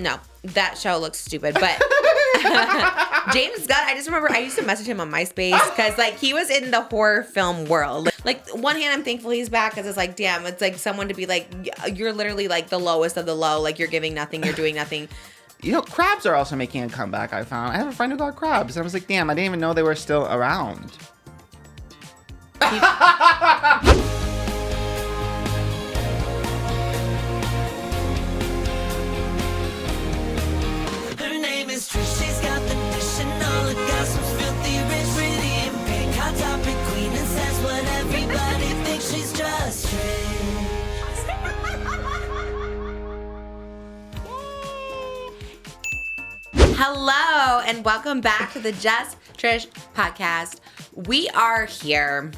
No, that show looks stupid. But James Gunn, I just remember I used to message him on MySpace because like he was in the horror film world. Like one hand, I'm thankful he's back because it's like, damn, it's like someone to be like, you're literally like the lowest of the low. Like you're giving nothing, you're doing nothing. You know, crabs are also making a comeback, I found. I have a friend who got crabs. And I was like, damn, I didn't even know they were still around. Her name is Trish, she's got the dish and all the gossip's filthy rich, pretty and pink, hot topic queen, and says what everybody thinks. She's just Trish. Hello and welcome back to the Just Trish podcast. We are here.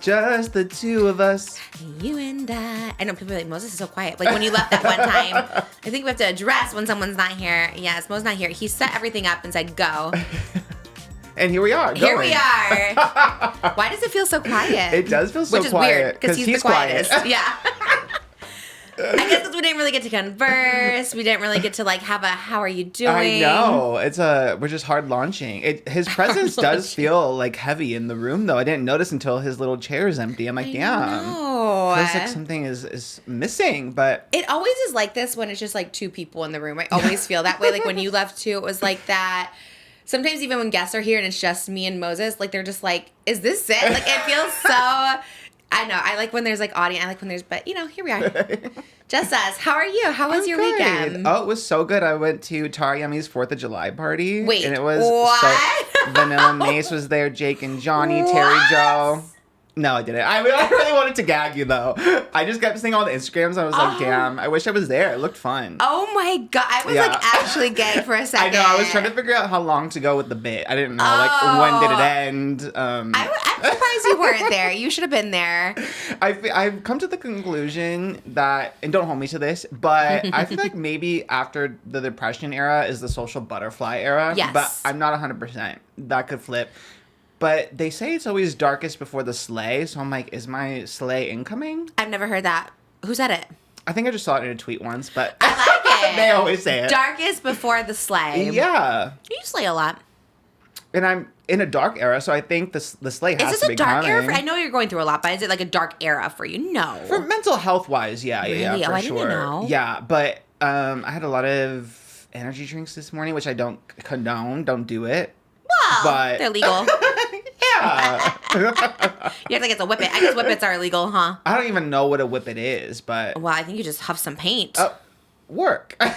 Just the two of us. You and I know people are like, Moses is so quiet. Like when you left that one time, I think we have to address when someone's not here. Yes, Mo's not here. He set everything up and said, go. And here we are. Here we are. Why does it feel so quiet? It does feel so Which is quiet. weird because he's the quietest. Yeah. I guess because we didn't really get to converse. We didn't really get to like have a how are you doing? I know. We're just hard launching. His presence does feel like heavy in the room though. I didn't notice until his little chair is empty. I'm like, damn. Feels like something is missing, but it always is like this when it's just like two people in the room. I always feel that way. Like when you left too, it was like that. Sometimes even when guests are here and it's just me and Moses, like they're just like, is this it? Like it feels so. I know. I like when there's like audience. I like when there's, but you know, here we are. Just us. How are you? How was your weekend? Oh, it was so good. I went to Tara Yummy's 4th of July party. Wait, and it was what? So, VANILLAMACE was there. Jake and Johnny, Terry Joe. No, I didn't. I really wanted to gag you though. I just kept seeing all the Instagrams. I was like, damn, I wish I was there. It looked fun. Oh my God. I was like actually gagged for a second. I know. I was trying to figure out how long to go with the bit. I didn't know, like, when did it end? I'm surprised you weren't there. You should have been there. I've come to the conclusion that, and don't hold me to this, but I feel like maybe after the Depression era is the social butterfly era. Yes. But I'm not 100%. That could flip. But they say it's always darkest before the sleigh. So I'm like, is my sleigh incoming? I've never heard that. Who said it? I think I just saw it in a tweet once, but I like it. They always say it. Darkest before the sleigh. Yeah. You slay a lot. And I'm in a dark era, so I think the sleigh has to be coming. Is this a dark era? I know you're going through a lot, but is it like a dark era for you? No. For mental health wise, yeah, Really? yeah, for I sure. didn't know. Yeah, but I had a lot of energy drinks this morning, which I don't condone. Don't do it. Well, but they're legal. Yeah. You have to get the whippet. I guess whippets are illegal, huh? I don't even know what a whippet is, but Well, I think you just huff some paint. Work. I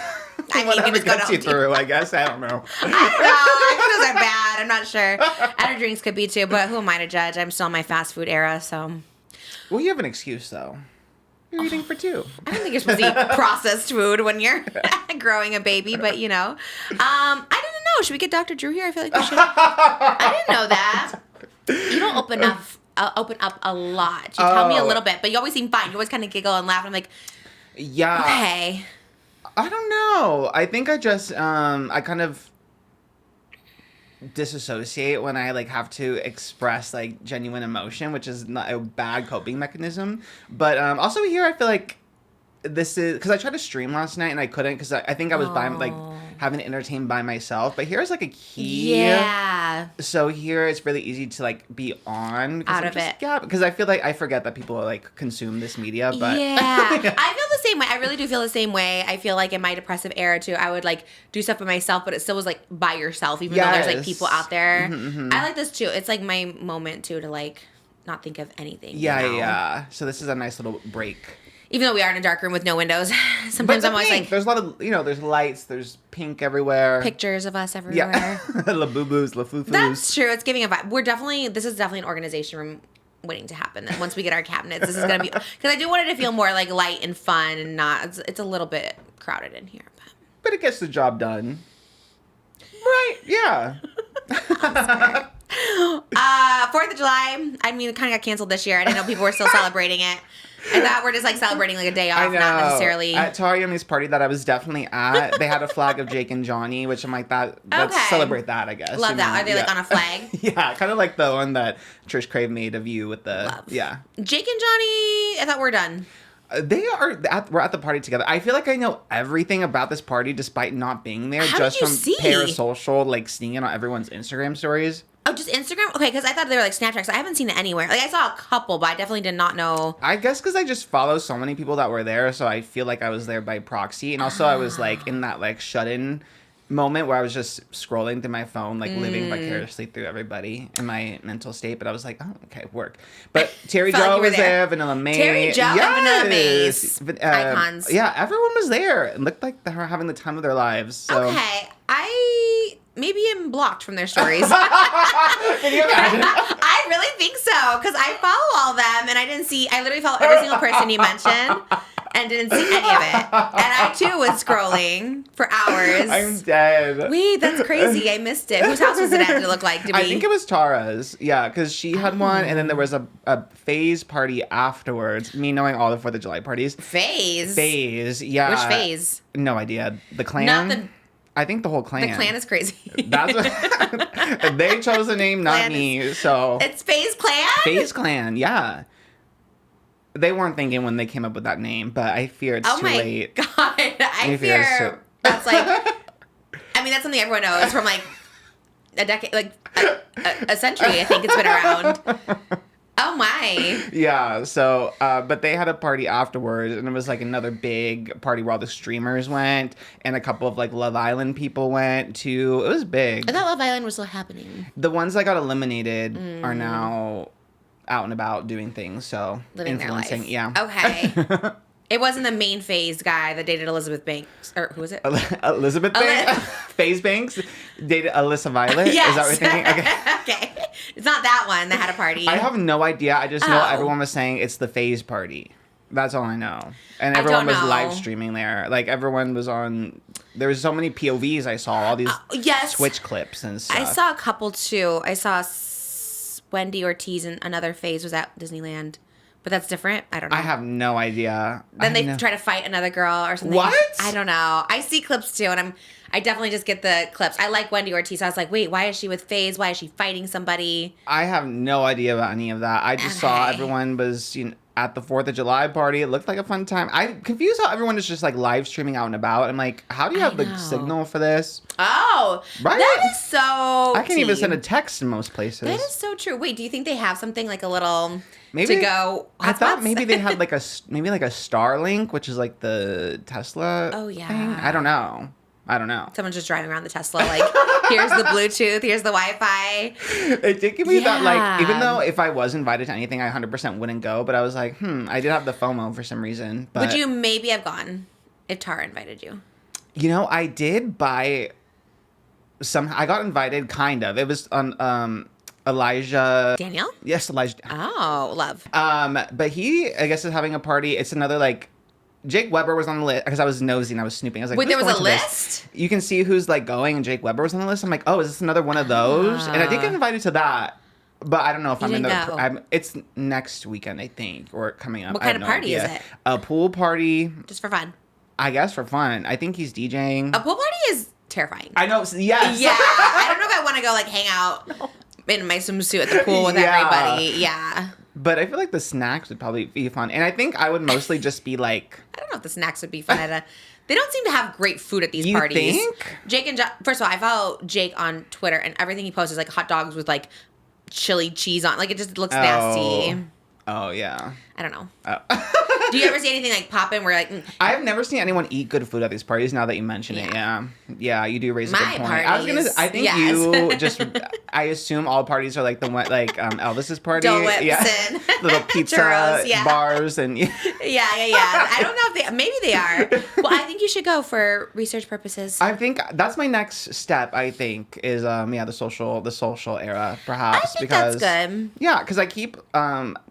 mean, you can just go gets to you Home through, I guess. I don't know. I don't know. I think those are bad. I'm not sure. Energy drinks could be too, but who am I to judge? I'm still in my fast food era, so. Well, you have an excuse, though. You're eating for two. I don't think you're supposed to eat processed food when you're growing a baby, but you know. I didn't know. Should we get Dr. Drew here? I feel like we should. I didn't know that. You don't open up a lot. You tell me a little bit, but you always seem fine. You always kind of giggle and laugh. I'm like, yeah. Okay. I don't know. I think I just, I kind of disassociate when I like have to express like genuine emotion, which is not a bad coping mechanism. But also here, I feel like this is because I tried to stream last night and I couldn't because I think I was by like having to entertain by myself. But here's like a key. Yeah. So here it's really easy to like be on Out of it. Yeah, because I feel like I forget that people like consume this media. But yeah, I feel the same way. I really do feel the same way. I feel like in my depressive era too, I would like do stuff by myself, but it still was like by yourself, even though there's like people out there. I like this too. It's like my moment too to like not think of anything. Yeah, you know? yeah. So this is a nice little break. Even though we are in a dark room with no windows, sometimes I'm always like, there's a lot of, there's lights, there's pink everywhere. Pictures of us everywhere. Yeah. La boo-boos, la foo-foos. That's true. It's giving a vibe. This is definitely an organization room waiting to happen. That once we get our cabinets, this is going to be, because I do want it to feel more like light and fun and not, it's a little bit crowded in here. But it gets the job done. Right, yeah. 4th of July, I mean, it kind of got canceled this year. I didn't know people were still celebrating it. I thought we're just like celebrating like a day off, not necessarily. At Tara Yummy's party that I was definitely at, they had a flag of Jake and Johnny, which I'm like, let's celebrate that, I guess. Love that. Are they like on a flag? Yeah, kind of like the one that Trish Crave made of you with the, Love. yeah. Jake and Johnny, I thought we're done. We're at the party together. I feel like I know everything about this party despite not being there. How just did you from see? parasocial, like sneaking on everyone's Instagram stories. Oh, just Instagram? Okay, because I thought they were like Snapchat. So I haven't seen it anywhere. Like I saw a couple, but I definitely did not know. I guess because I just follow so many people that were there, so I feel like I was there by proxy. And also I was like in that like shut-in moment where I was just scrolling through my phone, like living vicariously through everybody in my mental state. But I was like, oh, okay, work. But Terry Felt like Joe you were was there, Vanilla Mace. Terry Joe and Vanilla Mace. Icons. Yeah, everyone was there. It looked like they were having the time of their lives. So. Okay, I maybe am blocked from their stories. Can you imagine? I really think so, because I follow all of them, and I literally follow every single person you mentioned, and didn't see any of it. And I, too, was scrolling for hours. I'm dead. Wait, that's crazy. I missed it. Whose house was it at? Did it look like? I think it was Tara's. Yeah, because she had one, and then there was a phase party afterwards. Me knowing all the 4th of July parties. Phase, yeah. Which phase? No idea. The clan? Not the... I think the whole clan. The clan is crazy. That's what, they chose the name, not me. So it's FaZe Clan? FaZe Clan, yeah. They weren't thinking when they came up with that name, but I fear it's too late. Oh my God. I fear that's like, I mean, that's something everyone knows from like a decade, like a century, I think it's been around. Oh my. Yeah, so, but they had a party afterwards, and it was like another big party where all the streamers went, and a couple of like Love Island people went too. It was big. I thought Love Island was still happening. The ones that got eliminated are now out and about doing things, so living influencing, their life. Yeah. Okay. It wasn't the main FaZe guy that dated Elizabeth Banks, or who was it? Elizabeth Banks? FaZe Banks dated Alyssa Violet? Yes. Is that what you're thinking? Okay. Okay. It's not that one that had a party. I have no idea. I just know everyone was saying it's the FaZe party. That's all I know. And everyone was live streaming there. Like everyone was on. There was so many POVs I saw. All these Twitch clips and stuff. I saw a couple too. I saw Wendy Ortiz and another FaZe was at Disneyland. But that's different. I don't know. I have no idea. Then they try to fight another girl or something. What? I don't know. I see clips too, and I definitely just get the clips. I like Wendy Ortiz. I was like, wait, why is she with FaZe? Why is she fighting somebody? I have no idea about any of that. I just saw everyone was at the 4th of July party. It looked like a fun time. I'm confused how everyone is just like live streaming out and about. I'm like, how do you have the signal for this? Oh, right. That is so. I can't even send a text in most places. That is so true. Wait, do you think they have something like a little maybe to go? I thought maybe they had like a Starlink, which is like the Tesla. Oh yeah. Thing. I don't know. Someone's just driving around the Tesla like, here's the Bluetooth, here's the Wi-Fi. It did give me that, like, even though if I was invited to anything, I 100% wouldn't go. But I was like, I did have the FOMO for some reason. But, would you maybe have gone if Tara invited you? You know, I did buy some. I got invited, kind of. It was on Elijah. Daniel? Yes, Elijah. Oh, love. But he, I guess, is having a party. It's another, like, Jake Weber was on the list because I was nosy and I was snooping. I was like, wait, there was a list? This? You can see who's like going, and Jake Weber was on the list. I'm like, oh, is this another one of those? And I did get invited to that, but I don't know if I'm in the. It's next weekend, I think, or coming up. What kind of party is it? A pool party. Just for fun. I guess for fun. I think he's DJing. A pool party is terrifying. I know. Yes. Yeah. I don't know if I want to go like hang out in my swimsuit at the pool with everybody. Yeah. But I feel like the snacks would probably be fun. And I think I would mostly just be like... I don't know if the snacks would be fun at a... They don't seem to have great food at these parties. You think? Jake and first of all, I follow Jake on Twitter, and everything he posts is like hot dogs with like chili cheese on. Like it just looks nasty. Oh, yeah. I don't know. Oh. Do you ever see anything like poppin' where like... I've never seen anyone eat good food at these parties now that you mention it. Yeah, you do raise a good point. I think you just... I assume all parties are like the one, like Elvis's party. Dole Whips and little pizza churros, bars and... Yeah. I don't know if maybe they are. Well, I think you should go for research purposes. I think that's my next step, I think, is, the social era, perhaps. I think that's good. Yeah, because I keep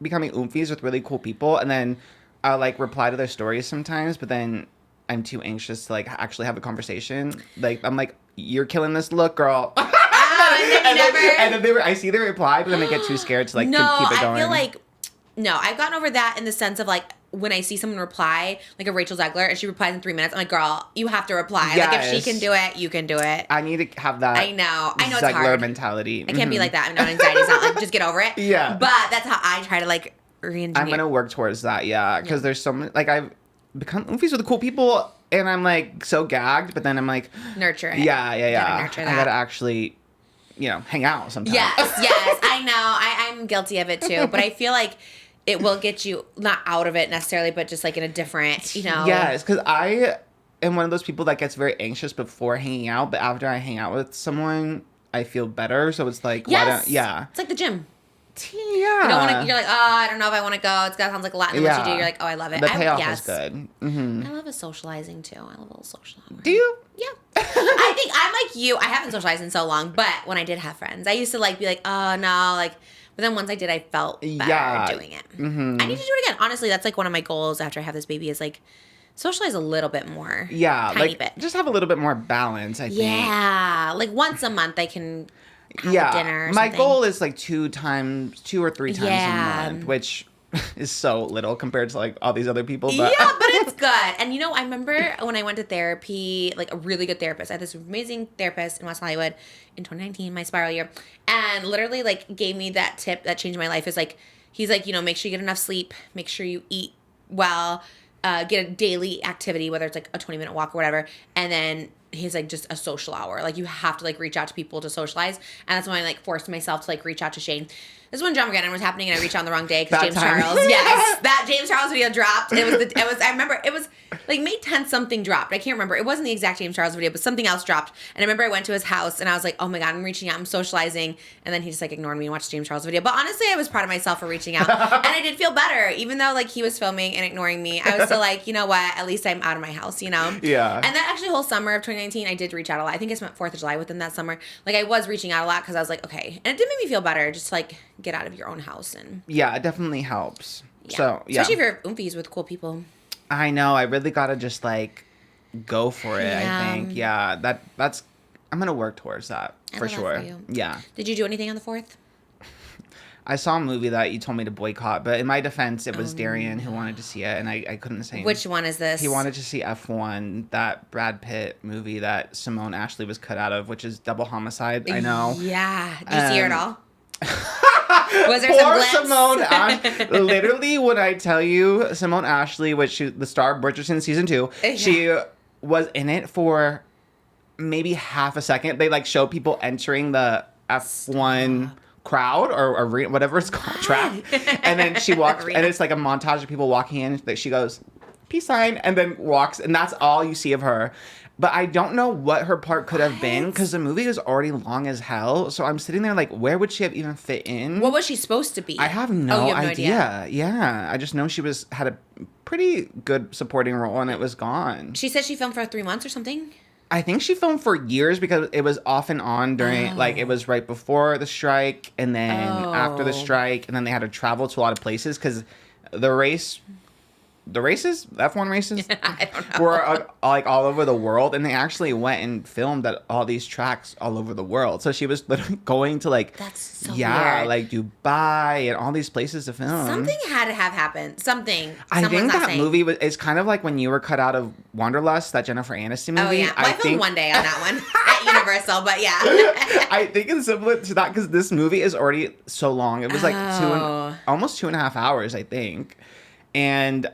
becoming oomfies with really cool people, and then I'll, like, reply to their stories sometimes, but then I'm too anxious to, like, actually have a conversation. Like, I'm like, you're killing this look, girl. And then I see their reply, but then I get too scared to, like, keep it going. I feel like, I've gotten over that in the sense of, like, when I see someone reply, like a Rachel Zegler, and she replies in 3 minutes, I'm like, girl, you have to reply. Yes. Like, if she can do it, you can do it. I need to have that. I know it's Zegler hard. mentality. I can't be like that. I'm not anxiety's not like, just get over it. Yeah. But that's how I try to, like, re-engineer. I'm gonna work towards that. Yeah, because there's so many. Like I've become movies with the cool people, and I'm like so gagged. But then I'm like, nurture it. Yeah. Gotta nurture that. I gotta actually, hang out sometimes. Yes. I know. I'm guilty of it too. But I feel like it will get you not out of it necessarily, but just like in a different, Yes, because I am one of those people that gets very anxious before hanging out, but after I hang out with someone, I feel better. So it's like, It's like the gym. Yeah. You don't want to. You're like, I don't know if I want to go. It sounds like a lot. And then once you do, you're like, I love it. The payoff is good. Mm-hmm. I love a socializing too. I love a little social hour. Do you? Yeah. I think I'm like you. I haven't socialized in so long, but when I did have friends, I used to be like, oh no, like. But then once I did, I felt better doing it. Mm-hmm. I need to do it again. Honestly, that's like one of my goals after I have this baby is like socialize a little bit more. Yeah, tiny bit. Just have a little bit more balance. I think. Yeah, like once a month I can. Have a dinner or my something. goal is like 2 or 3 times a month, which is so little compared to like all these other people. But yeah, but it's good. And I remember when I went to therapy, like a really good therapist. I had this amazing therapist in West Hollywood in 2019, my spiral year, and literally like gave me that tip that changed my life. Is like he's like, make sure you get enough sleep, make sure you eat well, get a daily activity, whether it's like a 20-minute walk or whatever, and then he's like just a social hour. Like you have to like reach out to people to socialize, and that's when I like forced myself to like reach out to Shane. This is when Drumgeddon was happening, and I reached out on the wrong day because James Charles. Yes, that James Charles video dropped. It was. I remember it was like May 10th something dropped. I can't remember. It wasn't the exact James Charles video, but something else dropped. And I remember I went to his house, and I was like, oh my god, I'm reaching out, I'm socializing, and then he just like ignored me and watched James Charles video. But honestly, I was proud of myself for reaching out, and I did feel better, even though like he was filming and ignoring me. I was still like, you know what? At least I'm out of my house, Yeah. And that actually whole summer of 2019, I did reach out a lot. I think I spent 4th of July with him that summer. Like I was reaching out a lot because I was like, okay, and it did make me feel better, just to, like get out of your own house. And yeah, it definitely helps. Yeah. So yeah, especially if you're oompies with cool people. I know. I really gotta just like go for it. Yeah. I think. Yeah, that's. I'm gonna work towards that for love sure. that for you. Yeah. Did you do anything on the 4th? I saw a movie that you told me to boycott, but in my defense, it was Darian who wanted to see it, and I couldn't say. Which one is this? He wanted to see F1, that Brad Pitt movie that Simone Ashley was cut out of, which is Double Homicide. I know. Yeah. Did you see her at all? Was there Poor some glimpse? Simone Ashley. Literally, when I tell you Simone Ashley, the star of Bridgerton season 2, she was in it for maybe half a second. They like show people entering the F1 crowd or arena, whatever it's called, track, and then she walks, and it's like a montage of people walking in. That she goes, peace sign, and then walks, and that's all you see of her. But I don't know what her part could have been because the movie is already long as hell. So I'm sitting there like, where would she have even fit in? What was she supposed to be? I have no idea. Yeah, I just know she had a pretty good supporting role, and it was gone. She said she filmed for 3 months or something. I think she filmed for years because it was off and on during, like, it was right before the strike and then after the strike, and then they had to travel to a lot of places because the races, F1 races, I don't know. were like all over the world, and they actually went and filmed at all these tracks all over the world. So she was literally going to like, That's so weird. Like Dubai and all these places to film. Something had to have happened. Something. I think Someone's not that saying. movie is kind of like when you were cut out of Wanderlust, that Jennifer Aniston movie. Oh yeah, well, I filmed one day on that one at Universal, but yeah. I think it's similar to that because this movie is already so long. It was like almost 2.5 hours, I think, and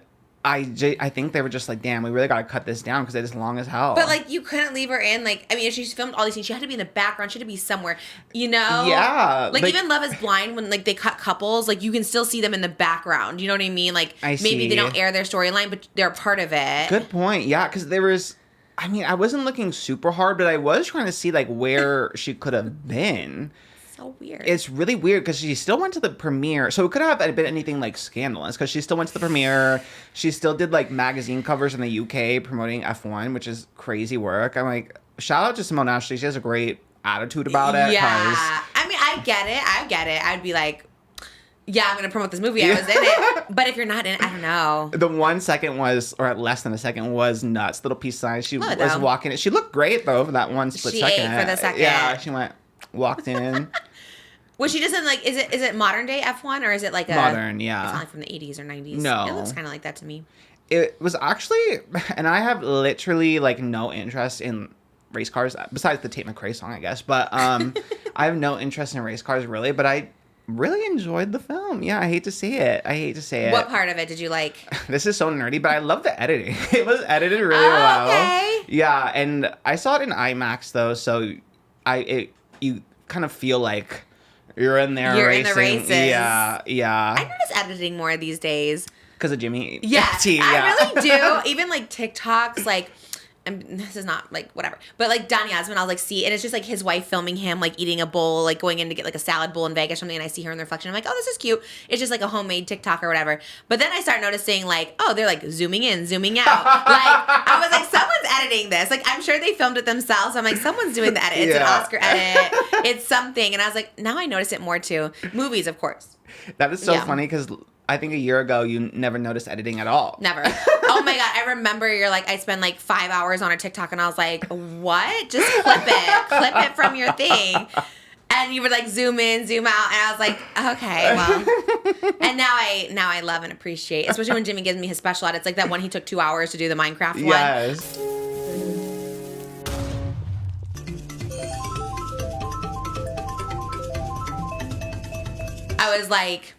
I think they were just like, damn, we really got to cut this down because it is long as hell. But like, you couldn't leave her in. Like, I mean, if she's filmed all these scenes, she had to be in the background. She had to be somewhere, you know? Yeah. Like even Love Is Blind, when like they cut couples, like you can still see them in the background. You know what I mean? Like maybe they don't air their storyline, but they're a part of it. Good point. Yeah, because there was. I mean, I wasn't looking super hard, but I was trying to see like where she could have been. So weird. It's really weird because she still went to the premiere. So it could have been anything like scandalous because she still went to the premiere. She still did like magazine covers in the UK promoting F1, which is crazy work. I'm like, shout out to Simone Ashley. She has a great attitude about it. Yeah. I mean, I get it. I'd be like, yeah, I'm going to promote this movie. I was in it. But if you're not in it, I don't know. The 1 second was, or less than a second, was nuts. Little peace sign. She was walking. She looked great though for that one split second. She ate for the second. Yeah, she walked in. Was she just in like, is it modern day F1 or is it like a modern? Yeah, it's not like from the 80s or 90s. No, it looks kind of like that to me. It was actually, and I have literally like no interest in race cars besides the Tate McRae song, I guess. But I have no interest in race cars really. But really enjoyed the film. Yeah, I hate to say it. What part of it did you like? This is so nerdy, but I love the editing. It was edited really well. Okay. Yeah, and I saw it in IMAX though, so you kind of feel like you're in there You're racing. in the races. Yeah. I notice editing more these days. Because of Jimmy. Yeah, T, yeah. I really do. Even like TikToks, like, this is not like whatever, but like Donny Osmond, I'll like see, and it's just like his wife filming him like eating a bowl, like going in to get like a salad bowl in Vegas or something, and I see her in the reflection. I'm like, oh, this is cute. It's just like a homemade TikTok or whatever. But then I start noticing like, oh, they're like zooming in, zooming out. Like I was like, someone's editing this. Like I'm sure they filmed it themselves. I'm like, someone's doing the edit. It's an Oscar edit. It's something, and I was like, now I notice it more too. Movies, of course. That is so funny because I think a year ago you never noticed editing at all. Never. Oh my God. I remember you're like, I spend like 5 hours on a TikTok and I was like, what? Just clip it. Clip it from your thing. And you would like zoom in, zoom out. And I was like, okay, well. And now I love and appreciate, especially when Jimmy gives me his special edits, like that one he took 2 hours to do the Minecraft one. Yes. I was like,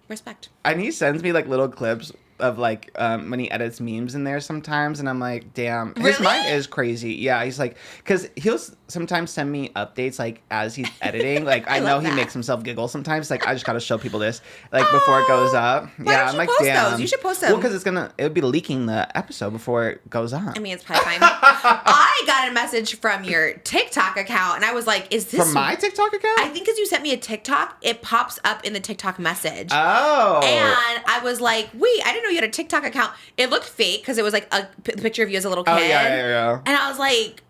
respect. And he sends me like little clips of like when he edits memes in there sometimes, and I'm like, damn, his Really? mind is crazy. Yeah, he's like, because he'll sometimes send me updates like as he's editing. Like I know love he that. makes himself giggle sometimes. Like I just gotta show people this like before it goes up. Why Yeah, don't I'm you like, post damn. those? You should post them. Well, because it would be leaking the episode before it goes on. I mean, it's probably fine. I got a message from your TikTok account, and I was like, is this... From my TikTok account? I think because you sent me a TikTok, it pops up in the TikTok message. Oh. And I was like, wait, I didn't know you had a TikTok account. It looked fake because it was like the picture of you as a little kid. Oh, yeah. And I was like,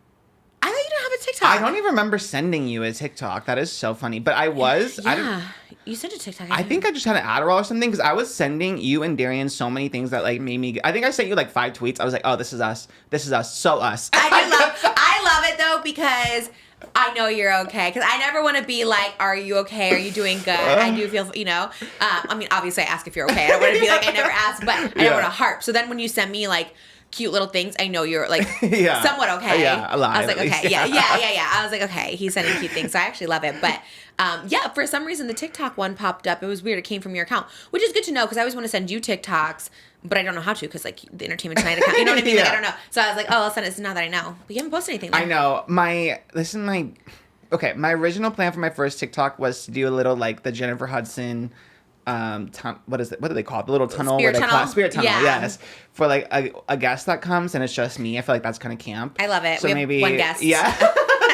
I thought you didn't have a TikTok. I don't even remember sending you a TikTok. That is so funny. But I was. Yeah, you sent a TikTok. I think I just had an Adderall or something because I was sending you and Darian so many things that like made me. I think I sent you like 5 tweets. I was like, oh, this is us. This is us. So us. I love it though because I know you're okay. Because I never want to be like, are you okay? Are you doing good? I do feel, I mean, obviously I ask if you're okay. I don't want to be like, I never ask, but I don't want to harp. So then when you send me like cute little things, I know you're like somewhat okay. Yeah, alive. I was like, at least. okay, yeah. I was like, okay, he's sending cute things. So I actually love it. But yeah, for some reason the TikTok one popped up. It was weird. It came from your account, which is good to know because I always want to send you TikToks. But I don't know how to because, like, the Entertainment Tonight account, you know what I mean? Like, I don't know. So I was like, oh, I'll send it now that I know. But you haven't posted anything there. I know. My original plan for my first TikTok was to do a little, like, the Jennifer Hudson, what is it? What do they call it? The little tunnel. Spirit tunnel? Spirit tunnel, Yeah. yes. For, like, a guest that comes and it's just me. I feel like that's kind of camp. I love it. So We maybe. have one guest. Yeah.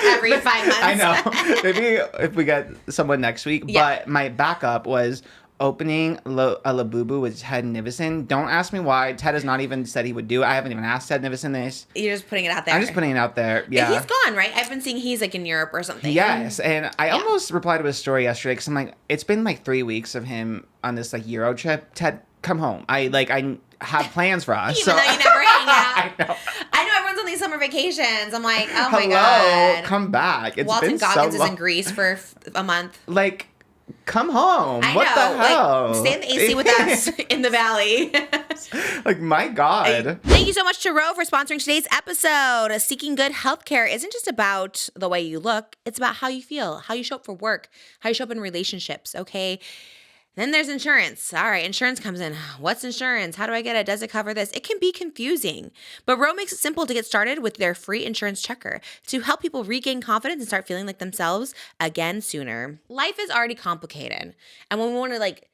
Every 5 months. I know. Maybe if we get someone next week. Yeah. But my backup was opening a Labubu with Ted Nivison. Don't ask me why. Ted has not even said he would do it. I haven't even asked Ted Nivison this. You're just putting it out there. I'm just putting it out there. Yeah. He's gone, right? I've been seeing he's like in Europe or something. Yes, and I almost replied to his story yesterday because I'm like, it's been like 3 weeks of him on this like Euro trip. Ted, come home. I have plans for us. Even though you never hang out. I know. I know everyone's on these summer vacations. I'm like, oh my Hello, God. come back. It's Walton been Goggins so long. is in Greece for a month. Like, come home. I What know. the hell? Like, stay in the AC with us in the valley. Like, my God. Thank you so much to Ro for sponsoring today's episode. Seeking good healthcare isn't just about the way you look. It's about how you feel, how you show up for work, how you show up in relationships, okay? Then there's insurance. All right, insurance comes in. What's insurance? How do I get it? Does it cover this? It can be confusing, but Ro makes it simple to get started with their free insurance checker to help people regain confidence and start feeling like themselves again sooner. Life is already complicated, and when we want to like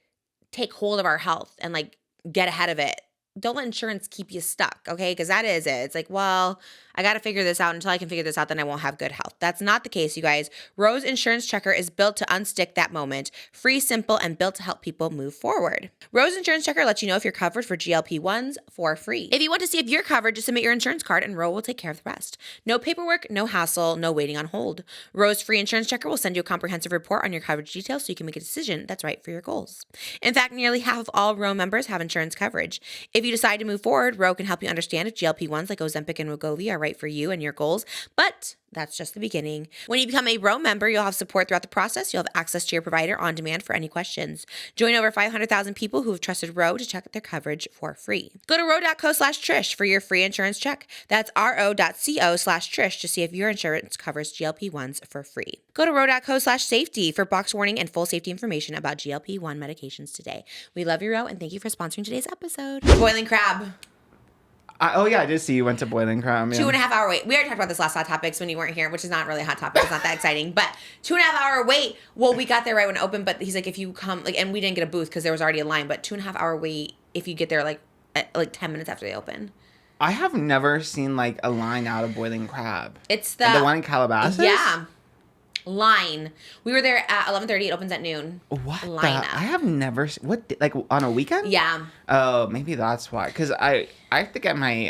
take hold of our health and like get ahead of it, don't let insurance keep you stuck, okay? Because that is it. It's like, well, I got to figure this out. Until I can figure this out, then I won't have good health. That's not the case, you guys. Ro's Insurance Checker is built to unstick that moment. Free, simple, and built to help people move forward. Ro's Insurance Checker lets you know if you're covered for GLP-1s for free. If you want to see if you're covered, just submit your insurance card and Ro will take care of the rest. No paperwork, no hassle, no waiting on hold. Ro's free insurance checker will send you a comprehensive report on your coverage details so you can make a decision that's right for your goals. In fact, nearly half of all Ro members have insurance coverage. If you decide to move forward, Ro can help you understand if GLP-1s like Ozempic and Wegovy are right right for you and your goals, but that's just the beginning. When you become a Ro member, you'll have support throughout the process. You'll have access to your provider on demand for any questions. Join over 500,000 people who have trusted Ro to check their coverage for free. Go to ro.co/Trish for your free insurance check. That's ro.co/Trish to see if your insurance covers GLP-1s for free. Go to ro.co/safety for box warning and full safety information about GLP-1 medications today. We love you, Ro, and thank you for sponsoring today's episode. Boiling crab. Oh, yeah, I did see you went to Boiling Crab. Yeah. 2.5 hour wait. We already talked about this last Hot Topics when you weren't here, which is not really a Hot Topic. It's not that exciting. But 2.5 hour wait. Well, we got there right when it opened, but he's like, if you come, like, and we didn't get a booth because there was already a line, but 2.5 hour wait if you get there, like 10 minutes after they open. I have never seen, like, a line out of Boiling Crab. It's the one in Calabasas? Yeah. Line. We were there at 11:30. It opens at noon. What? Lineup. I have never seen, like, on a weekend? Yeah. Oh, maybe that's why. Because I have to get my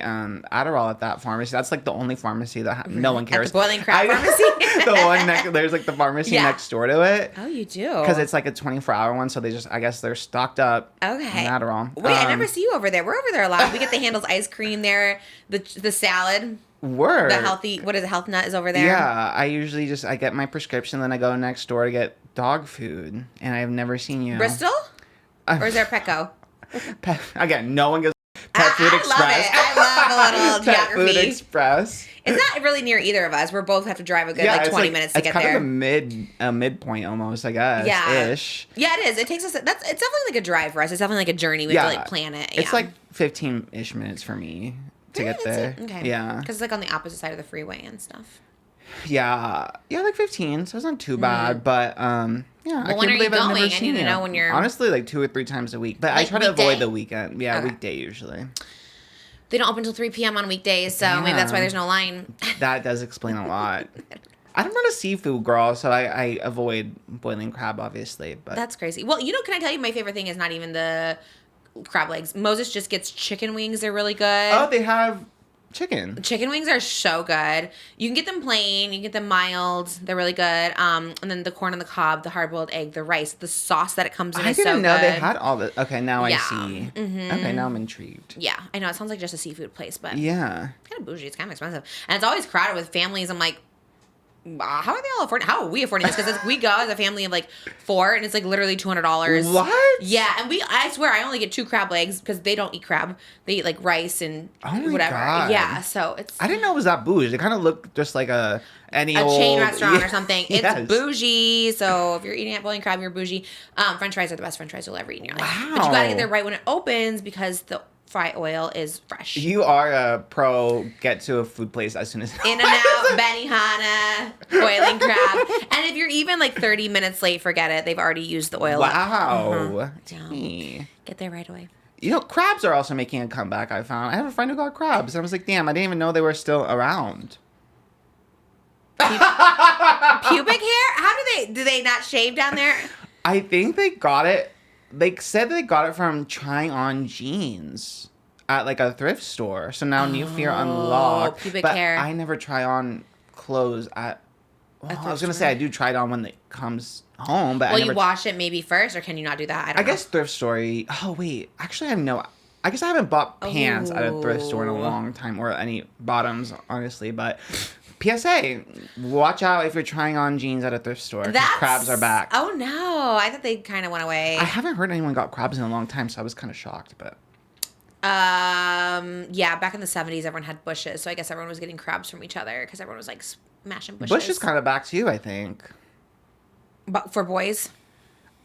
Adderall at that pharmacy. That's, like, the only pharmacy that no one cares. At the Boiling Crab pharmacy? The one there's, like, the pharmacy next door to it. Oh, you do? Because it's, like, a 24-hour one, so I guess they're stocked up. Okay. On Adderall. Wait, I never see you over there. We're over there a lot. We get the Handles ice cream there, the salad. Word. The healthy, what is it, Health Nut is over there? Yeah, I usually I get my prescription, then I go next door to get dog food, and I've never seen you. Bristol? Or is there Petco? Again, no one goes Pet Food Express. Love it. I love a little Pet geography. Food Express. It's not really near either of us. We both have to drive a good 20 minutes to get there. It's kind of a midpoint almost, I guess. Yeah. Ish. Yeah, it is. It takes us. It's definitely like a drive for us. It's definitely like a journey. We have to like plan it. It's like 15-ish minutes for me to get there. Okay. Yeah. Because it's like on the opposite side of the freeway and stuff. Yeah, like 15, so it's not too bad. But yeah, well, I when can't are you believe I've going? never I seen need to know when you're honestly like 2 or 3 times a week. But like I try to weekday? avoid the weekend. Yeah, Okay. weekday usually. They don't open until 3 p.m. on weekdays, so maybe that's why there's no line. That does explain a lot. I'm not a seafood girl, so I avoid Boiling Crab, obviously. But That's crazy. Well, can I tell you my favorite thing is not even the crab legs. Moses just gets chicken wings. They're really good. Oh, they have chicken. Chicken wings are so good. You can get them plain. You can get them mild. They're really good. And then the corn on the cob, the hard-boiled egg, the rice, the sauce that it comes in is so good. I didn't know they had all this. Okay, now I see. Mm-hmm. Okay, now I'm intrigued. Yeah, I know. It sounds like just a seafood place, but yeah, it's kind of bougie. It's kind of expensive. And it's always crowded with families. I'm like, how are they all affording? How are we affording this? Because we go as a family of like 4, and it's like literally $200. What? Yeah, and I swear I only get 2 crab legs because they don't eat crab. They eat like rice and whatever. God. Yeah, so it's. I didn't know it was that bougie. It kind of looked just like a chain restaurant or something. It's yes. bougie. So if you're eating at Boiling Crab, you're bougie. French fries are the best French fries you'll ever eat in your life. Wow. But you gotta get there right when it opens because the fry oil is fresh. You are a pro. Get to a food place as soon as In-N-Out, Benihana, Boiling Crab. And if you're even like 30 minutes late, forget it. They've already used the oil. Wow. Yeah. Get there right away. Crabs are also making a comeback, I found. I have a friend who got crabs. And I was like, damn, I didn't even know they were still around. Pubic hair? How do they not shave down there? I think they got it. They said they got it from trying on jeans at like a thrift store. So now New Fear unlocked. Pubic but hair. I never try on clothes at. Well, I was gonna say I do try it on when it comes home, but you wash it maybe first, or can you not do that? I don't know. I guess thrift store. Oh wait, actually I guess I haven't bought pants at a thrift store in a long time, or any bottoms, honestly. But PSA, watch out if you're trying on jeans at a thrift store. Crabs are back. Oh no, I thought they kind of went away. I haven't heard anyone got crabs in a long time, so I was kind of shocked. But yeah, back in the 70s, everyone had bushes, so I guess everyone was getting crabs from each other because everyone was like smashing bushes. Bush is kind of back too, I think. But for boys,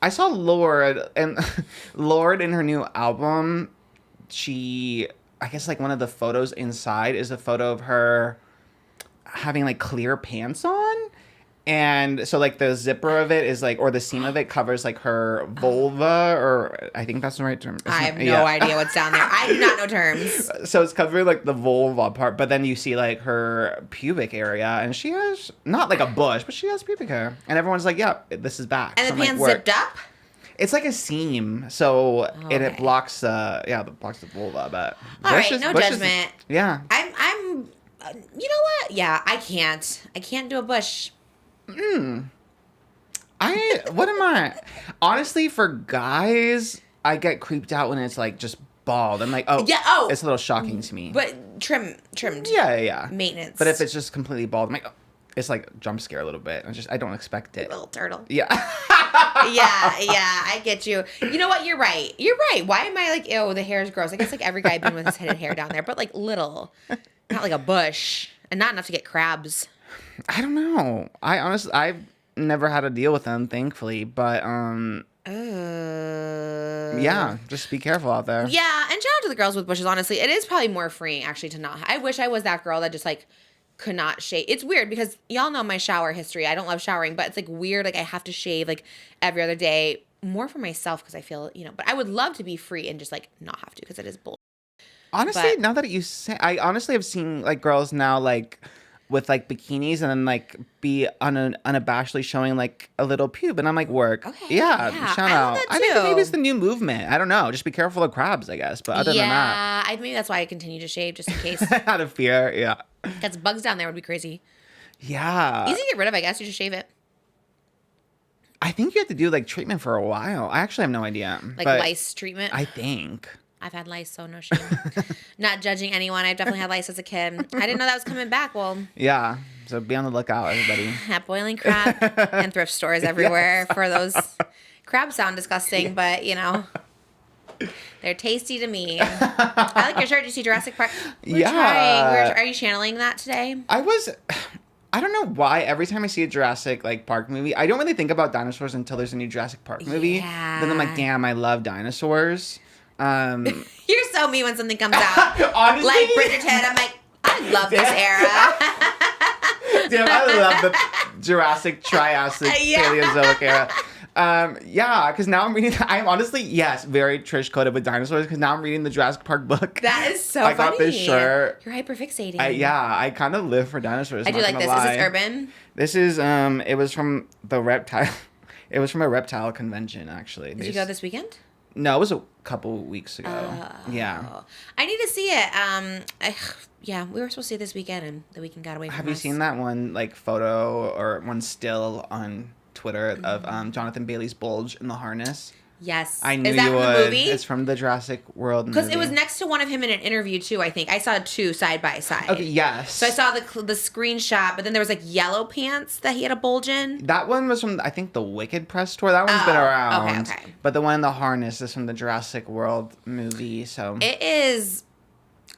I saw Lorde and Lorde in her new album. I guess like one of the photos inside is a photo of her having like clear pants on, and so like the zipper of it is like, or the seam of it covers like her vulva, or I think that's the right term. I have no idea what's down there. I do not know terms. So it's covering like the vulva part, but then you see like her pubic area, and she has not like a bush, but she has pubic hair, and everyone's like, "Yeah, this is back." And so the I'm pants like, zipped up. It's like a seam, so it blocks it blocks the vulva. But all right, no judgment. Yeah, I'm. You know what? Yeah, I can't do a bush. What am I? Honestly, for guys, I get creeped out when it's like just bald, I'm like, oh, Yeah, oh. it's a little shocking to me. But trimmed. Yeah. Maintenance. But if it's just completely bald, I'm like, oh, it's like jump scare a little bit. I don't expect it. Little turtle. Yeah. yeah, I get you. You know what? You're right. Why am I like, ew, the hair is gross? I guess like every guy been with his headed hair down there, but like little, not like a bush, and not enough to get crabs. I don't know. I've never had to deal with them, thankfully, but yeah, just be careful out there. Yeah, and shout out to the girls with bushes. Honestly, it is probably more freeing actually to not. I wish I was that girl that just like could not shave. It's weird because y'all know my shower history. I don't love showering, but it's like weird. Like I have to shave like every other day, more for myself because I feel, but I would love to be free and just like not have to because it is bull. Honestly, now that you say, I honestly have seen like girls now like with like bikinis and then like be unabashedly showing like a little pube, and I'm like, work. Okay, yeah. Shout out. I think maybe it's the new movement. I don't know. Just be careful of crabs, I guess. But other than that, maybe that's why I continue to shave just in case. Out of fear, yeah. Because bugs down there would be crazy. Yeah. Easy to get rid of, I guess. You just shave it. I think you have to do like treatment for a while. I actually have no idea. Like lice treatment. I think. I've had lice, so no shame. Not judging anyone. I've definitely had lice as a kid. I didn't know that was coming back. Well, yeah. So be on the lookout, everybody. At Boiling Crab and thrift stores everywhere for those. Crabs sound disgusting, but they're tasty to me. I like your shirt. Did you see Jurassic Park? Are you channeling that today? I don't know why every time I see a Jurassic like Park movie, I don't really think about dinosaurs until there's a new Jurassic Park movie. Yeah. Then I'm like, damn, I love dinosaurs. You're so mean when something comes out. Honestly, like Bridgerton, I'm like, I love this era. Damn, I love the Jurassic, Triassic, Paleozoic era. Because now I'm reading. I'm honestly, yes, very Trish coded with dinosaurs. Because now I'm reading the Jurassic Park book. That is so funny. funny. I got this shirt. You're hyperfixating. I kind of live for dinosaurs. I do like this. Is this urban? This is it was from the reptile. It was from a reptile convention, actually. Did you go this weekend? No, it was a couple weeks ago. Yeah. I need to see it. Yeah, we were supposed to see it this weekend, and the weekend got away from us. Have you seen that one like photo or one still on Twitter of Jonathan Bailey's bulge in the harness? Yes. I knew Is that you from would. the movie? It's from the Jurassic World movie. Because it was next to one of him in an interview, too, I think. I saw two side by side. Okay, yes. So I saw the screenshot, but then there was, like, yellow pants that he had a bulge in. That one was from, I think, the Wicked press tour. That one's been around. Okay. But the one in the harness is from the Jurassic World movie, so. It is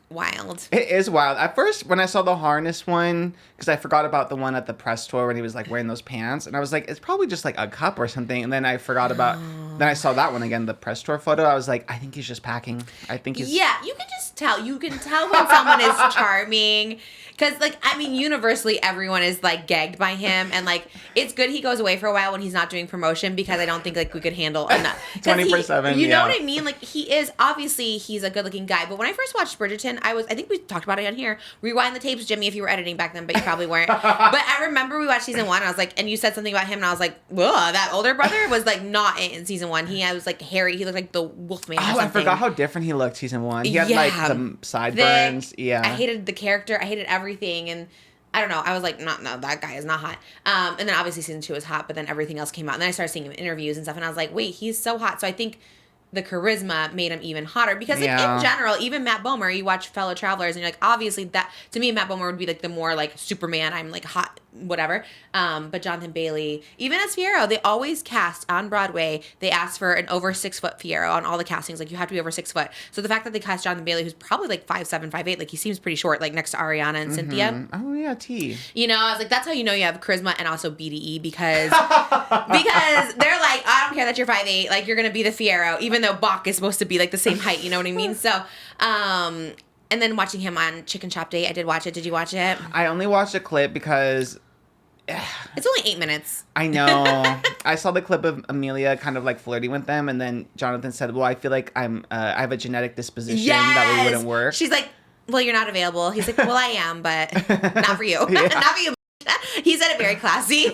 wild. It is wild. At first, when I saw the harness one, because I forgot about the one at the press tour when he was like wearing those pants, and I was like, it's probably just like a cup or something. And then I forgot about. Then I saw that one again, the press tour photo. I was like, I think he's just packing. I think he's. Yeah, you can just tell. You can tell when someone is charming. Because, like, I mean, universally, everyone is, like, gagged by him. And, like, it's good he goes away for a while when he's not doing promotion because I don't think, like, we could handle enough. 24/7, You know what I mean? Like, he is, obviously, he's a good-looking guy. But when I first watched Bridgerton, I think we talked about it on here. Rewind the tapes, Jimmy, if you were editing back then, but you probably weren't. But I remember we watched season 1, and I was like, and you said something about him, and I was like, whoa, that older brother was, like, not in season 1. He was, like, hairy. He looked like the Wolfman or something. I forgot how different he looked season 1. He had, like, the sideburns. Yeah. I hated the character. I hated everything, and I don't know. I was like, no, that guy is not hot. And then obviously season 2 was hot, but then everything else came out. And then I started seeing him in interviews and stuff, and I was like, wait, he's so hot. So I think the charisma made him even hotter because like, in general, even Matt Bomer, you watch Fellow Travelers and you're like, obviously that, to me, Matt Bomer would be like the more like Superman, I'm like hot, whatever. But Jonathan Bailey, even as Fiyero, they always cast on Broadway, they ask for an over 6 foot Fiyero on all the castings. Like you have to be over 6 foot. So the fact that they cast Jonathan Bailey, who's probably like 5'7", 5'8", like he seems pretty short, like next to Ariana and Cynthia. Oh yeah, T. You know, I was like, that's how you know you have charisma and also BDE because they're like, I don't care that you're 5'8", like you're gonna be the Fiyero, even though Bach is supposed to be like the same height. You know what I mean? So, and then watching him on Chicken Shop Date, I did watch it. Did you watch it? I only watched a clip because it's only 8 minutes. I know. I saw the clip of Amelia kind of like flirting with them, and then Jonathan said, "Well, I feel like I have a genetic disposition that wouldn't work." She's like, "Well, you're not available." He's like, "Well, I am, but not for you. Not for you." He said it very classy.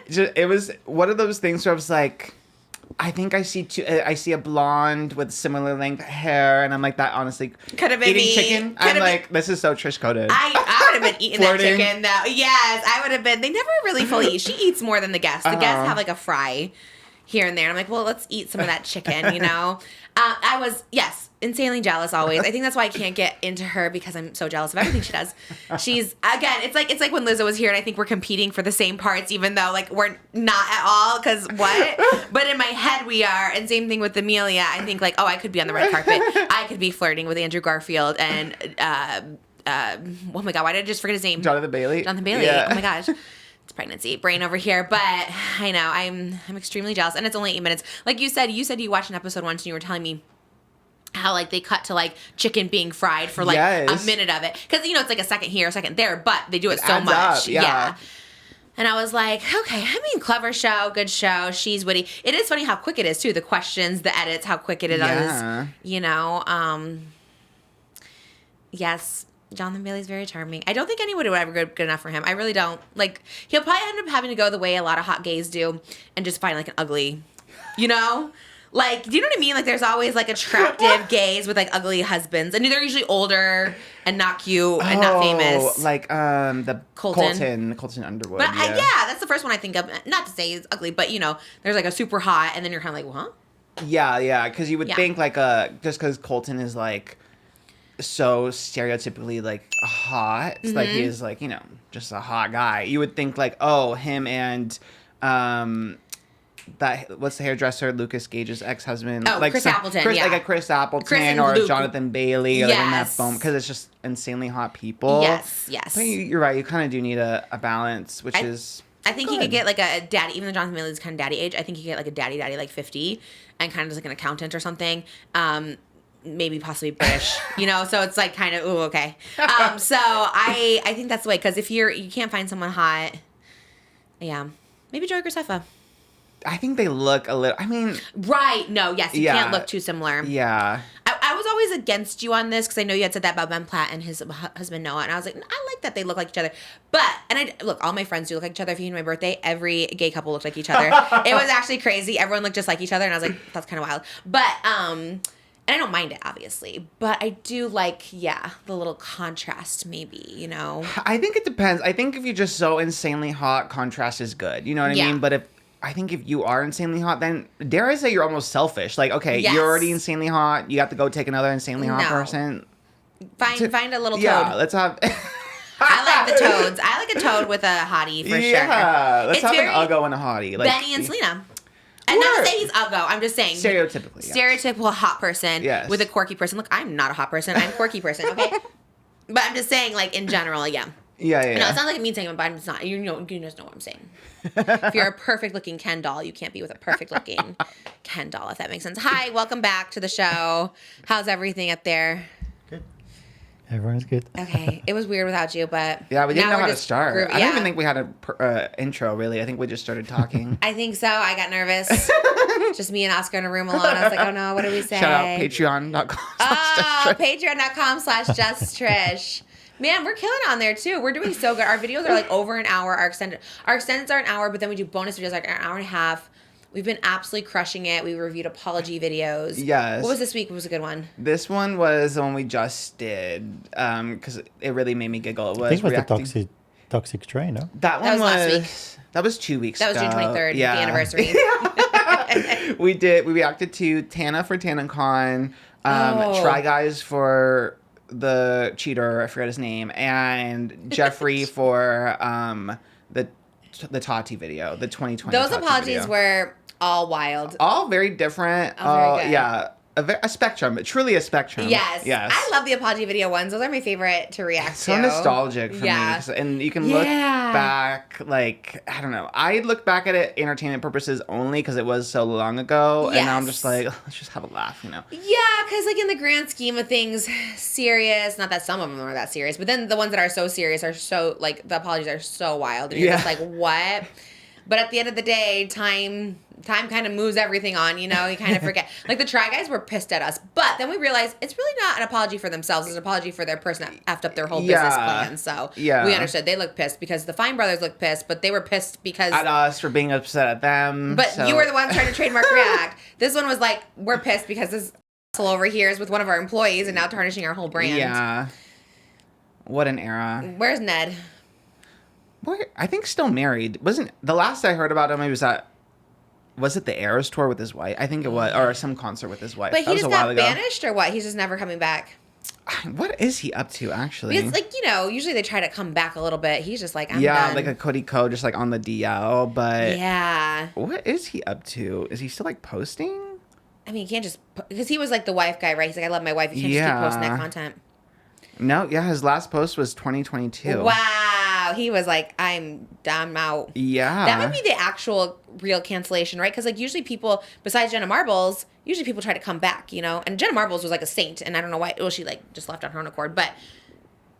It was one of those things where I was like, I think I see a blonde with similar length hair, and I'm like, that honestly could have been eating me. chicken. I'm like, this is so Trish coded. I would have been eating that chicken though. Yes, I would have been. They never really fully eat. She eats more than the guests. The guests have like a fry here and there. And I'm like, well, let's eat some of that chicken, you know. insanely jealous always. I think that's why I can't get into her because I'm so jealous of everything she does. She's again, it's like when Lizzo was here and I think we're competing for the same parts even though like we're not at all because what? But in my head we are. And same thing with Amelia. I think like, oh, I could be on the red carpet. I could be flirting with Andrew Garfield and oh my God, why did I just forget his name? Jonathan Bailey. Yeah. Oh my gosh. It's pregnancy brain over here, but I know I'm extremely jealous, and it's only 8 minutes. Like you said you watched an episode once, and you were telling me how like they cut to like chicken being fried for like a minute of it, because it's like a second here, a second there, but they do it so much, up, yeah. And I was like, okay, I mean, clever show, good show. She's witty. It is funny how quick it is too. The questions, the edits, how quick it is. Yes. Jonathan Bailey's very charming. I don't think anyone would ever good enough for him. I really don't. Like, he'll probably end up having to go the way a lot of hot gays do and just find, like, an ugly, Like, do you know what I mean? Like, there's always, like, attractive gays with, like, ugly husbands. And they're usually older and not cute and not famous. Like, the Colton Underwood. But, that's the first one I think of. Not to say he's ugly, but, there's, like, a super hot, and then you're kind of like, well, huh? Yeah, because you would think, like, just because Colton is, like, so stereotypically like hot, like he's like just a hot guy. You would think like, oh, him and that what's the hairdresser Lucas Gage's ex-husband, like Chris Appleton, like a Chris Appleton or Luke. Jonathan Bailey, or like in that phone, because it's just insanely hot people. Yes. But you're right. You kind of do need a balance, which is. I think he could get like a daddy, even though Jonathan Bailey's kind of daddy age. I think he could get like a daddy like 50, and kind of just like an accountant or something. Maybe possibly British, so it's like kind of, ooh, okay. So I think that's the way, because if you can't find someone hot, maybe Joey Graceffa. I think they look a little, Right, no, yes, you can't look too similar. Yeah. I was always against you on this, because I know you had said that about Ben Platt and his husband Noah, and I was like, I like that they look like each other. But, look, all my friends do look like each other. If you knew my birthday, every gay couple looked like each other. It was actually crazy. Everyone looked just like each other, and I was like, that's kind of wild. But, and I don't mind it, obviously, but I do like, the little contrast, maybe, I think it depends. I think if you're just so insanely hot, contrast is good. You know what I mean? But I think if you are insanely hot, then dare I say you're almost selfish. Like, okay, you're already insanely hot. You have to go take another insanely hot person. Find a little toad. Yeah, let's have... I like the toads. I like a toad with a hottie, for sure. Yeah, let's have an Uggo and a hottie. Like, Benny and Selena. And not to say he's uggo. I'm just saying. Stereotypically. Yes. Stereotypical hot person with a quirky person. Look, I'm not a hot person. I'm a quirky person, okay? But I'm just saying, like, in general, Yeah. No, it's not like it means anything, but I'm just not. You just know what I'm saying. If you're a perfect-looking Ken doll, you can't be with a perfect-looking Ken doll, if that makes sense. Hi, welcome back to the show. How's everything up there? Good. Everyone's good. Okay. It was weird without you, but yeah, we didn't know how to start. I don't even think we had an intro, really. I think we just started talking. I think so. I got nervous. Just me and Oscar in a room alone. I was like, oh no, what do we say? Shout out patreon.com. Oh, patreon.com/justtrish. Man, we're killing on there too. We're doing so good. Our videos are like over an hour. Our extendeds are an hour, but then we do bonus videos like an hour and a half. We've been absolutely crushing it. We reviewed apology videos. Yes. What was this week? What was a good one? This one was the one we just did because it really made me giggle. It was I think it was the toxic train, no? That one was last week. That was 2 weeks ago. That was June 23rd, the anniversary. We reacted to Tana for TanaCon, Try Guys for the cheater, I forgot his name, and Jeffrey for the Tati video, the 2020 Those Tati apologies video. were all wild. All very different. All very good. Yeah. A spectrum, but truly a spectrum. Yes. Yes. I love the apology video ones. Those are my favorite to react to. So nostalgic for me. And you can look back, like, I don't know. I look back at it entertainment purposes only because it was so long ago. Yes. And now I'm just like, let's just have a laugh, Yeah, because, like, in the grand scheme of things, serious. Not that some of them are that serious, but then the ones that are so serious are so, like, the apologies are so wild. And you're just like, what? But at the end of the day, time kind of moves everything on, you kind of forget. Like, the Try Guys were pissed at us, but then we realized it's really not an apology for themselves. It's an apology for their person that effed up their whole business plan. So we understood. They looked pissed because the Fine Brothers looked pissed, but they were pissed because... At us for being upset at them. But you were the one trying to trademark React. This one was like, we're pissed because this asshole over here is with one of our employees and now tarnishing our whole brand. Yeah. What an era. Where's Ned? I think still married. Wasn't the last I heard about him? He was at was it the Eras tour with his wife? I think it was, or some concert with his wife. But That he was just a while got ago. banished or what? He's just never coming back. What is he up to, actually? Because, like, usually they try to come back a little bit. He's just like, I'm yeah, done. like a Cody Co, just like on the DL. But yeah. what is he up to? Is he still like posting? I mean, you can't just... Because he was like the wife guy, right? He's like, I love my wife. You can't just keep posting that content. No, yeah, his last post was 2022. Wow. He was like, I'm out. Yeah. That would be the actual real cancellation, right? Because, like, usually people, besides Jenna Marbles, usually people try to come back, And Jenna Marbles was like a saint, and I don't know why. Well, she, like, just left on her own accord. But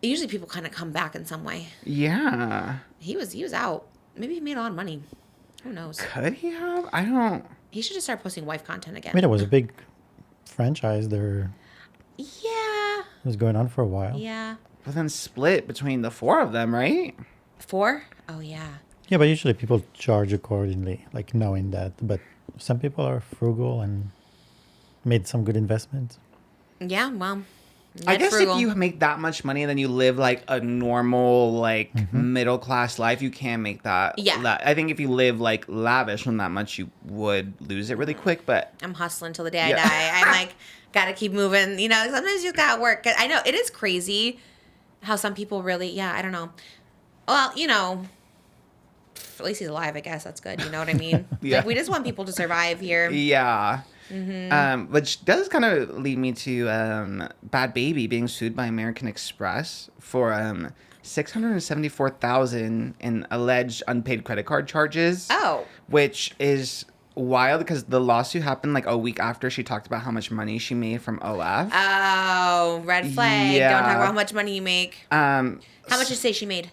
usually people kind of come back in some way. Yeah. He was out. Maybe he made a lot of money. Who knows? Could he have? I don't... He should just start posting wife content again. I mean, it was a big franchise there. Yeah. It was going on for a while. Yeah. But then split between the four of them, right? 4? Oh, yeah. Yeah, but usually people charge accordingly, like knowing that. But some people are frugal and made some good investments. Yeah, well. I guess frugal. if you make that much money and then you live like a normal, like middle class life, you can make that. Yeah. I think if you live like lavish on that much, you would lose it really quick. But I'm hustling till the day I Yeah. die. I'm like, gotta keep moving. Sometimes you gotta work. I know it is crazy how some people really, I don't know. Well, at least he's alive, I guess. That's good. You know what I mean? Yeah. Like, we just want people to survive here. yeah. Which does kind of lead me to Bad Baby being sued by American Express for $674,000 in alleged unpaid credit card charges. Oh. Which is wild because the lawsuit happened like a week after she talked about how much money she made from OF. Oh, red flag. Yeah. Don't talk about how much money you make. How much did you say she made?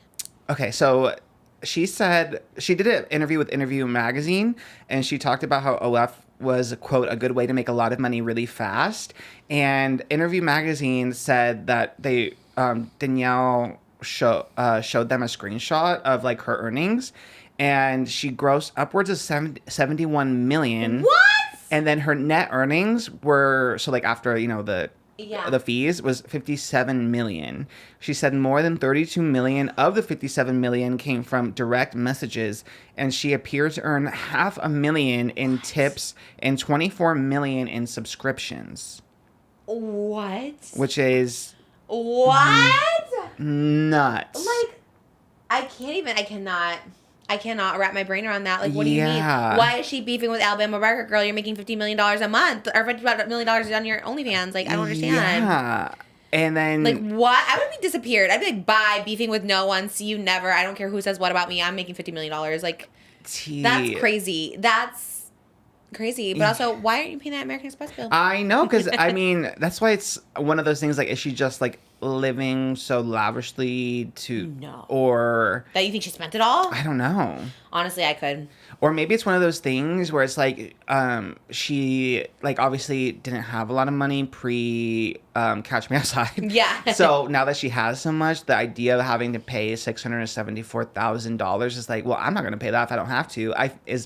Okay, so she said she did an interview with Interview Magazine, and she talked about how OF was, quote, a good way to make a lot of money really fast. And Interview Magazine said that they Danielle showed them a screenshot of like her earnings, and she grossed upwards of 71 million. What? And then her net earnings were, so like after, the fees was 57 million. She said more than 32 million of the 57 million came from direct messages, and she appeared to earn $500,000 in tips and 24 million in subscriptions. What? Which is What? nuts. Like, I cannot wrap my brain around that. Like, what do you mean? Yeah. Why is she beefing with Alabama Barker Girl? You're making $50 million a month, or $50 million on your OnlyFans. Like, I don't understand. Yeah. And then Like, what? I would be disappeared. I'd be like, bye, beefing with no one. See you never. I don't care who says what about me. I'm making $50 million. Like, that's crazy. That's crazy. But also, why aren't you paying that American Express bill? I know, because I mean, that's why it's one of those things. Like, is she just like living so lavishly No. or That you think she spent it all? I don't know. Honestly, I could. Or maybe it's one of those things where it's like she like obviously didn't have a lot of money pre Catch Me Outside. Yeah. So now that she has so much, the idea of having to pay $674,000 is like, well, I'm not going to pay that if I don't have to.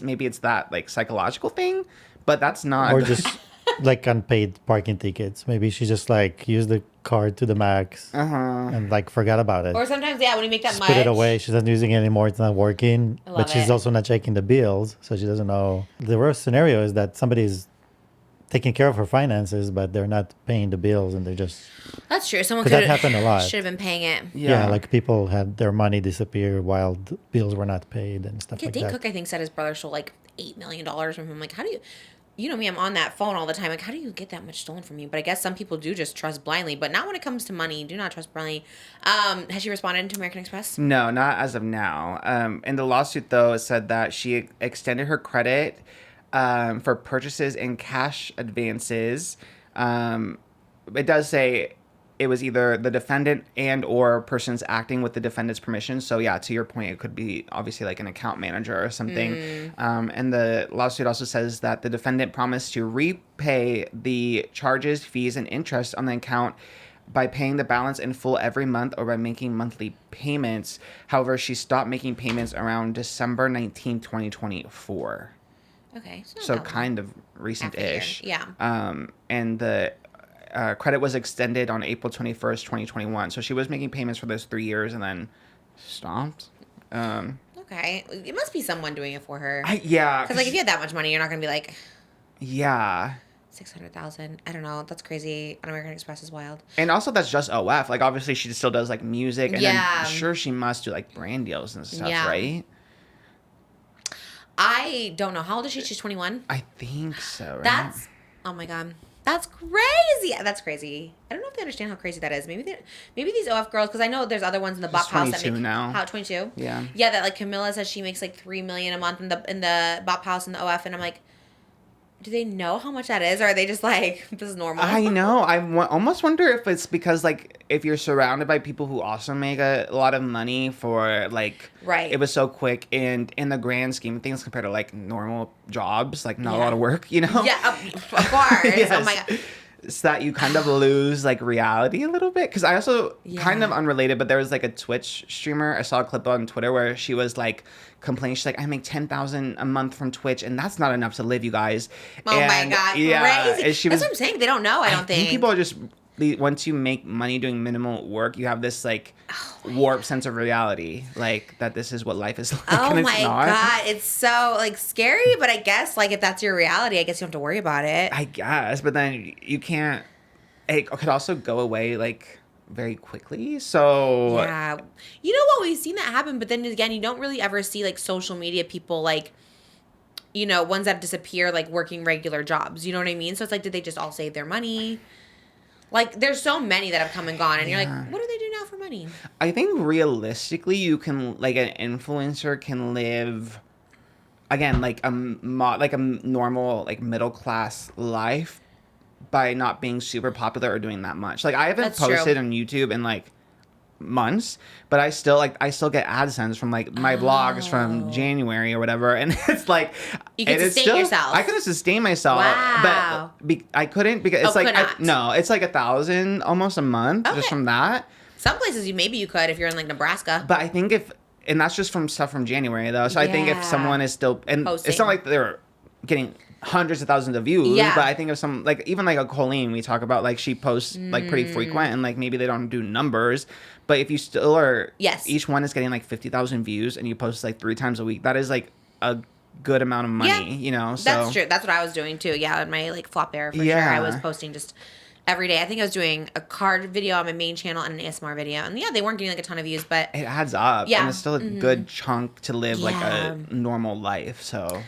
Maybe it's that like psychological thing, but that's not. Or just like unpaid parking tickets. Maybe she just like used the card to the max and like forgot about it. Or sometimes, when you make that Just much. put it away. She's not using it anymore. It's not working. I love But she's it. also not checking the bills, so she doesn't know. The worst scenario is that somebody's taking care of her finances, but they're not paying the bills, and they're just That's true. Someone 'Cause could that happened a lot. Should have been paying it. yeah, like people had their money disappear while the bills were not paid and stuff Yeah, like Dane that. Cook, I think, said his brother stole like $8 million from him. Like, how do you... You know me, I'm on that phone all the time. Like, how do you get that much stolen from you? But I guess some people do just trust blindly, but not when it comes to money. Do not trust blindly. Has she responded to American Express? No, not as of now. In the lawsuit, though, it said that she extended her credit for purchases and cash advances. It does say it was either the defendant and or persons acting with the defendant's permission. So yeah, to your point, it could be obviously like an account manager or something. And the lawsuit also says that the defendant promised to repay the charges, fees, and interest on the account by paying the balance in full every month or by making monthly payments. However, she stopped making payments around December 19, 2024. Okay. So kind of recent-ish. Yeah. And the credit was extended on April 21st, 2021. So she was making payments for those 3 years and then stopped. Okay. Okay. It must be someone doing it for her. Yeah. Because, like, if you had that much money, you're not going to be like... Yeah. 600,000. I don't know. That's crazy. On American Express is wild. And also, that's just OF. Like, obviously, she still does, like, music. And Yeah. I'm sure she must do, like, brand deals and stuff, Yeah. right? I don't know. How old is she? She's 21? I think so, right? That's... Oh, my God. That's crazy. That's crazy. I don't know if they understand how crazy that is. Maybe these OF girls, because I know there's other ones in the Bop House that 22 make... now. How, 22? Yeah. Yeah, that, like, Camilla says she makes, like, $3 million a month in the Bop House and the OF, and I'm like... Do they know how much that is, or are they just like, this is normal? I know. Almost wonder if it's because, like, if you're surrounded by people who also make a lot of money for, like, Right. It was so quick, and in the grand scheme of things compared to, like, normal jobs, like, not a Yeah. lot of work, you know? Yeah, of course. Yes. Oh my God. So that you kind of lose, like, reality a little bit. Because I also, kind of unrelated, but there was, like, a Twitch streamer. I saw a clip on Twitter where she was, like, complaining. She's like, I make $10,000 a month from Twitch, and that's not enough to live, you guys. Oh my God, Yeah, crazy. and she That's was, what I'm saying. They don't know, I don't think. people are just, once you make money doing minimal work, you have this, like, warped sense of reality. Like, that this is what life is like, Oh and it's my not. God. It's so, like, scary, but I guess, like, if that's your reality, I guess you don't have to worry about it. I guess, but then you can't, it could also go away, like, very quickly. So Yeah. You know what? We've seen that happen, but then again, you don't really ever see, like, social media people, like, you know, ones that disappear, like, working regular jobs. You know what I mean? So it's like, did they just all save their money? Like, there's so many that have come and gone, and you're like, what do they do now for money? I think realistically, you can, like, an influencer can live, again, like a normal, like, middle class life by not being super popular or doing that much. Like, I haven't That's posted true. on YouTube in, like, months, but I still get AdSense from, like, my vlogs from January or whatever, and it's like You can and it's sustain yourself. I could sustain myself, Wow. but I couldn't because it's Oh, like could not. it's like 1,000 almost a month just Okay. from that. Some places maybe you could if you're in, like, Nebraska. But I think and that's just from stuff from January though. So I think if Yeah. someone is still, and it's Posting. not like they're getting hundreds of thousands of views, Yeah. but I think if some, like, even like a Colleen we talk about, like, she posts like pretty frequent, and like maybe they don't do numbers, but if you still are, Yes. each one is getting like 50,000 views and you post like 3 times a week, that is like a good amount of money, Yeah. you know? So That's true. That's what I was doing too. Yeah, in my, like, flop era for sure. Yeah. I was posting just every day. I think I was doing a card video on my main channel and an ASMR video. And yeah, they weren't getting, like, a ton of views, but it adds up. Yeah. And it's still a good chunk to live like Yeah. a normal life. So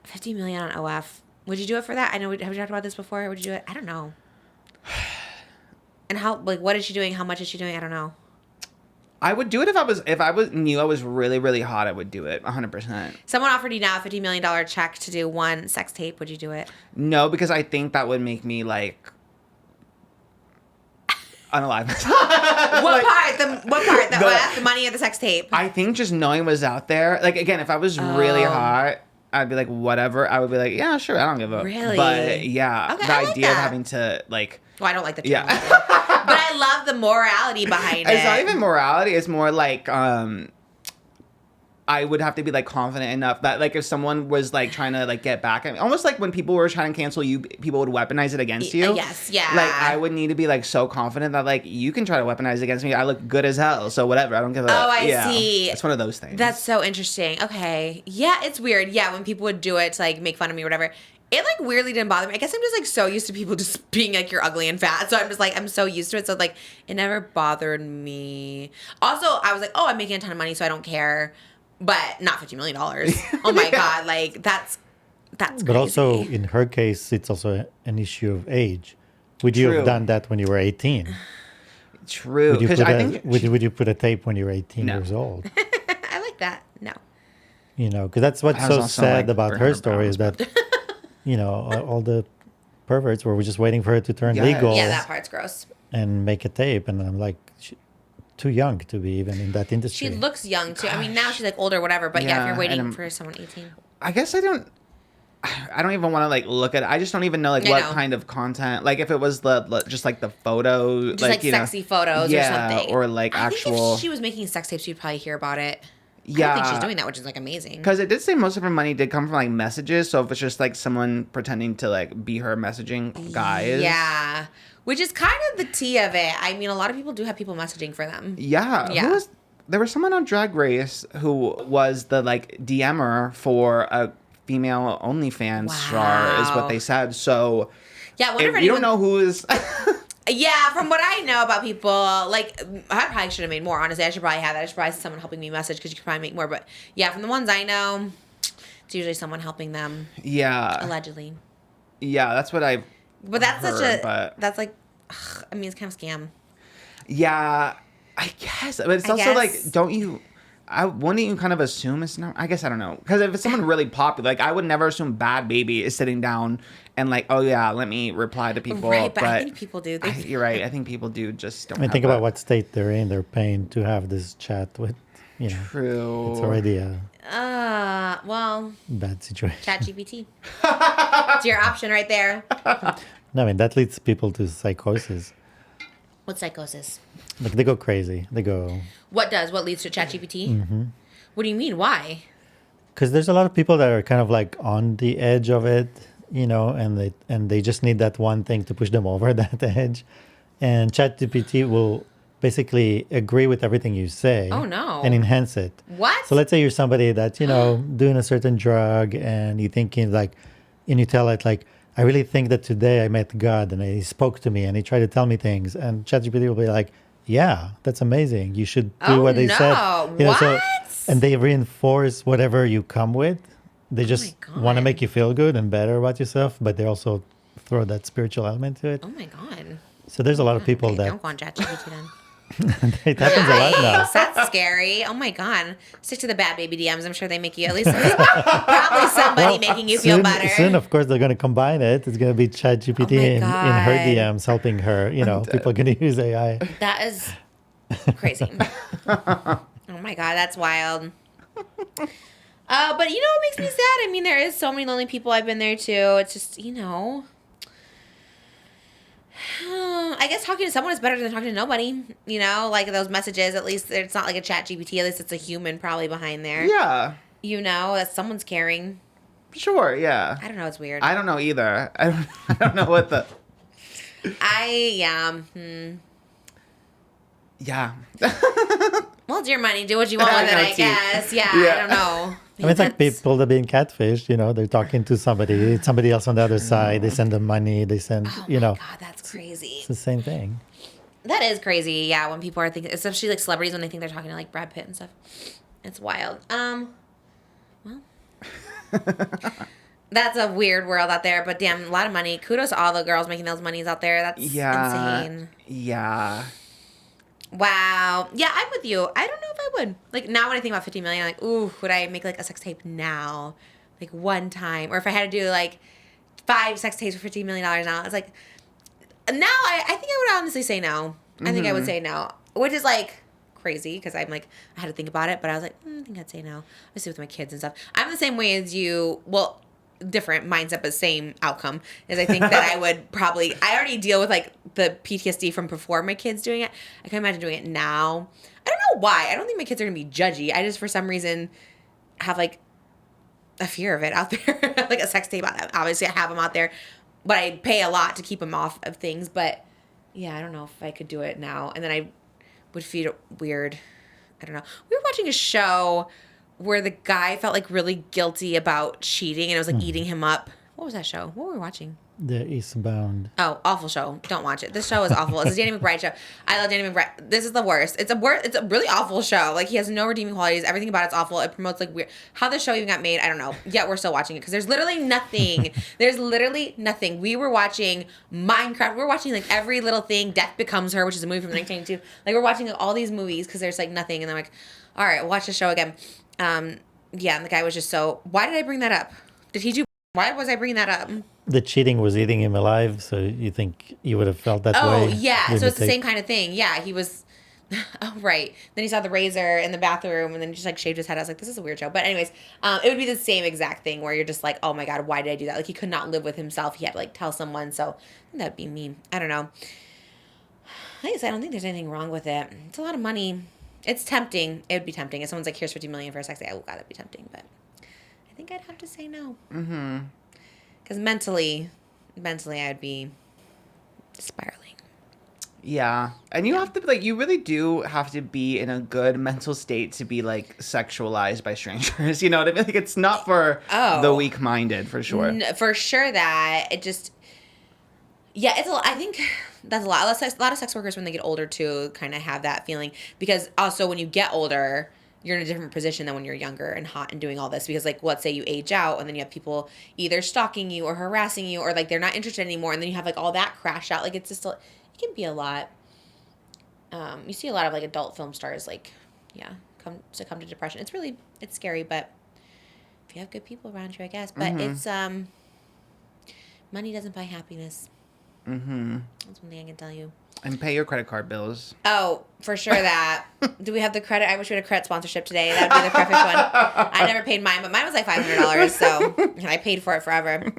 50 million on OF. Would you do it for that? I know. Have we talked about this before? Would you do it? I don't know. And how, like, what is she doing? How much is she doing? I don't know. I would do it if I knew I was really, really hot. I would do it 100%. Someone offered you now a $50 million check to do one sex tape. Would you do it? No, because I think that would make me like unalive. What part? The OF, the money, or the sex tape? I think just knowing it was out there. Like, again, if I was really hot, I'd be like, whatever. I would be like, yeah, sure, I don't give a. Really? But yeah, Okay, the I like idea of that. having to like. Well, I don't like the term. Yeah. But I love the morality behind it. It's not even morality. It's more like I would have to be like confident enough that like if someone was like trying to like get back at me, almost like when people were trying to cancel you, people would weaponize it against you. Yes, yeah. Like I would need to be like so confident that like you can try to weaponize it against me. I look good as hell, so whatever. I don't give a. Oh, I yeah. see. It's one of those things. That's so interesting. Okay. Yeah, it's weird. Yeah, when people would do it to, like, make fun of me or whatever, it, like, weirdly didn't bother me. I guess I'm just, like, so used to people just being like, you're ugly and fat. So I'm just like, I'm so used to it. So, like, it never bothered me. Also, I was like, oh, I'm making a ton of money, so I don't care. But not $50 million. Oh my God. Like, that's crazy. But also, in her case, it's also an issue of age. Would you True. have done that when you were 18? True. Would you Because put I think would you put a tape when you were 18 No. years old? I like that. No. You know, because that's what's I was so also, sad like, about her 300 story is that, you know, all the perverts were just waiting for her to turn Yes. legal Yeah, that part's gross. and make a tape. And I'm like, too young to be even in that She industry. looks young, too. I mean, now she's, like, older, whatever. But yeah, if Yeah, you're waiting and for someone 18. I guess I don't even want to like look at it. I just don't even know like I what know. kind of content. Like if it was just like the photo, Just, like, you know, sexy photos or something. or like I actual. think if she was making sex tapes, you'd probably hear about it. I Yeah. don't think she's doing that, which is, like, amazing. Because it did say most of her money did come from like messages. So if it's just like someone pretending to like be her messaging guys, Yeah. Which is kind of the tea of it. I mean, a lot of people do have people messaging for them. yeah. Yeah. Who was there was someone on Drag Race who was the like DMer for a female OnlyFans star, is what they said. So Yeah, I wonder if you don't know who is. Yeah, from what I know about people, like, I probably should have made more, honestly. I should probably have that. I should probably have someone helping me message because you could probably make more. But, yeah, from the ones I know, it's usually someone helping them. Yeah. Allegedly. Yeah, that's what I've But that's heard, that's like, ugh, I mean, it's kind of a scam. Yeah, I guess. But it's also like, wouldn't you kind of assume it's not? I guess I don't know. Because if it's someone really popular, like, I would never assume Bad Baby is sitting down and like, oh yeah, let me reply to people. Right, but I think people do. You're right. I think people do just don't. I mean, think about what state they're in. They're paying to have this chat with, you know. True. It's already a well, bad situation. ChatGPT. It's your option right there. No, I mean, that leads people to psychosis. What's psychosis? Like, they go crazy. They go... What leads to ChatGPT? Mm-hmm. What do you mean? Why? Because there's a lot of people that are kind of like on the edge of it, you know, and they just need that one thing to push them over that edge. And ChatGPT will basically agree with everything you say. Oh, no. And enhance it. What? So let's say you're somebody that, you know, doing a certain drug and you're thinking like, and you tell it like, I really think that today I met God and he spoke to me and he tried to tell me things. And ChatGPT will be like, yeah, that's amazing. You should do what they said. You know, what? And they reinforce whatever you come with. They just want to make you feel good and better about yourself, but they also throw that spiritual element to it. Oh my God. So there's a lot of people that... Don't go on ChatGPT then. It happens a lot now. That's scary. Oh my God. Stick to the Bad Baby DMs. I'm sure they make you at least probably somebody making you feel better. Soon, of course, they're going to combine it. It's going to be ChatGPT in her DMs helping her. You know, people are going to use AI. That is crazy. Oh my God, that's wild. But you know what makes me sad? I mean, there is so many lonely people. I've been there too. It's just, you know... I guess talking to someone is better than talking to nobody. You know, like those messages, at least it's not like a chat GPT. At least it's a human probably behind there. Yeah. You know, that someone's caring. Sure, yeah. I don't know. It's weird. I don't know either. I don't know what the... Yeah. Yeah. Well, it's your money. Do what you want with it, I guess. Yeah, I don't know. I mean, it's like people that are being catfished, you know, they're talking to somebody else on the other side. They send them money. They send, you know. God, that's crazy. It's the same thing. That is crazy. Yeah, when people are thinking, especially like celebrities, when they think they're talking to like Brad Pitt and stuff. It's wild. Well, that's a weird world out there, but damn, a lot of money. Kudos to all the girls making those monies out there. That's insane. Yeah. Wow. Yeah, I'm with you. I don't know if I would. Like, now when I think about 50 million, I'm like, ooh, would I make like a sex tape now? Like one time. Or if I had to do like 5 sex tapes for $50 million now, it's like, now I think I would honestly say no. I think I would say no. Which is like crazy because I'm like, I had to think about it, but I was like, I think I'd say no. Especially with my kids and stuff. I'm the same way as you. Well, different mindset, but same outcome. Is I think that I would probably, I already deal with like the PTSD from before my kids doing it. I can imagine doing it now. I don't know why. I don't think my kids are gonna be judgy. I just for some reason have like a fear of it out there. Like a sex tape. Obviously I have them out there, but I pay a lot to keep them off of things. But yeah, I don't know if I could do it now. And then I would feel weird. I don't know. We were watching a show where the guy felt like really guilty about cheating and it was like eating him up. What was that show? What were we watching? The Eastbound. Oh, awful show. Don't watch it. This show is awful. It's a Danny McBride show. I love Danny McBride. This is the worst. It's a really awful show. Like, he has no redeeming qualities. Everything about it's awful. It promotes like weird. How the show even got made, I don't know. Yet we're still watching it because there's literally nothing. There's literally nothing. We were watching Minecraft. We were watching like every little thing. Death Becomes Her, which is a movie from 1992. Like, we're watching like, all these movies because there's like nothing. And I'm like, all right, watch the show again. Yeah, and the guy was just so... Why did I bring that up? Why was I bringing that up? The cheating was eating him alive, so you think you would have felt that way? Oh, yeah. So it's the same kind of thing. Yeah, he was... Oh, right. Then he saw the razor in the bathroom, and then he just, like, shaved his head. I was like, this is a weird show. But anyways, it would be the same exact thing where you're just like, oh, my God, why did I do that? Like, he could not live with himself. He had to, like, tell someone. So I think that'd be me. I don't know. I don't think there's anything wrong with it. It's a lot of money. It's tempting. It would be tempting. If someone's like, here's $50 million for a sex tape, oh, God, that'd be tempting. But I think I'd have to say no. Mm-hmm. Because mentally, I'd be spiraling. Yeah. And you have to, like, you really do have to be in a good mental state to be, like, sexualized by strangers. You know what I mean? Like, it's not for the weak-minded, for sure. For sure that. It just... Yeah, it's a lot. I think that's a lot. A lot of sex workers, when they get older, too, kind of have that feeling. Because also, when you get older, you're in a different position than when you're younger and hot and doing all this. Because, like, let's say you age out, and then you have people either stalking you or harassing you, or, like, they're not interested anymore, and then you have, like, all that crash out. Like, it's just... It can be a lot. You see a lot of, like, adult film stars, like, succumb to depression. It's scary, but if you have good people around you, I guess. But it's, money doesn't buy happiness. Mm-hmm. That's one thing I can tell you. And pay your credit card bills. Oh, for sure that. Do we have the credit? I wish we had a credit sponsorship today. That would be the perfect one. I never paid mine, but mine was like $500, so and I paid for it forever.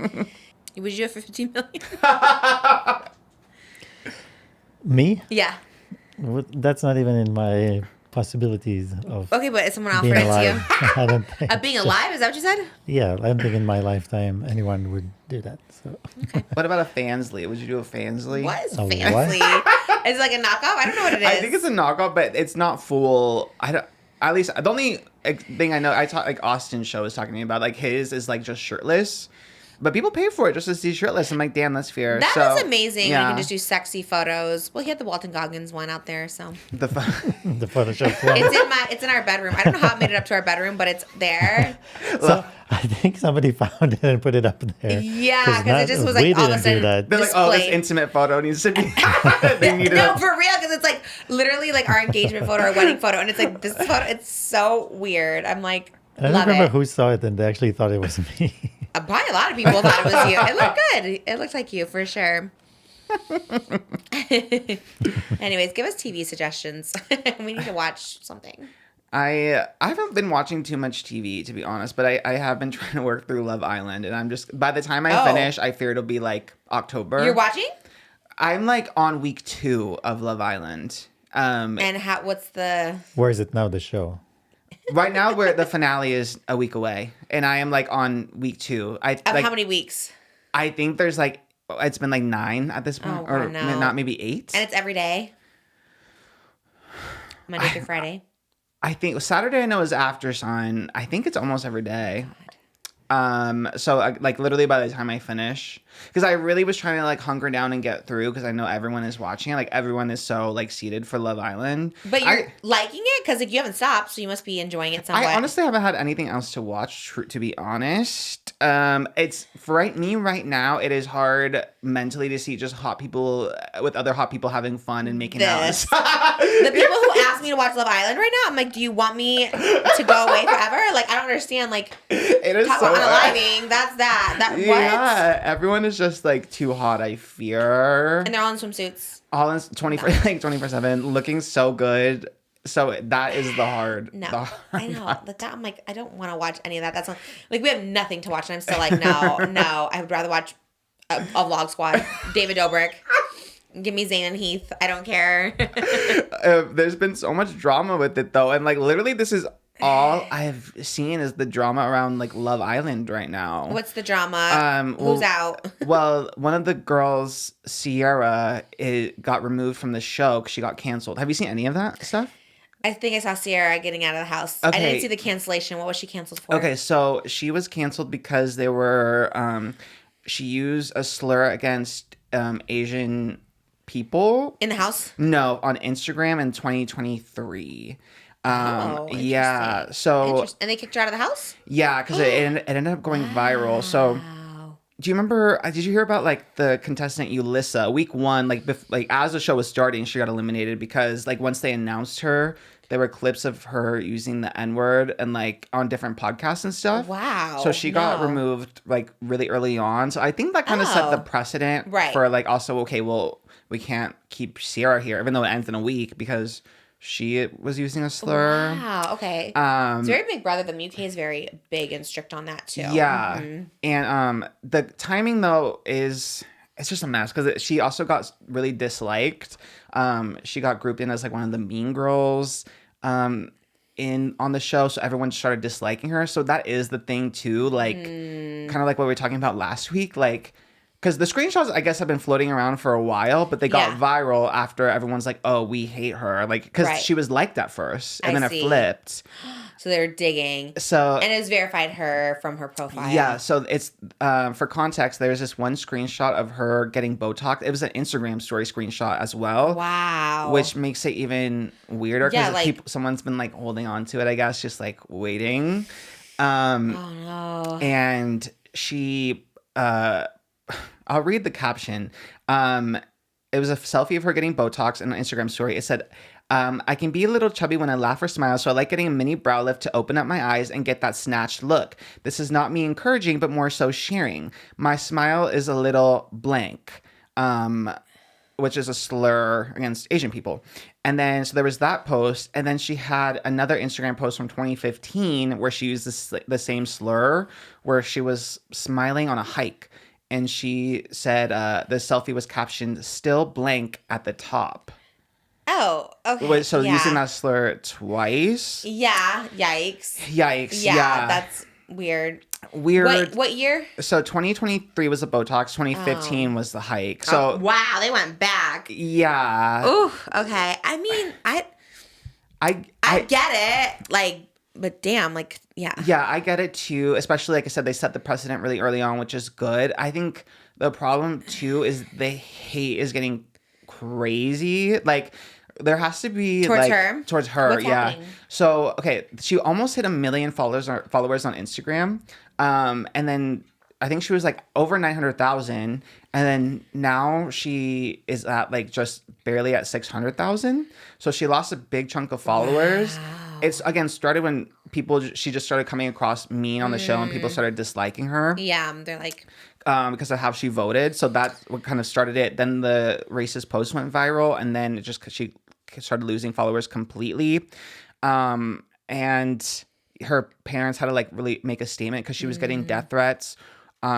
Would you do it for $15 million? Me? Yeah. That's not even in my possibilities of Okay, but if someone being offered it to you. alive. I don't think. Of being alive? Is that what you said? Yeah, I don't think in my lifetime anyone would do that. So. What about a Fansly? Would you do a Fansly? What is A what? fancy? Is it like a knockoff? I don't know what it is. I think it's a knockoff, but it's not full. I don't. At least the only thing I know, like Austin's show was talking to me about, like his is like just shirtless, but people pay for it just to see shirtless. I'm like, damn, that's fair. That is amazing. Yeah. You can just do sexy photos. Well, he had the Walton Goggins one out there, so The Photoshop one. it's in our bedroom. I don't know how it made it up to our bedroom, but it's there. So I think somebody found it and put it up there. Yeah, because it just was like we all of a didn't sudden do that. They're like, oh, this displayed. intimate photo needs to be. They need No, it. for real, because it's like literally like our engagement photo or wedding photo, and it's like this photo. It's so weird. I'm like, I don't love remember it. who saw it and they actually thought it was me. Probably a lot of people thought it was you. It looked good. It looked like you for sure. Anyways, give us TV suggestions. We need to watch something. I haven't been watching too much TV, to be honest, but I have been trying to work through Love Island, and I'm just, by the time I finish, I fear it'll be like October. You're watching? I'm like on week 2 of Love Island. And what's the... Where is it now, the show? Right now, where the finale is a week away, and I am like on week 2. Of how many weeks? I think there's like, it's been like 9 at this point, or no. not maybe 8. And it's every day? Monday through Friday? I think Saturday I know is after Sign. I think it's almost every day. So like literally by the time I finish, because I really was trying to like hunker down and get through, because I know everyone is watching it. Like everyone is so like seated for Love Island. But you're liking it because like you haven't stopped, so you must be enjoying it somewhat. I honestly haven't had anything else to watch, to be honest. It's for me right now. It is hard mentally to see just hot people with other hot people having fun and making out. The people who ask me to watch Love Island right now, I'm like, do you want me to go away forever? Like, I don't understand. Like, it is talk so about unaliving. That's that. What? Yeah, everyone is just like too hot, I fear. And they're all in swimsuits. All in 24/7, looking so good. So that is the hard. No, I know. I'm like, I don't want to watch any of that. That's not, like, we have nothing to watch, and I'm still like, no. I would rather watch a Vlog Squad, David Dobrik. Give me Zayn and Heath. I don't care. There's been so much drama with it though, and like literally, this is all I've seen is the drama around like Love Island right now. What's the drama? Who's out? Well, one of the girls, CIERRA, got removed from the show because she got canceled. Have you seen any of that stuff? I think I saw CIERRA getting out of the house. Okay. I didn't see the cancellation. What was she canceled for? Okay, so she was canceled because they were, she used a slur against Asian people. In the house? No, on Instagram in 2023. Yeah. So. And they kicked her out of the house? Yeah, because it ended up going viral. So. Do you remember? Did you hear about like the contestant Yulissa? Week 1, like as the show was starting, she got eliminated because like once they announced her, there were clips of her using the N-word and like on different podcasts and stuff. Wow. So she got removed like really early on. So I think that kind of set the precedent for like also, okay, well, we can't keep CIERRA here, even though it ends in a week because she was using a slur. Wow, okay. It's very Big Brother. The UK is very big and strict on that too. Yeah. Mm-hmm. And the timing though it's just a mess because she also got really disliked. She got grouped in as like one of the mean girls on the show, so everyone started disliking her. So that is the thing too, like kind of like what we were talking about last week, like because the screenshots, I guess, have been floating around for a while, but they got Yeah. viral after everyone's like, "Oh, we hate her," like because Right. she was liked at first, and I then see. it flipped. So they're digging. So And it's verified her from her profile. yeah, so it's for context. There's this one screenshot of her getting Botox. It was an Instagram story screenshot as well. Wow. Which makes it even weirder Yeah, because like- someone's been like holding on to it, I guess, just like waiting. Oh no. And she, I'll read the caption. It was a selfie of her getting Botox in an Instagram story. It said, I can be a little chubby when I laugh or smile, so I like getting a mini brow lift to open up my eyes and get that snatched look. This is not me encouraging, but more so sharing. My smile is a little blank, which is a slur against Asian people. And then, so there was that post, and then she had another Instagram post from 2015 where she used the same slur, where she was smiling on a hike. And she said the selfie was captioned, still blank at the top. Oh, okay. So yeah. using that slur twice. Yeah. Yikes. Yikes. Yeah, Yeah. that's weird. Weird. What year? So 2023 was the Botox, 2015 was the hike. So Oh, wow, they went back. yeah. Ooh, okay. I mean, I get it. Like, but damn, like, yeah. Yeah, I get it too. Especially, like I said, they set the precedent really early on, which is good. I think the problem too is the hate is getting crazy. Like, there has to be Towards like, her? Towards her, What's yeah. happening? So okay, she almost hit 1 million followers on Instagram, and then I think she was like over 900,000, and then now she is at like just barely at 600,000. So she lost a big chunk of followers. It's again started when she just started coming across mean on the show, and people started disliking her. Yeah, they're like, Because of how she voted. So that's what kind of started it. Then the racist post went viral, and then she started losing followers completely. And her parents had to like really make a statement because she was getting death threats.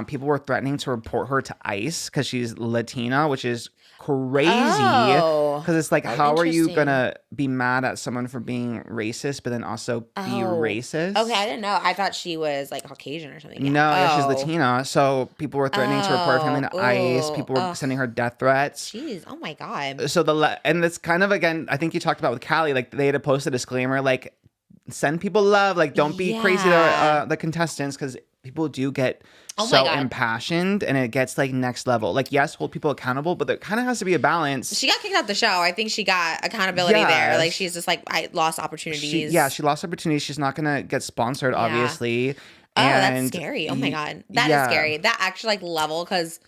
People were threatening to report her to ICE because she's Latina, which is crazy. Oh. Because it's like, how are you interesting. gonna be mad at someone for being racist, but then also be racist? okay, I didn't know. I thought she was like Caucasian or something. No, yeah, she's Oh. Latina. So people were threatening to report her family to ICE. People were sending her death threats. Jeez, oh my God. So and it's kind of, again, I think you talked about with Callie, like they had to post a disclaimer, like send people love, like don't be crazy to Yeah. the contestants, because people do get Oh my so God. impassioned, and it gets like next level. Like, yes, hold people accountable, but there kind of has to be a balance. She got kicked out the show. I think she got accountability there. Yes. Like she's just like, I lost opportunities. She lost opportunities. She's not gonna get sponsored, obviously. Oh, And that's scary. Oh my God. That is yeah. scary. That actually like level, because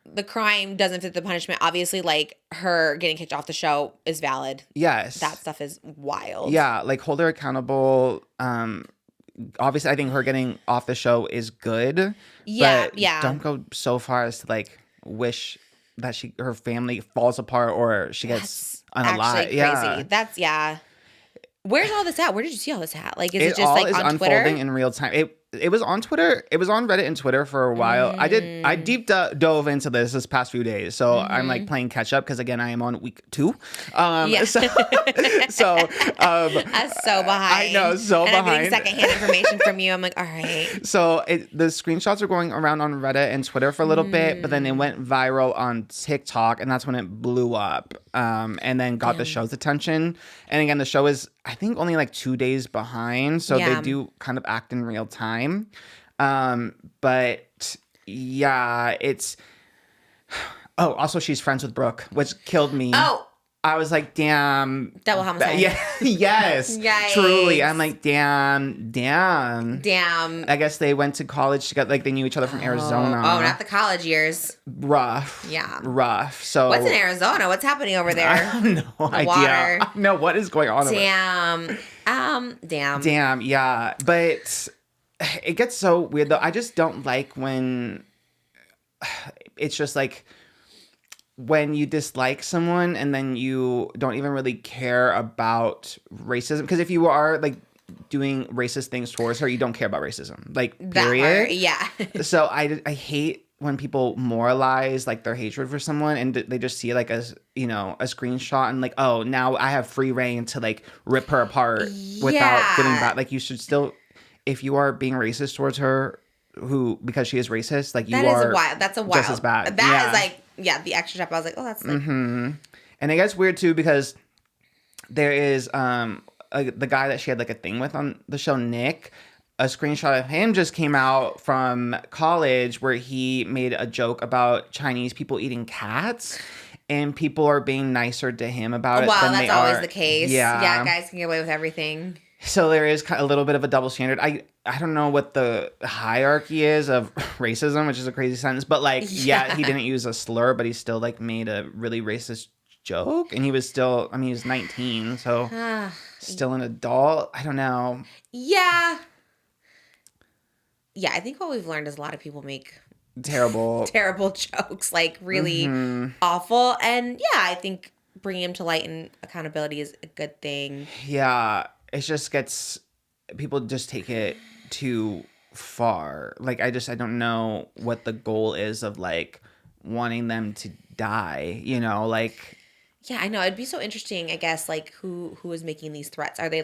the crime doesn't fit the punishment. Obviously, like her getting kicked off the show is valid. Yes. That stuff is wild. Yeah, like hold her accountable. Obviously, I think her getting off the show is good. Yeah, but yeah. Don't go so far as to like wish that her family falls apart or she gets That's unalive. actually crazy. Yeah. That's Where's all this at? Where did you see all this at? Like, is it It just all like is on Twitter? unfolding in real time. It was on Twitter. It was on Reddit and Twitter for a while. I Mm. deep dove into this past few days, so I'm like playing catch up because again I am on week 2. Yeah. So I'm so behind. I know, so and I'm behind. getting secondhand information from you. I'm like, all right. So the screenshots were going around on Reddit and Twitter for a little bit, but then it went viral on TikTok, and that's when it blew up, and then got the show's attention. And again, the show is, I think, only like 2 days behind, so Yeah. they do kind of act in real time. But yeah, it's. Oh, also she's friends with Brooke, which killed me. Oh, I was like, damn. double homicide. Yeah, yes. Yikes. Truly. I'm like, damn. Damn. I guess they went to college together, like they knew each other from Arizona. Oh, not the college years. Rough. Yeah. Rough. So What's in Arizona? What's happening over I there? have no idea. water. I know what is going on over there. Damn. Damn, yeah. But it gets so weird though. I just don't like when it's just like when you dislike someone and then you don't even really care about racism. Because if you are like doing racist things towards her, you don't care about racism. Like, That period. part, yeah. So I hate when people moralize like their hatred for someone and they just see it like as, you know, a screenshot and like, oh, now I have free reign to like rip her apart without Yeah. getting back. Like, you should still, if you are being racist towards her, who, because she is racist, like, you That are is wild. That's a wild. just as bad. That is like, the extra step. I was like, oh, that's like. And it gets weird too because there is the guy that she had like a thing with on the show, Nick. A screenshot of him just came out from college where he made a joke about Chinese people eating cats. And people are being nicer to him about it than they are. Well, that's always the case. Yeah. Yeah, guys can get away with everything. So there is a little bit of a double standard. I don't know what the hierarchy is of racism, which is a crazy sentence. But, like, yeah, he didn't use a slur, but he still, like, made a really racist joke. And he was still, I mean, he was 19, so still an adult. I don't know. Yeah. Yeah, I think what we've learned is a lot of people make terrible jokes, like really awful. And yeah, I think bringing him to light and accountability is a good thing. Yeah, it just gets, people just take it too far. Like, I don't know what the goal is of, like, wanting them to die, you know, like. Yeah, I know. It'd be so interesting, I guess, like, who is making these threats? Are they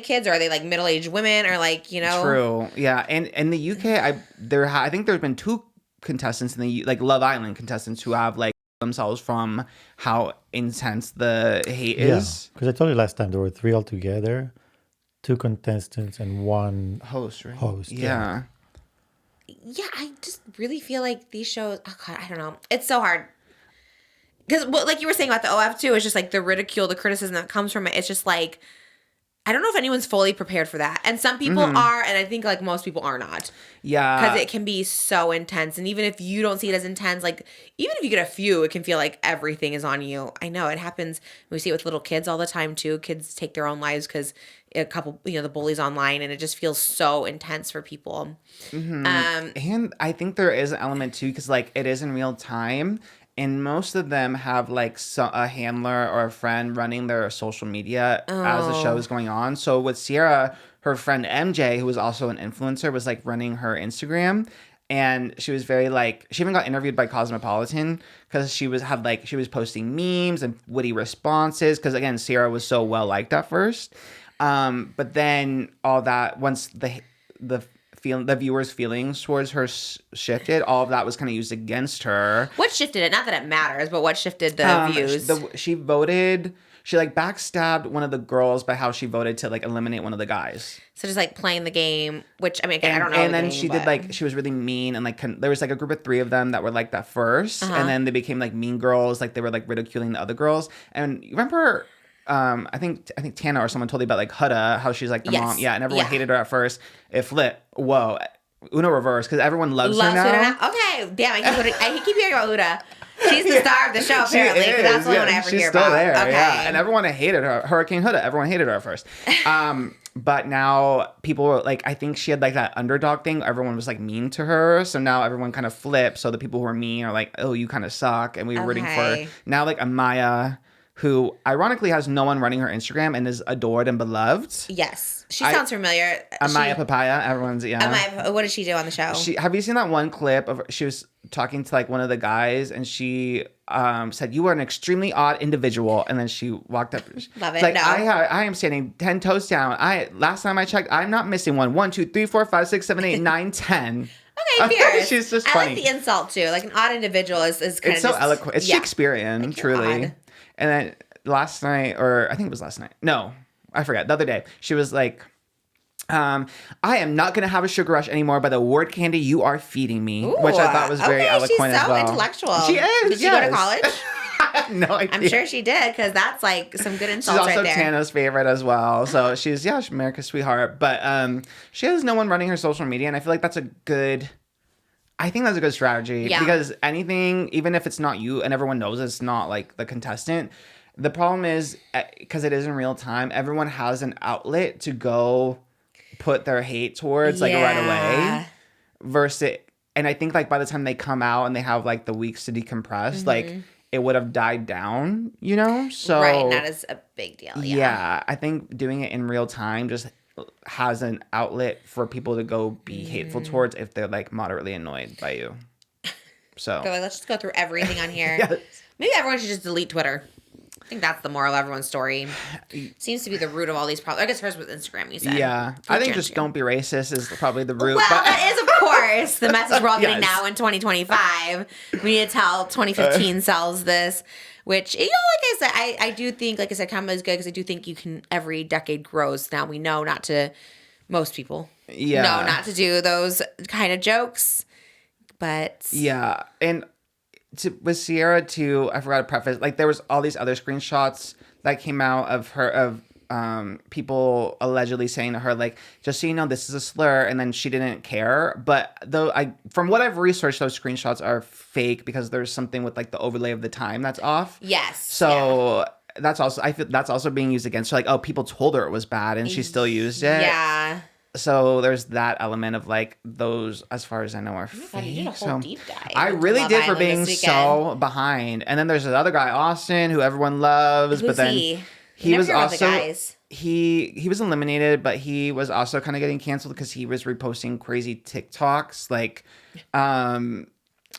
kids, or are they, like, middle-aged women, or, like, you know? True. Yeah. And in the UK, I think there's been 2 contestants in the, like, Love Island contestants who have, like, themselves from how intense the hate is. Because I told you last time there were 3 altogether, 2 contestants and 1 host, right? Yeah, I just really feel like these shows, oh, God, I don't know. It's so hard. Because, well, like you were saying about the OF too, it's just like the ridicule, the criticism that comes from it. It's just like, I don't know if anyone's fully prepared for that. And some people are, and I think like most people are not. Yeah. Because it can be so intense. And even if you don't see it as intense, like even if you get a few, it can feel like everything is on you. I know it happens. We see it with little kids all the time too. Kids take their own lives because a couple, the bullies online, and it just feels so intense for people. And I think there is an element too, because like it is in real time. And most of them have like a handler or a friend running their social media as the show is going on. So with CIERRA, her friend MJ, who was also an influencer, was like running her Instagram. And she was very like, she even got interviewed by Cosmopolitan because she was posting memes and witty responses. Because again, CIERRA was so well liked at first. But then all that, once the viewers' feelings towards her shifted, all of that was kind of used against her. What shifted it? Not that it matters, but what shifted the views? She like backstabbed one of the girls by how she voted to like eliminate one of the guys. So just like playing the game, which I mean, again, I don't know. And then she did like, she was really mean, and like there was like a group of 3 of them that were like that first, and then they became like mean girls, like they were like ridiculing the other girls. And you remember, I think Tana or someone told you about like Huda, how she's like the mom, and everyone hated her at first. It flipped. Whoa, Uno reverse, because everyone loves her now. Okay, damn, I keep hearing about Huda. She's the star of the show, apparently, because that's the only one I ever hear about. She's still there, okay. yeah. And everyone hated her. Hurricane Huda, everyone hated her at first. But now people were like, I think she had like that underdog thing. Everyone was like mean to her. So now everyone kind of flipped. So the people who are mean are like, oh, you kind of suck. And we were rooting for her. Now like Amaya, who ironically has no one running her Instagram and is adored and beloved. Yes. She sounds familiar. Amaya Papaya. Everyone's, what does she do on the show? Have you seen that one clip of she was talking to like one of the guys, and she said, "You are an extremely odd individual," and then she walked up. Love it. Like, no. I am standing 10 toes down. Last time I checked, I'm not missing one. 1, 2, 3, 4, 5, 6, 7, 8, 9, 10. Okay, fierce. She's just I funny. like the insult too. Like an odd individual is kind of it's so eloquent. It's Shakespearean, like truly. Odd. And then last night, or I think it was last night. No, I forget. The other day, she was like, I am not going to have a sugar rush anymore by the word candy you are feeding me. Ooh, which I thought was very eloquent as well. She's so intellectual. She is, Did she go to college? No idea. I'm sure she did, because that's like some good insults right there. She's also Tana's favorite as well. So she's America's sweetheart. But she has no one running her social media, and I feel like that's a good... I think that's a good strategy. Yeah. Because anything, even if it's not you and everyone knows it's not like the contestant, the problem is, because it is in real time, everyone has an outlet to go put their hate towards like right away. Versus, and I think like by the time they come out and they have like the weeks to decompress, like it would have died down, you know? So right, that is a big deal. Yeah, I think doing it in real time just has an outlet for people to go be hateful towards if they're like moderately annoyed by you. So they're like, let's just go through everything on here. Yes. Maybe everyone should just delete Twitter. I think that's the moral of everyone's story. Seems to be the root of all these problems. I guess hers was Instagram, you said. Yeah. I think just don't be racist is probably the root. Well, but that is, of course, the message we're all getting Yes. now in 2025. We need to tell 2015 sells this, which, like I said, I do think, like I said, comedy is good because I do think you can, every decade grows. Now we know not to, most people know not to do those kind of jokes, but. Yeah. And with CIERRA too, I forgot to preface, like there was all these other screenshots that came out of her, people allegedly saying to her, like, just so you know, this is a slur, and then she didn't care. But from what I've researched, those screenshots are fake because there's something with like the overlay of the time that's off. Yes. So that's also, I feel that's also being used against her. Like, oh, people told her it was bad and she still used it. Yeah. So there's that element of like those, as far as I know, are fake. You did a whole deep dive I into really Love did for Island being this so behind. And then there's this other guy, Austin, who everyone loves. Who's but then he was hear about the also guys. he was eliminated, but he was also kind of getting canceled because he was reposting crazy TikToks. Like,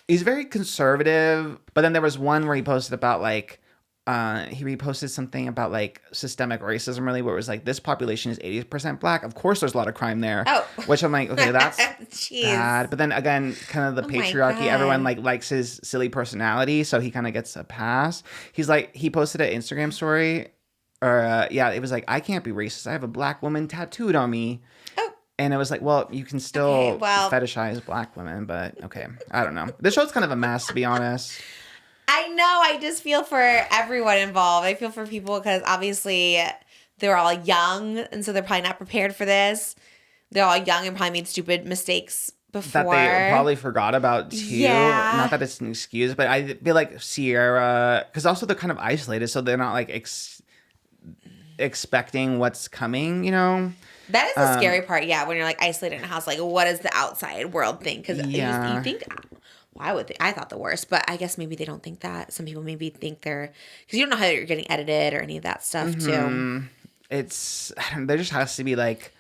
he's very conservative. But then there was one where he posted about like. He reposted something about like systemic racism, really, where it was like this population is 80% black. Of course, there's a lot of crime there. Oh, which I'm like, okay, that's Jeez. bad. But then again, kind of the Oh my patriarchy. God. Everyone like likes his silly personality, so he kind of gets a pass. He's like, he posted an Instagram story, or it was like, I can't be racist. I have a black woman tattooed on me. Oh. And it was like, well, you can still well- fetishize black women, but okay, I don't know. This show's kind of a mess, to be honest. I know. I just feel for everyone involved. I feel for people because obviously they're all young, and so they're probably not prepared for this. They're all young and probably made stupid mistakes before. That they probably forgot about too. Yeah. Not that it's an excuse, but I feel like CIERRA, because also they're kind of isolated, so they're not like expecting what's coming, you know? That is the scary part, yeah, when you're like isolated in a house. Like, what does the outside world think? Because you think, well, I thought the worst, but I guess maybe they don't think that. Some people maybe think they're, because you don't know how you're getting edited or any of that stuff too. There just has to be like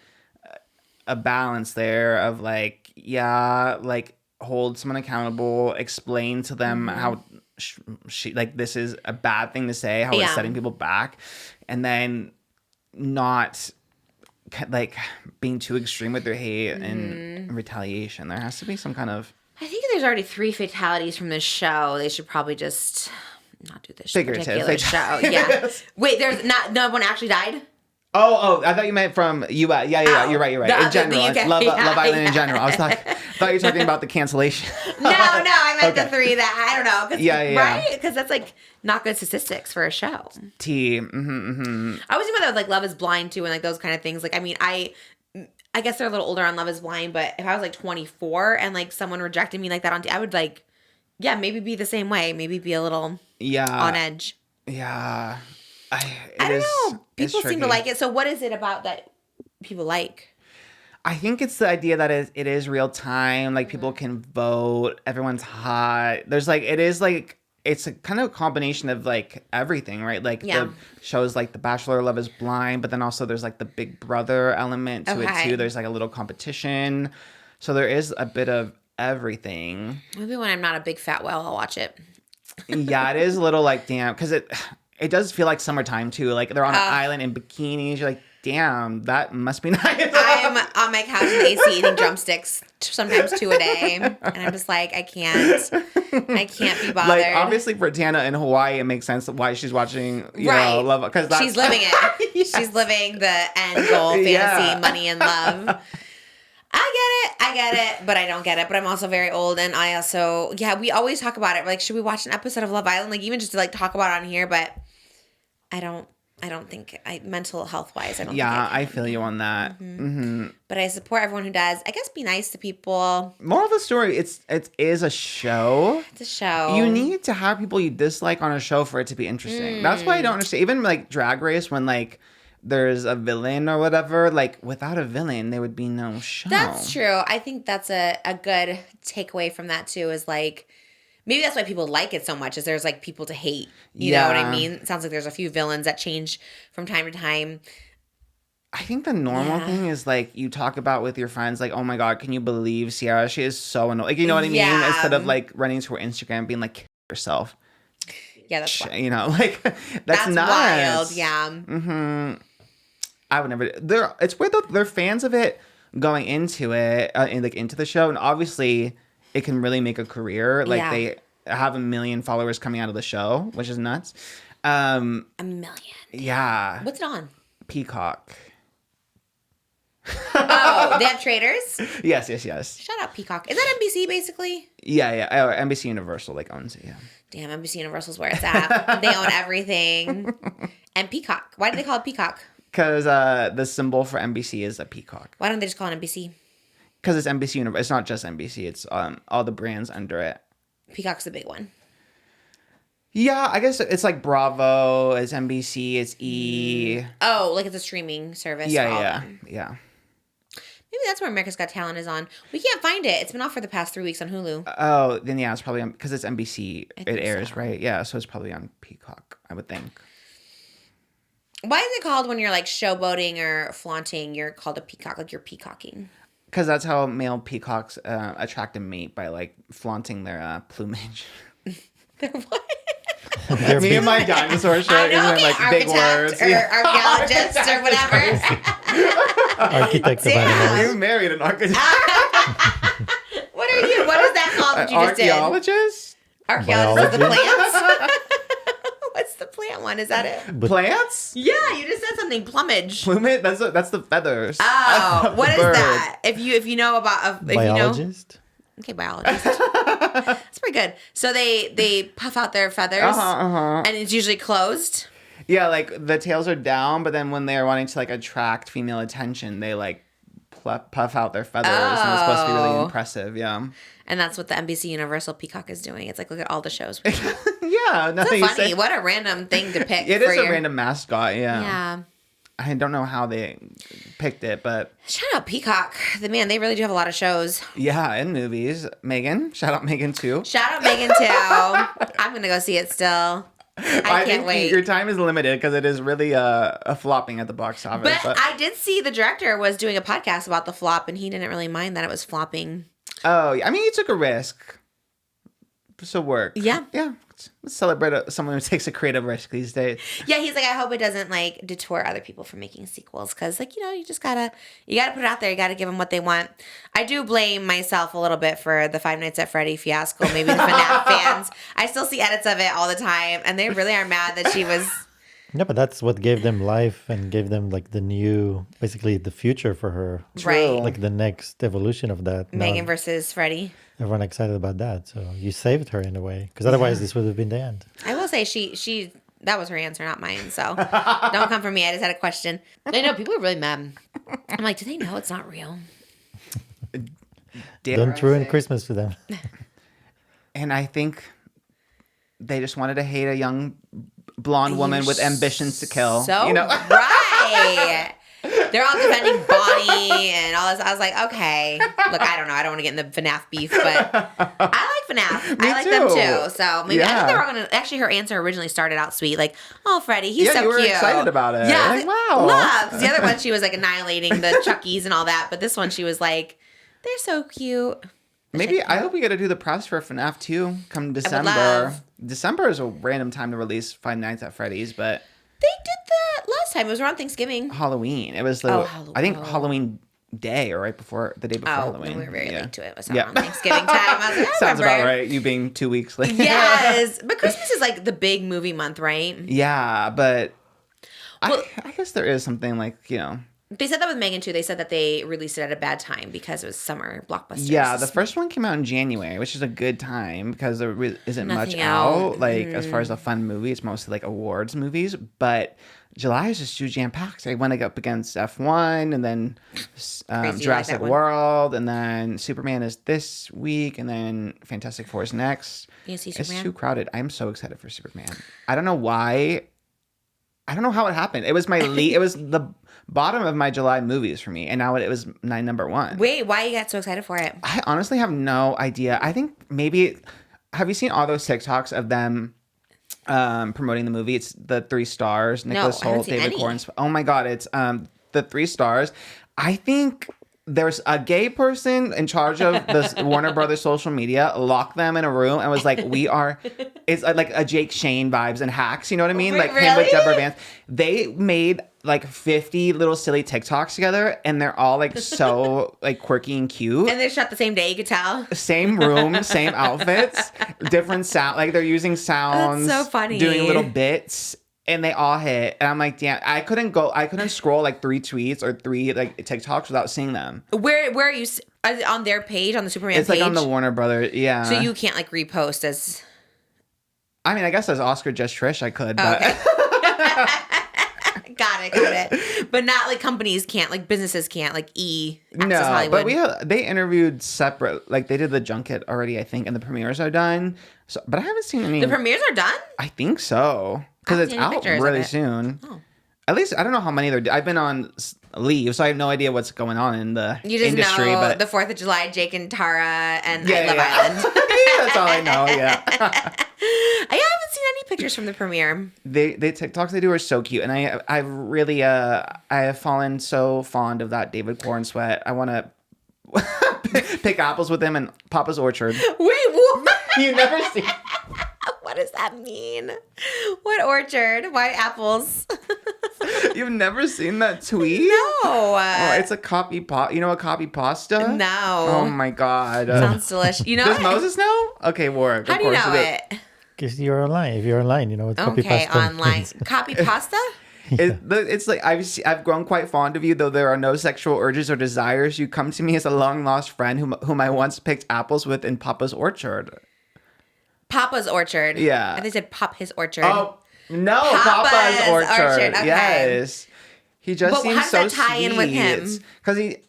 a balance there of like, like hold someone accountable, explain to them how she like this is a bad thing to say, how it's setting people back, and then not like being too extreme with their hate and retaliation. There has to be some kind of. I think there's already 3 fatalities from this show. They should probably just not do this Figurative. particular show. Yeah. Wait, there's no one actually died? Oh, I thought you meant from U.S. Yeah, you're right. In general, UK. Love Island in general. I thought you were talking about the cancellation. No, I meant the 3 that, I don't know. 'Cause, Yeah. Right? Because that's like not good statistics for a show. I I was thinking about like Love is Blind too and like those kind of things. Like, I mean, I guess they're a little older on Love is Blind, but if I was like 24 and like someone rejected me like that I would like, maybe be the same way. Maybe be a little on edge. Yeah. I don't know. People seem to like it. So what is it about that people like? I think it's the idea that it is real time. Like people can vote. Everyone's hot. There's like, it is like, it's a kind of combination of like everything, right? Like the shows like The Bachelor, Love is Blind, but then also there's like the Big Brother element to it too. There's like a little competition. So there is a bit of everything. Maybe when I'm not a big fat whale, I'll watch it. Yeah, it is a little like, damn, because it does feel like summertime too. Like they're on an island in bikinis. You're like, damn, that must be nice. I'm on my couch in the AC eating drumsticks, sometimes 2 a day, and I'm just like, I can't be bothered. Like obviously for Tana in Hawaii, it makes sense why she's watching, you know, Love, because she's living it. Yes. She's living the end goal, fantasy, money, and love. I get it, but I don't get it. But I'm also very old, and I also, we always talk about it. Like, should we watch an episode of Love Island? Like, even just to like talk about it on here, but I don't think mental health wise, I don't. Yeah, I feel you on that. But I support everyone who does. I guess be nice to people. Moral of the story: it is a show. It's a show. You need to have people you dislike on a show for it to be interesting. That's why I don't understand. Even like Drag Race, when like there's a villain or whatever, like without a villain, there would be no show. That's true. I think that's a good takeaway from that too. Is like. Maybe that's why people like it so much, is there's like people to hate. You know what I mean? It sounds like there's a few villains that change from time to time. I think the normal thing is like you talk about with your friends, like, oh my God, can you believe CIERRA? She is so annoying. Like, you know what I mean? Instead of like running to her Instagram being like, kill yourself. Yeah, that's wild. You know, like that's nuts. Wild. Yeah. I would never. It's weird though. They're fans of it going into it and like into the show, and obviously it can really make a career. Like they have 1 million followers coming out of the show, which is nuts. 1 million. Yeah. What's it on? Peacock. Oh, they have traders? Yes. Shout out Peacock. Is that NBC basically? Yeah. NBC Universal like owns it. Yeah. Damn, NBC Universal's where it's at. They own everything. And Peacock. Why do they call it Peacock? Because the symbol for NBC is a peacock. Why don't they just call it NBC? Because it's NBC Universal. It's not just NBC. It's all the brands under it. Peacock's the big one. Yeah, I guess it's like Bravo, it's NBC, it's E. Oh, like it's a streaming service. Yeah. Maybe that's where America's Got Talent is on. We can't find it. It's been off for the past 3 weeks on Hulu. Oh, then yeah, it's probably on, because it's NBC. It airs, so. right? Yeah, so it's probably on Peacock, I would think. Why is it called when you're like showboating or flaunting, you're called a peacock, like you're peacocking? Because that's how male peacocks attract a mate, by like flaunting their plumage. They're what? Me and my dinosaur shirt is like big words. Or archaeologist or whatever. Architect of animals. You married an architect. What are you? What is that called that you just did? Archaeologist? Archaeologist of the plants? What's the plant one? Is that it? Plants? Yeah, you just said something. Plumage. Plumage? That's the feathers. Oh, what is bird. that? If you know about if Biologist? You know. Okay, biologist. That's pretty good. So they puff out their feathers, and it's usually closed. Yeah, like the tails are down, but then when they're wanting to like attract female attention, they like puff out their feathers, and it's supposed to be really impressive. Yeah. And that's what the NBC Universal Peacock is doing. It's like, look at all the shows. Yeah, no, so funny. What a random thing to pick. It is a random mascot. Yeah. I don't know how they picked it, but shout out Peacock. They really do have a lot of shows. Yeah, and movies. Megan, shout out Megan too. Shout out Megan too. I'm gonna go see it still. I can't wait. Your time is limited because it is really a flopping at the box office. But I did see the director was doing a podcast about the flop, and he didn't really mind that it was flopping. Oh, I mean, he took a risk. So work. Yeah. Let's celebrate someone who takes a creative risk these days. Yeah, he's like, I hope it doesn't like detour other people from making sequels, because like, you just gotta put it out there. You gotta give them what they want. I do blame myself a little bit for the Five Nights at Freddy fiasco. Maybe the FNAF fans. I still see edits of it all the time, and they really are mad that she was. Yeah, but that's what gave them life and gave them like basically the future for her. Right. Like the next evolution of that. Megan versus Freddy. Everyone excited about that. So you saved her in a way, because otherwise this would have been the end. I will say she that was her answer, not mine. So don't come for me. I just had a question. I know people are really mad. I'm like, do they know it's not real? Don't ruin Christmas for them. And I think they just wanted to hate a young blonde woman with ambitions to kill. So right. They're all defending Bonnie and all this. I was like, okay. Look, I don't know. I don't want to get in the FNAF beef, but I like FNAF. I like them too. So maybe I think they were going to. Actually, her answer originally started out sweet, like, "Oh, Freddie, he's so you were cute." excited about it. Yeah, like, wow. Love. Because the other one, she was like annihilating the Chuckies and all that, but this one, she was like, "They're so cute." Maybe I hope we get to do the press for FNAF 2 come December. December is a random time to release Five Nights at Freddy's, but they did that last time. It was around Thanksgiving. Halloween. It was I think Halloween day or right before the day before Halloween. We were very late to it. It was around Thanksgiving time. I was like, I Sounds remember. about right. You being 2 weeks late. Yes, but Christmas is like the big movie month, right? Yeah, but I guess there is something like They said that with Megan too. They said that they released it at a bad time because it was summer blockbusters. Yeah, the first one came out in January, which is a good time because there isn't much Nothing out. Like as far as a fun movie, it's mostly like awards movies. But July is just too jam packed. I went up against F1 and then Jurassic World, and then Superman is this week, and then Fantastic Four is next. You see It's Superman? too crowded. I'm so excited for Superman. I don't know why. I don't know how it happened. It was it was the bottom of my July movies for me, and now it was my number one. Wait, why you got so excited for it? I honestly have no idea. I think maybe have you seen all those TikToks of them promoting the movie? It's the 3 stars, Nicholas Hoult, David Corns. Oh my god, it's the 3 stars. I think there's a gay person in charge of this Warner Brothers social media, locked them in a room and was like, it's like a Jake Shane vibes and Hacks, you know what I mean? Like him with Deborah Vance. They made like 50 little silly TikToks together, and they're all like so like quirky and cute. And they shot the same day, you could tell. Same room, same outfits, different sound. Like they're using sounds. That's so funny. Doing little bits. And they all hit. And I'm like, damn, I couldn't scroll like 3 tweets or 3 like TikToks without seeing them. Where are you on their page, on the Superman it's page? It's like on the Warner Brothers, yeah. So you can't like repost as... I mean, I guess as Oscar Just Trish I could, but... Okay. Got it. But not like companies can't, like businesses can't, like Access Hollywood. But they interviewed separate, like they did the junket already, I think, and the premieres are done. So, but I haven't seen any... The premieres are done? I think so. Because it's out really soon. Oh. At least, I don't know how many I've been on leave, so I have no idea what's going on in the industry. You just know but the 4th of July, Jake and Tara, and I Love Island. That's all I know, yeah. I haven't seen any pictures from the premiere. The TikToks they do are so cute, and I really I have fallen so fond of that David Cornsweet. I want to pick apples with him in Papa's Orchard. Wait, what? You never see. What does that mean? What orchard? Why apples? You've never seen that tweet? No. Oh, it's a copy You know a copy pasta? No. Oh my god. Sounds delicious. You know Does it? Moses know? Okay, Warwick. How do you know it? Because you're online. If you're online, you know what copy pasta Okay, online. means. Copy pasta? It's like I've grown quite fond of you, though there are no sexual urges or desires. You come to me as a long lost friend whom I once picked apples with in Papa's Orchard. Papa's Orchard. Yeah. And they said Pop his orchard. Oh no, Papa's Orchard. Okay. Yes. He just seems so sweet. How does that tie in with him? Because he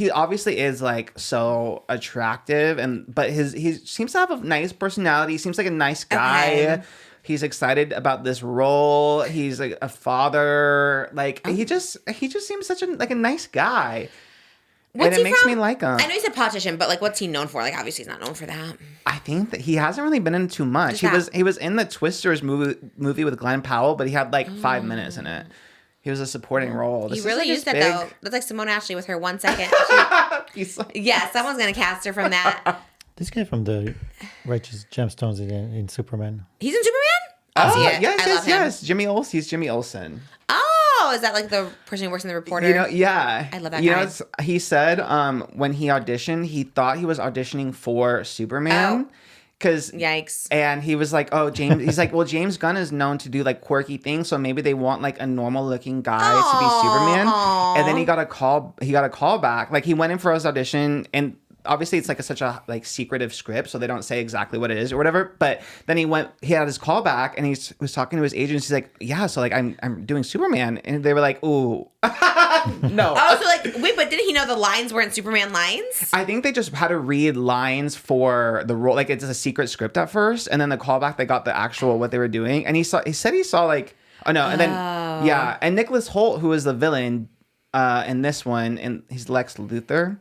obviously is like so attractive, but he seems to have a nice personality. He seems like a nice guy. Okay. He's excited about this role. He's like a father. Like he just seems such a nice guy. And it makes me like him. I know he's a politician, but like, what's he known for? Like, obviously, he's not known for that. I think that he hasn't really been in too much. He was in the Twisters movie with Glenn Powell, but he had like 5 minutes in it. He was a supporting role. He really used that though. That's like Simone Ashley with her 1 second. Yeah, someone's gonna cast her from that. This guy from the Righteous Gemstones in Superman. He's in Superman? Oh, yes. Jimmy Olsen. He's Jimmy Olsen. Oh, is that like the person who works in the Reporter? Yeah. I love that guy. He said when he auditioned, he thought he was auditioning for Superman. Yikes. And he was like, oh, James. He's like, well, James Gunn is known to do like quirky things, so maybe they want like a normal looking guy to be Superman. And then he got a call back. Like he went in for his audition, and obviously it's like such a like secretive script, so they don't say exactly what it is or whatever. But then he had his call back, and he was talking to his agents. He's like, yeah, so like I'm doing Superman, and they were like, ooh, no. Oh, so like wait, but didn't he know the lines weren't Superman lines? I think they just had to read lines for the role. Like it's a secret script at first, and then the callback they got the actual what they were doing, and he said he saw like and then and Nicholas Hoult, who is the villain in this one, and he's Lex Luthor.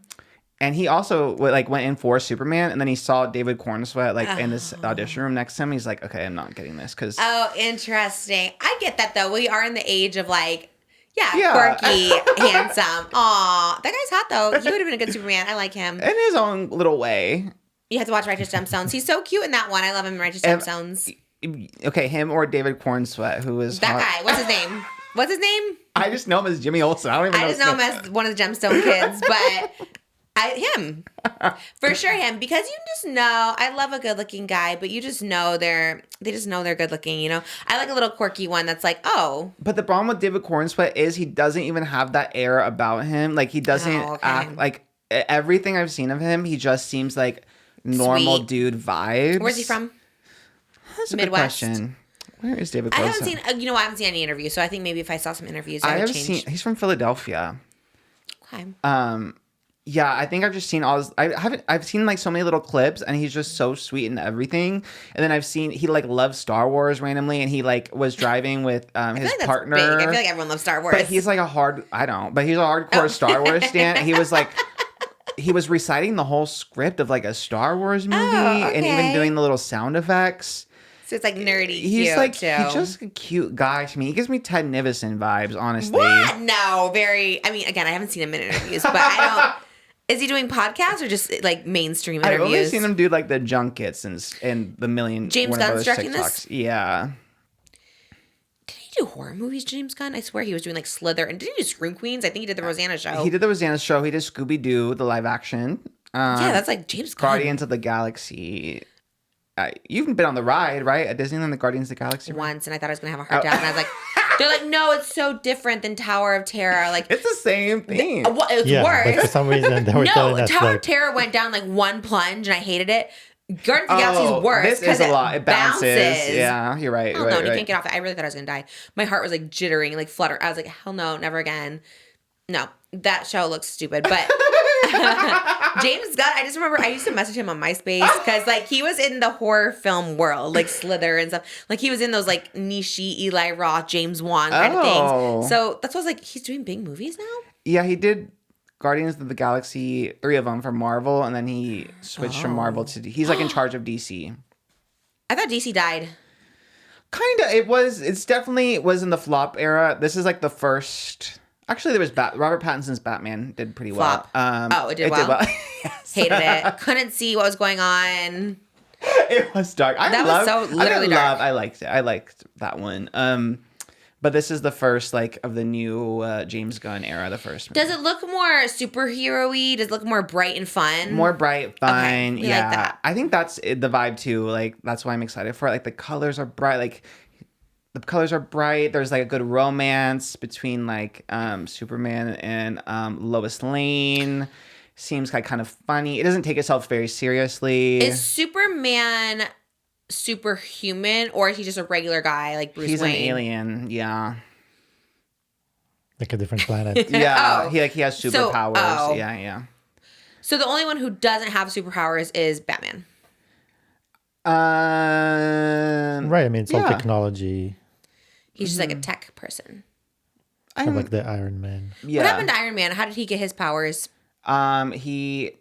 And he also went in for Superman, and then he saw David Cornsweet in this audition room next to him. He's like, okay, I'm not getting this because. Oh, interesting. I get that though. We are in the age of like, quirky, handsome. Aw, that guy's hot though. He would have been a good Superman. I like him in his own little way. You have to watch Righteous Gemstones. He's so cute in that one. I love him in Righteous Gemstones. Okay, him or David Cornsweet, who is that guy. What's his name? What's his name? I just know him as Jimmy Olsen. I just know him as one of the Gemstone kids, but. Him. For sure him. Because you just know, I love a good looking guy, but you just know they just know they're good looking, you know? I like a little quirky one that's like, oh. But the problem with David Cornsweet is he doesn't even have that air about him. Like he doesn't act like everything I've seen of him, he just seems like normal dude vibes. Where's he from? That's a Midwest. good question. Where is David Cornsweet? I haven't seen, I haven't seen any interviews, so I think maybe if I saw some interviews, I would change. He's from Philadelphia. Okay. Yeah, I think I've just seen I've seen like so many little clips, and he's just so sweet and everything. And then I've seen he like loves Star Wars randomly, and he like was driving with his partner. Big. I feel like everyone loves Star Wars. But he's like he's a hardcore Star Wars stan. He was like he was reciting the whole script of like a Star Wars movie and even doing the little sound effects. So it's like nerdy, He's cute like too. he's just a cute guy to me. He gives me Ted Nivison vibes, honestly. What? No, very. I mean, again, I haven't seen him in interviews, but I don't. Is he doing podcasts or just like mainstream interviews? I've only seen him do like the junkets and the million James Warner Gunn's Brothers directing TikToks. this? Yeah. Did he do horror movies, James Gunn? I swear he was doing like Slither. And did he do Scream Queens? I think he did the Rosanna show. He did the Rosanna show. He did Scooby Doo, the live action. Yeah, that's like James Gunn. Guardians of the Galaxy. You've been on the ride, right? At Disneyland, the Guardians of the Galaxy ride? Once, and I thought I was gonna have a heart attack, and I was like, they're like, no, it's so different than Tower of Terror. Like, It's the same thing. It's Yeah, worse. but for some reason they were telling No, us Tower like, of Terror went down like one plunge, and I hated it. Guardians of the Galaxy is worse. This is 'cause a lot. It bounces. Yeah, you're right. Hell right, no, right. you can't get off it. I really thought I was gonna die. My heart was like jittering, like flutter. I was like, hell no, never again. No, that show looks stupid. But James Gunn, I just remember I used to message him on MySpace because like he was in the horror film world, like Slither and stuff. Like he was in those like niche Eli Roth, James Wan kind of things. So that's what I was like, he's doing big movies now? Yeah, he did Guardians of the Galaxy, 3 of them for Marvel, and then he switched from Marvel to... He's like in charge of DC. I thought DC died. Kind of. It's definitely was in the flop era. This is like the first... Actually, there was Robert Pattinson's Batman did pretty Flop. well. It did well? Yes. Hated it. Couldn't see what was going on. It was dark. Dark. I liked it. I liked that one. But this is the first like of the new James Gunn era. The first. Does it look more superhero-y? Does it look more bright and fun? More bright, fun. Okay, we like yeah, that. I think that's the vibe too. Like that's why I'm excited for it. Like the colors are bright. Like the colors are bright. There's like a good romance between like Superman and Lois Lane. Seems like kind of funny. It doesn't take itself very seriously. Is Superman superhuman, or is he just a regular guy like Bruce He's Wayne? an alien. Yeah. like a different planet. Yeah. Oh. He has superpowers. oh. Yeah. So the only one who doesn't have superpowers is Batman. Right. I mean, it's all Yeah. technology, He's just like a tech person. kind of like the Iron Man. Yeah. What happened to Iron Man? How did he get his powers? He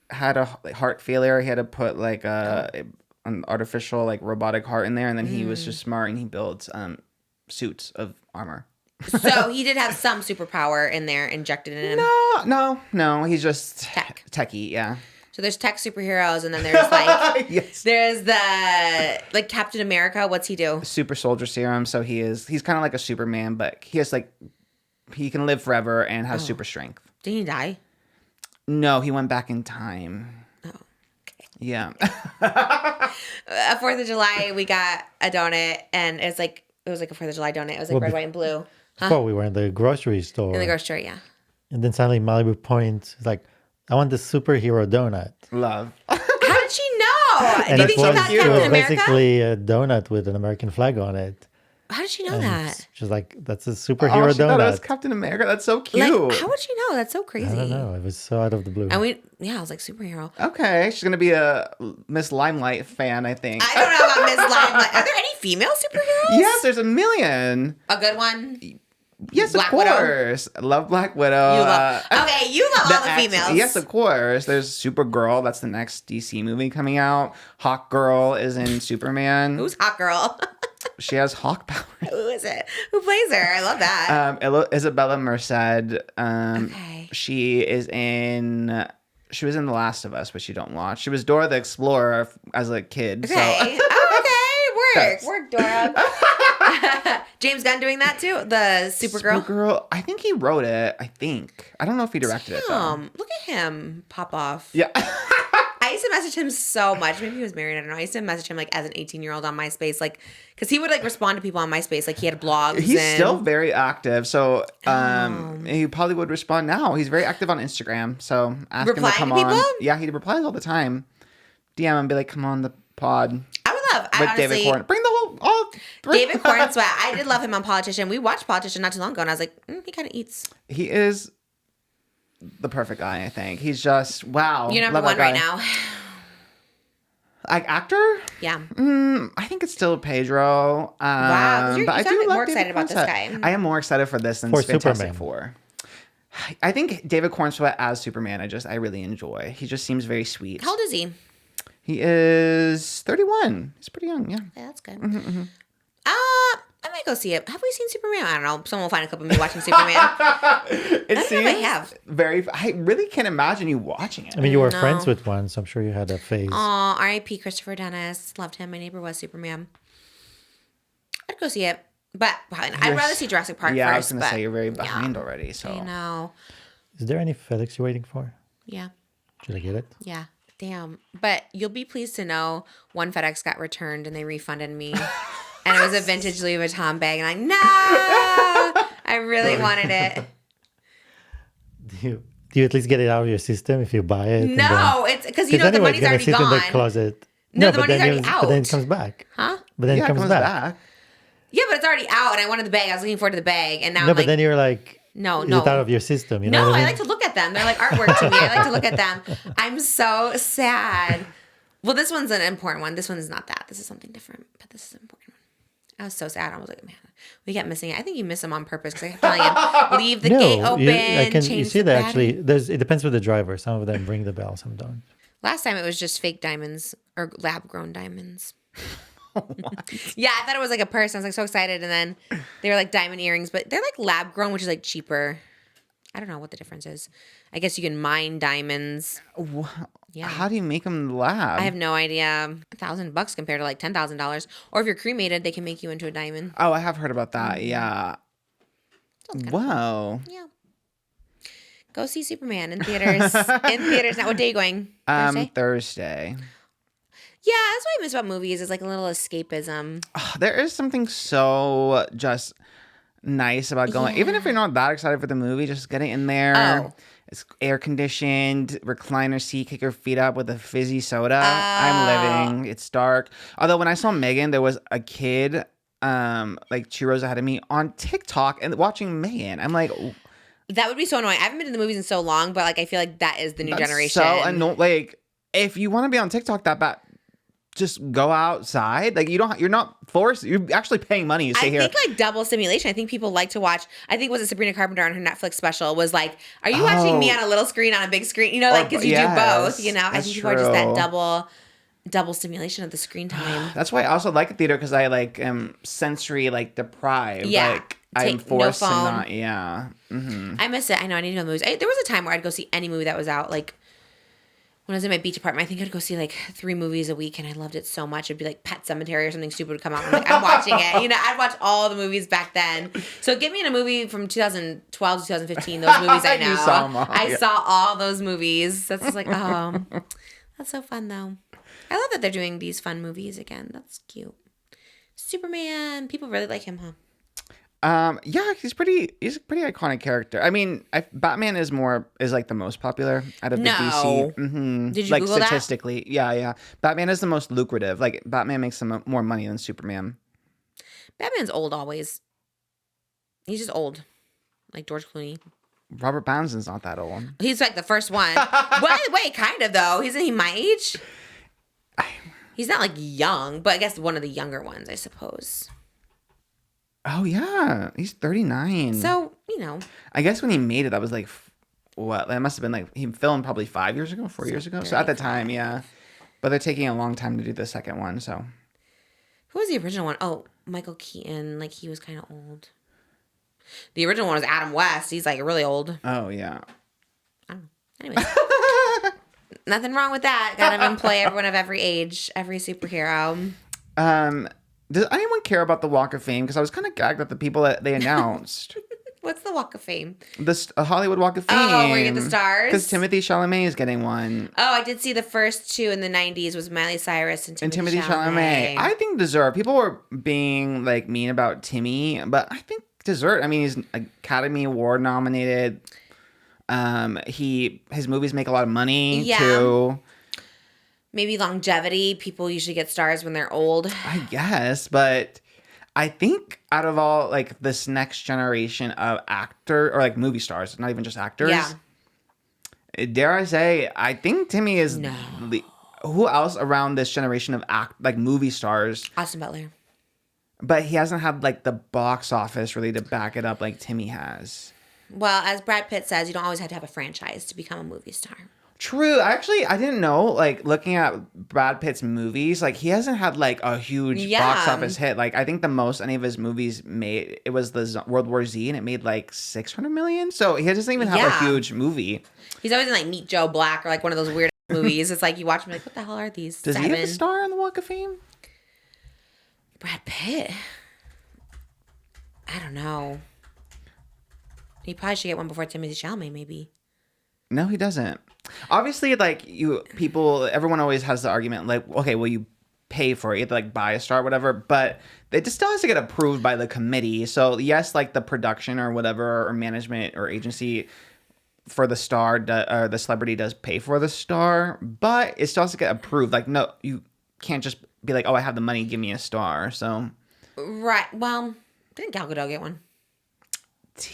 had a heart failure. He had to put like an artificial like robotic heart in there, and then he was just smart and he built suits of armor. So he did have some superpower in there injected in him. No. He's just Tech. techie. Yeah. So there's tech superheroes, and then there's like Yes. there's the like Captain America. What's he do? Super soldier serum. So he's kind of like a Superman, but he has like he can live forever and has super strength. Did he die? No, he went back in time. Oh, okay. Yeah. 4th of July, we got a donut, and it was like a 4th of July donut. It was like Well, red, white, and blue. Before we were in the grocery store, In the grocery store, yeah. and then suddenly Malibu Point is like, I want the superhero donut. Love. How did she know? And Do you think she so thought cute. it Captain was America? basically a donut with an American flag on it. How did she know And that? she's like, that's a Oh, superhero she thought it was donut. Captain America. That's so Like, cute. how would she know? That's so crazy. I don't know. It was so out of the blue. And I was like, superhero. Okay, she's gonna be a Miss Limelight fan, I think. I don't know about Miss Limelight. Are there any female superheroes? Yes, there's a million. A good one? Yes, Black of Widow? course. I love Black Widow. You love, okay, you love all the X- females. Yes, of course. There's Supergirl. That's the next DC movie coming out. Hawk Girl is in Superman. Who's Hot Girl? She has Hawk powers. Who is it? Who plays her? I love that. Isabella Merced. Okay. She was in The Last of Us, but you don't watch. She was Dora the Explorer as a kid. Okay. So. Okay. Work, Dora. James Gunn doing that too? The Supergirl? Supergirl. I think he wrote it. I don't know if he directed it though. Look at him pop off. Yeah. I used to message him so much. Maybe he was married. I don't know. I used to message him like as an 18-year-old on MySpace, like because he would like respond to people on MySpace. Like he had blogs. He's and... still very active, so he probably would respond now. He's very active on Instagram, so ask him to Replying come to on. people? Yeah, he replies all the time. DM him and be like, "Come on the pod." I would love. With honestly, David Corn. Bring the whole all three. David Cornsweet. I did love him on Politician. We watched Politician not too long ago, and I was like, he kind of eats. He is the perfect guy. I think he's just wow. You're number love that one right guy. now. Like actor. Yeah. I think it's still Pedro. Wow, you but I sound do love more David excited about this Cornsweet. guy. I am more excited for this than For Fantastic Superman. Four. I think David Cornsweet as Superman, I really enjoy. He just seems very sweet. How old is he? He is 31. He's pretty young, yeah. Yeah, that's good. I might go see it. Have we seen Superman? I don't know. Someone will find a clip of me watching Superman. It seems I have. very. I really can't imagine you watching it. I mean, you were No. friends with one, so I'm sure you had a phase. Aw, R.I.P. Christopher Dennis. Loved him. My neighbor was Superman. I'd go see it. But probably not. I'd rather see Jurassic Park Yeah, first. I was gonna but say you're very behind already. So I know. Is there any FedEx you're waiting for? Yeah. Should I get it? Yeah. Damn. But you'll be pleased to know one FedEx got returned and they refunded me. And it was a vintage Louis Vuitton bag. And I'm like, no! I really wanted it. Do you at least get it out of your system if you buy it? No, it's because you know the anyway, money's it's gonna already sit in the gone. closet. No, the but money's then already But then out. it comes back. Huh? But then yeah, it comes back. Yeah, but it's already out and I wanted the bag. I was looking forward to the bag. And now No, I'm but like, then you're like, no. it's out of your system. You know No, what I I mean? like to look at them. They're like artwork to me. I like to look at them. I'm so sad. Well, this one's an important one. This one is not that. This is something different, but this is an important one. I was so sad. I was like, man, we kept missing it. I think you miss them on purpose because I kept telling him, leave the gate open, you change see the that battery. actually. It depends with the driver. Some of them ring the bell, some don't. Last time it was just fake diamonds or lab-grown diamonds. Yeah, I thought it was like a purse. I was like so excited. And then they were like diamond earrings, but they're like lab-grown, which is like cheaper. I don't know what the difference is. I guess you can mine diamonds. Yeah. How do you make them lab? I have no idea. $1,000 compared to like $10,000. Or if you're cremated, they can make you into a diamond. Oh, I have heard about that. Yeah. Wow. Yeah. Go see Superman in theaters. Now, what day are you going? Thursday? Thursday. Yeah, that's what I miss about movies. Is like a little escapism. There is something so just nice about going, even if you're not that excited for the movie, just getting in there. Oh. It's air conditioned, recliner seat, kick your feet up with a fizzy soda. I'm living. It's dark. Although when I saw Megan, there was a kid, like 2 rows ahead of me on TikTok and watching Megan. I'm like, That would be so annoying. I haven't been to the movies in so long, but like I feel like that is the new that's generation. so annoying. Like, if you want to be on TikTok that bad, just go outside. Like you're not forced. You're actually paying money to stay here. I think like double stimulation. I think people like to watch. I think was it Sabrina Carpenter on her Netflix special was like, are you watching me on a little screen on a big screen? You know, like because you do both. You know, I think people are just that double stimulation of the screen time. That's why I also like a theater because I like sensory like deprived. Yeah. Like I'm No forced to phone. not. Yeah. Mm-hmm. I miss it. I know I need to go to movies. There was a time where I'd go see any movie that was out. Like when I was in my beach apartment, I think I'd go see like 3 movies a week, and I loved it so much. It'd be like Pet Cemetery or something stupid would come out. I'm like, I'm watching it. You know, I'd watch all the movies back then. So get me in a movie from 2012 to 2015. Those movies I know. You saw them all, I yeah. saw all those movies. That's just like, oh, that's so fun though. I love that they're doing these fun movies again. That's cute. Superman. People really like him, huh? Yeah, he's a pretty iconic character. I mean, Batman is like the most popular out of the DC. Mm-hmm. Did you like Google that? statistically, yeah. Batman is the most lucrative. Like Batman makes some more money than Superman. Batman's old always. He's just old. Like George Clooney. Robert Pattinson's not that old. He's like the first one. Well, wait, kind of though. Isn't he my age? He's not like young, but I guess one of the younger ones, I suppose. Oh yeah, he's 39. So, you know. I guess when he made it, that was like, what? That must have been like, he filmed probably 5 years ago, 4 years ago. So at the time, yeah. But they're taking a long time to do the second one, so. Who was the original one? Oh, Michael Keaton. Like, he was kind of old. The original one was Adam West. He's like really old. Oh, yeah. I don't know. Anyway. Nothing wrong with that. Gotta employ everyone of every age, every superhero. Does anyone care about the Walk of Fame? Because I was kind of gagged at the people that they announced. What's the Walk of Fame? The Hollywood Walk of Fame. Oh, where you get the stars? Because Timothée Chalamet is getting one. Oh, I did see the first 2 in the 90s was Miley Cyrus and Timothée Chalamet. I think deserve. People were being like mean about Timmy, but I think deserve. I mean, he's Academy Award nominated. His movies make a lot of money too. Maybe longevity. People usually get stars when they're old. I guess, but I think out of all like this next generation of actor or like movie stars, not even just actors. Yeah. Dare I say, I think Timmy is. No. Who else around this generation of movie stars? Austin Butler. But he hasn't had like the box office really to back it up like Timmy has. Well, as Brad Pitt says, you don't always have to have a franchise to become a movie star. True. Actually, I didn't know, like, looking at Brad Pitt's movies, like, he hasn't had, like, a huge box office hit. Like, I think the most any of his movies made, it was the World War Z, and it made, like, 600 million. So he doesn't even have a huge movie. He's always in, like, Meet Joe Black or, like, one of those weird movies. It's like, you watch him, like, what the hell are these? Does he have a star on the Walk of Fame? Brad Pitt? I don't know. He probably should get one before Timothée Chalamet, maybe. No, he doesn't. Obviously, like, everyone always has the argument, like, okay, well, you pay for it, you have to, like, buy a star or whatever, but it just still has to get approved by the committee. So, yes, like, the production or whatever, or management or agency for the star, or the celebrity does pay for the star, but it still has to get approved. Like, no, you can't just be like, oh, I have the money, give me a star. So, right. Well, didn't Gal Gadot get one?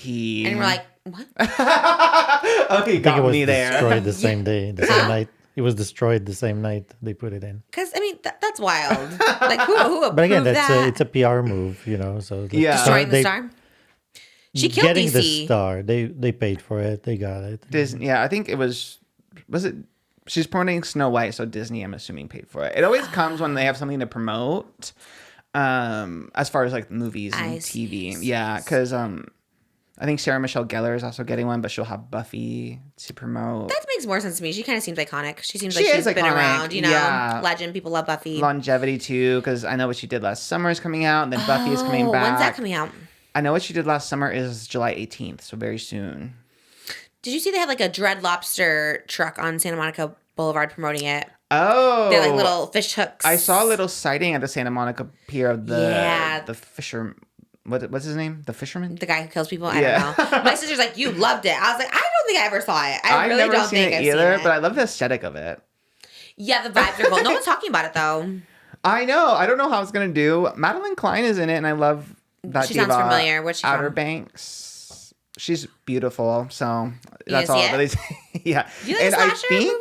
And we're like, what? Okay, got me there. Destroyed the same day, the same night. It was destroyed the same night they put it in. Because I mean, that's wild. Like who approved But again, that? it's a PR move, you know. So Destroying the star. She killed getting DC. the star. They paid for it. They got it. Disney. Yeah, I think it was it? She's promoting Snow White, so Disney, I'm assuming, paid for it. It always comes when they have something to promote. As far as like movies and TV, yeah, because I think Sarah Michelle Gellar is also getting one, but she'll have Buffy to promote. That makes more sense to me. She kind of seems iconic. She seems like she's been around, you know? Yeah. Legend. People love Buffy. Longevity, too, because I know what she did last summer is coming out, and then Buffy is coming back. When's that coming out? I know what she did last summer is July 18th, so very soon. Did you see they had like a Dread Lobster truck on Santa Monica Boulevard promoting it? Oh. They're like little fish hooks. I saw a little sighting at the Santa Monica Pier of the fisher. What's his name? The fisherman? The guy who kills people? I don't know. My sister's like, you loved it. I was like, I don't think I ever saw it. I really don't think I've seen it. But I love the aesthetic of it. Yeah, the vibes are cool. No one's talking about it, though. I know. I don't know how it's going to do. Madeline Klein is in it, and I love that She diva, sounds familiar. What's she Outer from? Banks. She's beautiful, so that's all I really say. Yeah. Do you like a slasher movie?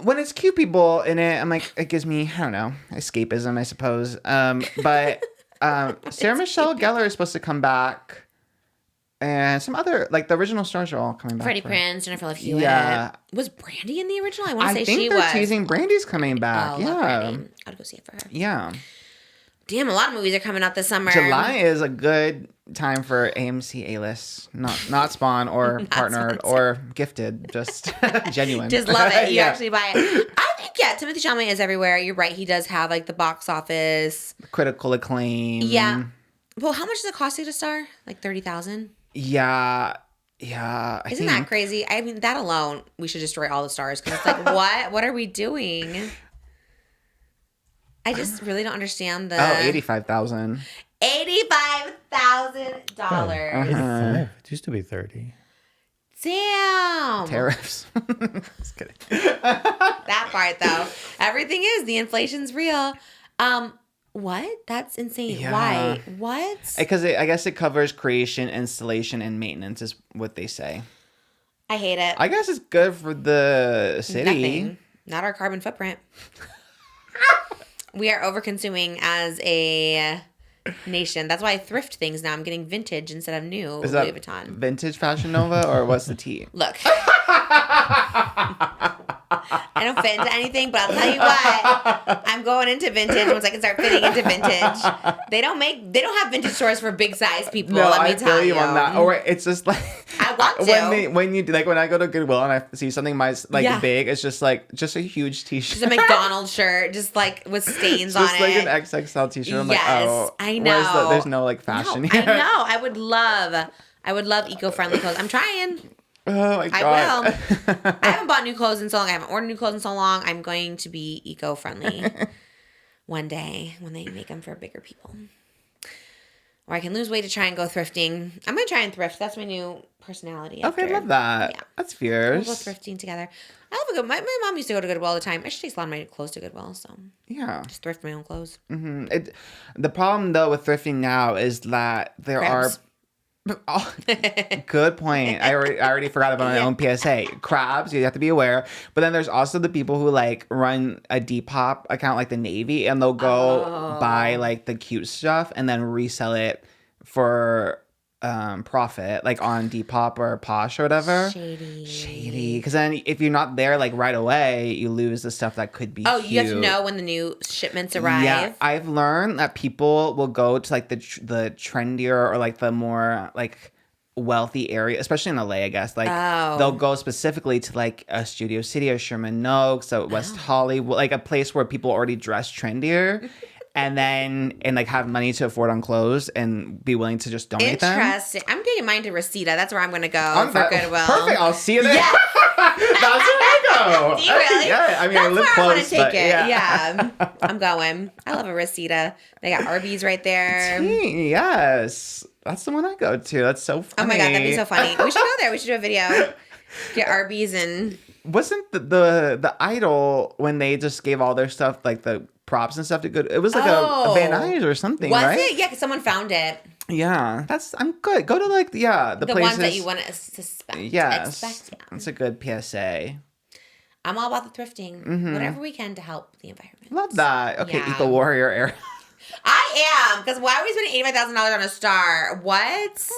When it's cute people in it, I'm like, it gives me, I don't know, escapism, I suppose. But Sarah Michelle Gellar is supposed to come back. And some other, like the original stars are all coming back. Freddie Prinze, Jennifer Love Hewitt. Yeah. Was Brandy in the original? I want to say think she they're was. teasing Brandy's coming back. Oh, yeah. love Brandy. I'd go see it for her. Yeah. Damn, a lot of movies are coming out this summer. July is a good time for AMC A-list. Not Spawn or Partnered or Gifted. Just genuine. Just love it. You actually buy it. I think, yeah, Timothée Chalamet is everywhere. You're right. He does have like the box office. Critical acclaim. Yeah. Well, how much does it cost you to star? Like $30,000? Yeah. Isn't that crazy? I mean, that alone, we should destroy all the stars because it's like, what? What are we doing? I just really don't understand the... Oh, $85,000. $85,000. It used to be 30. Damn. Tariffs. Just kidding. That part, though. Everything is. The inflation's real. What? That's insane. Yeah. Why? What? Because I guess it covers creation, installation, and maintenance is what they say. I hate it. I guess it's good for the city. Nothing. Not our carbon footprint. We are over-consuming as a nation. That's why I thrift things now. I'm getting vintage instead of new Is Louis that Vuitton. vintage Fashion Nova or what's the tea? Look. I don't fit into anything, but I'll tell you what. I'm going into vintage once I can start fitting into vintage. They don't have vintage stores for big size people. No, let me I tell feel you on that. Or it's just like I want to. when you like when I go to Goodwill and I see something big, it's just a huge T-shirt. Just a McDonald's shirt, just like with stains on it. Just like an XXL T-shirt. I'm like, oh, I know. There's no like fashion here. I know. I would love eco-friendly clothes. I'm trying. Oh my god. I will. I haven't bought new clothes in so long. I haven't ordered new clothes in so long. I'm going to be eco-friendly one day when they make them for bigger people. Or I can lose weight to try and go thrifting. I'm going to try and thrift. That's my new personality. Okay, I love that. Yeah. That's fierce. We'll go thrifting together. I love a good. My mom used to go to Goodwill all the time. I should take a lot of my clothes to Goodwill. So yeah, just thrift my own clothes. Mm-hmm. The problem though with thrifting now is that there Crabs. are. Oh, good point. I already forgot about my own PSA. Crabs, you have to be aware. But then there's also the people who like run a Depop account like the Navy, and they'll go buy like the cute stuff and then resell it for profit, like on Depop or Posh or whatever. Shady. Because then if you're not there like right away, you lose the stuff that could be you have to know when the new shipments arrive. Yeah, I've learned that people will go to like the trendier or like the more like wealthy area, especially in LA, I guess. Like they'll go specifically to like a Studio City or Sherman Oaks, so West Hollywood, like a place where people already dress trendier. And like have money to afford on clothes and be willing to just donate them. Interesting. I'm getting mine to Reseda. That's where I'm going to go for Goodwill. Perfect. I'll see you there. Yeah. That's where I go. Do you really? Yeah. I mean, That's I live where close. I want to take it. Yeah. I'm going. I love a Reseda. They got Arby's right there. Yes. That's the one I go to. That's so funny. Oh my God, that'd be so funny. We should go there. We should do a video. Get Arby's and... Wasn't the Idol when they just gave all their stuff, like the props and stuff to good? It was like a VANILLAMACE or something, right? Was it? Yeah, because someone found it. Yeah, I'm good. Go to like the places. Ones that you want to suspect. Yes, that's a good PSA. I'm all about the thrifting, whatever we can to help the environment. Love that. Okay, Eco Warrior era. I am, because why are we spending $85,000 on a star? What?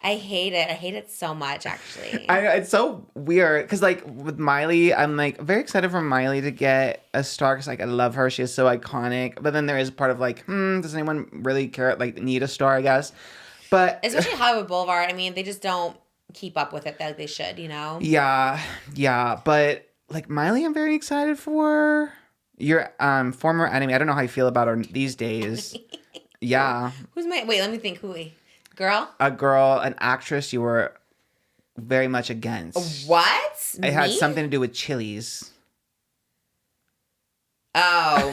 I hate it. I hate it so much, actually. It's so weird because, like, with Miley, I'm like very excited for Miley to get a star because, like, I love her. She is so iconic. But then there is part of like, does anyone really care? Like, need a star? I guess. But especially Hollywood Boulevard. I mean, they just don't keep up with it like they should. You know? Yeah. But like Miley, I'm very excited for. Your former enemy. I don't know how you feel about her these days. Yeah. Wait, let me think. Girl? A girl, an actress you were very much against. What? It had something to do with Chili's. Oh.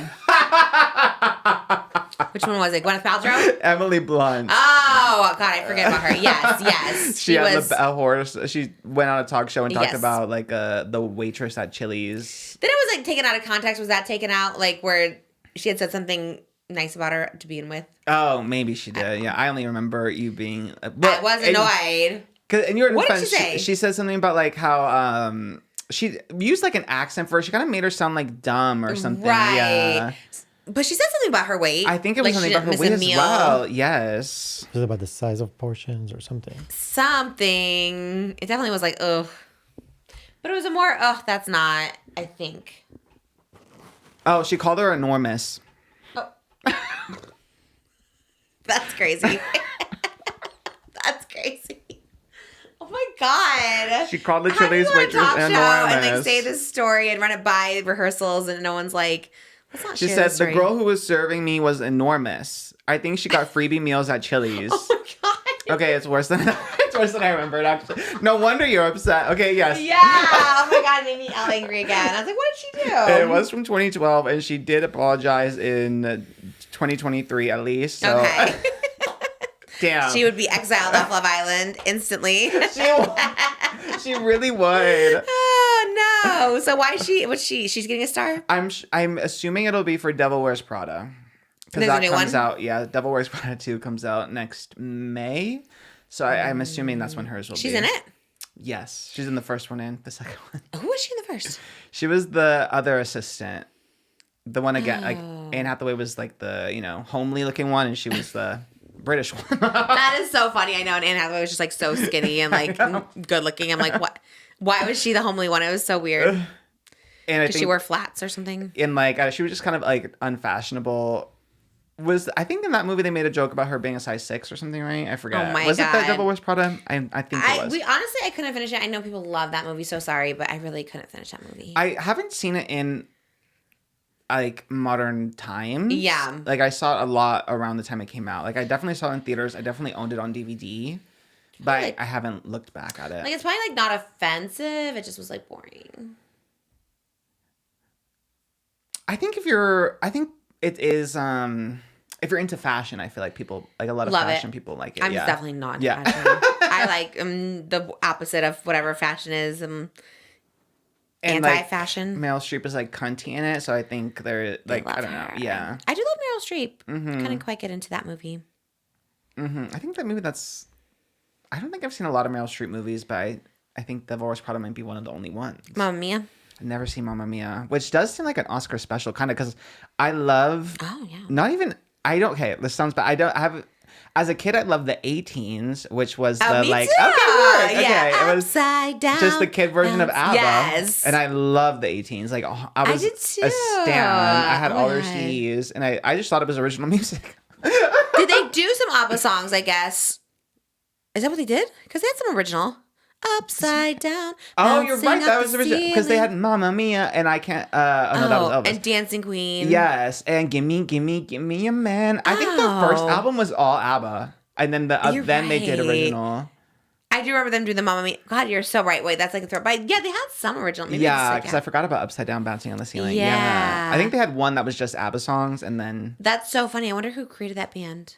Which one was it? Gwyneth Paltrow? Emily Blunt. Oh, God, I forget about her. Yes. She had a horse. She went on a talk show and talked about like the waitress at Chili's. Then it was like taken out of context. Was that taken out like where she had said something nice about her to begin with? Oh, maybe she did. Yeah, I only remember you being. I was annoyed. In your what defense, did she say? She said something about like how she used like an accent for her. She kind of made her sound like dumb or something. Right. Yeah. But she said something about her weight. I think it was something about her weight as well. Yes. Was it about the size of portions or something? Something. It definitely was like, ugh. But it was a more, that's not, I think. Oh, she called her enormous. Oh. That's crazy. That's crazy. Oh my God. She called the Chili's waitress enormous. And like say this story and run it by rehearsals and no one's like, let's not she share said this story. The girl who was serving me was enormous. I think she got freebie meals at Chili's. Oh my God. Okay, it's worse than I remembered actually. No wonder you're upset. Okay, yes. Yeah. Oh my God, it made me all angry again. I was like, what did she do? It was from 2012 and she did apologize in 2023 at least. So. Okay. Damn. She would be exiled off Love Island instantly. She really would. Oh no! So why is she's getting a star? I'm assuming it'll be for Devil Wears Prada. Because that comes out, Devil Wears Prada 2 comes out next May. So I'm assuming that's when hers will be. She's in it? Yes. She's in the first one and the second one. Who was she in the first? She was the other assistant. The one again, like Anne Hathaway was like the, homely looking one and she was the British one. That is so funny. I know. And Anne Hathaway was just like so skinny and like good looking. I'm like, what? Why was she the homely one? It was so weird. And Did she wear flats or something? And like, she was just kind of like unfashionable. I think in that movie they made a joke about her being a size 6 or something, right? I forget. Oh my God. Was it the Devil Wears Prada? I think it was. Honestly, I couldn't finish it. I know people love that movie. So sorry, but I really couldn't finish that movie. I haven't seen it in like modern times. Yeah. Like I saw it a lot around the time it came out. Like I definitely saw it in theaters. I definitely owned it on DVD. But like, I haven't looked back at it. Like it's probably like not offensive. It just was like boring. I think it is if you're into fashion, I feel like people like a lot of fashion people like it. I'm definitely not into fashion. I like the opposite of whatever fashion is. Anti-fashion. Like, Meryl Streep is like cunty in it, so I think they're like I don't know. Yeah, I do love Meryl Streep. Couldn't quite get into that movie. I think that movie I don't think I've seen a lot of Meryl Streep movies, but I think Devil Wears Prada might be one of the only ones. Mamma Mia. I've never seen Mamma Mia, which does seem like an Oscar special, kind of, because I love. Oh yeah. Not even. I don't. Okay, this sounds bad. I as a kid, I loved the 18s, which was Oh, the me like too. okay, work. Yeah, Okay, it was upside down. just the kid version of ABBA. Yes. And I love the 18s. Like I was did too. a stan. I had Oh all my their God. CDs, and I just thought it was original music. Did they do some ABBA songs, I guess? Is that what they did? Because they had some original. Upside down. Oh, you're bouncing right. up That the was original because they had ceiling. Mamma Mia, and I can't. Oh no, that was Elvis. And Dancing Queen. Yes, and gimme a man. I think the first Oh. album was all ABBA, and then You're then they did right. original. I do remember them doing the Mamma Mia. God, you're so right. Wait, that's like a throw. But yeah, they had some original. Maybe Yeah, it's because like, I forgot about Upside Down Bouncing on the Ceiling. Yeah. I think they had one that was just ABBA songs, and then That's so funny. I wonder who created that band.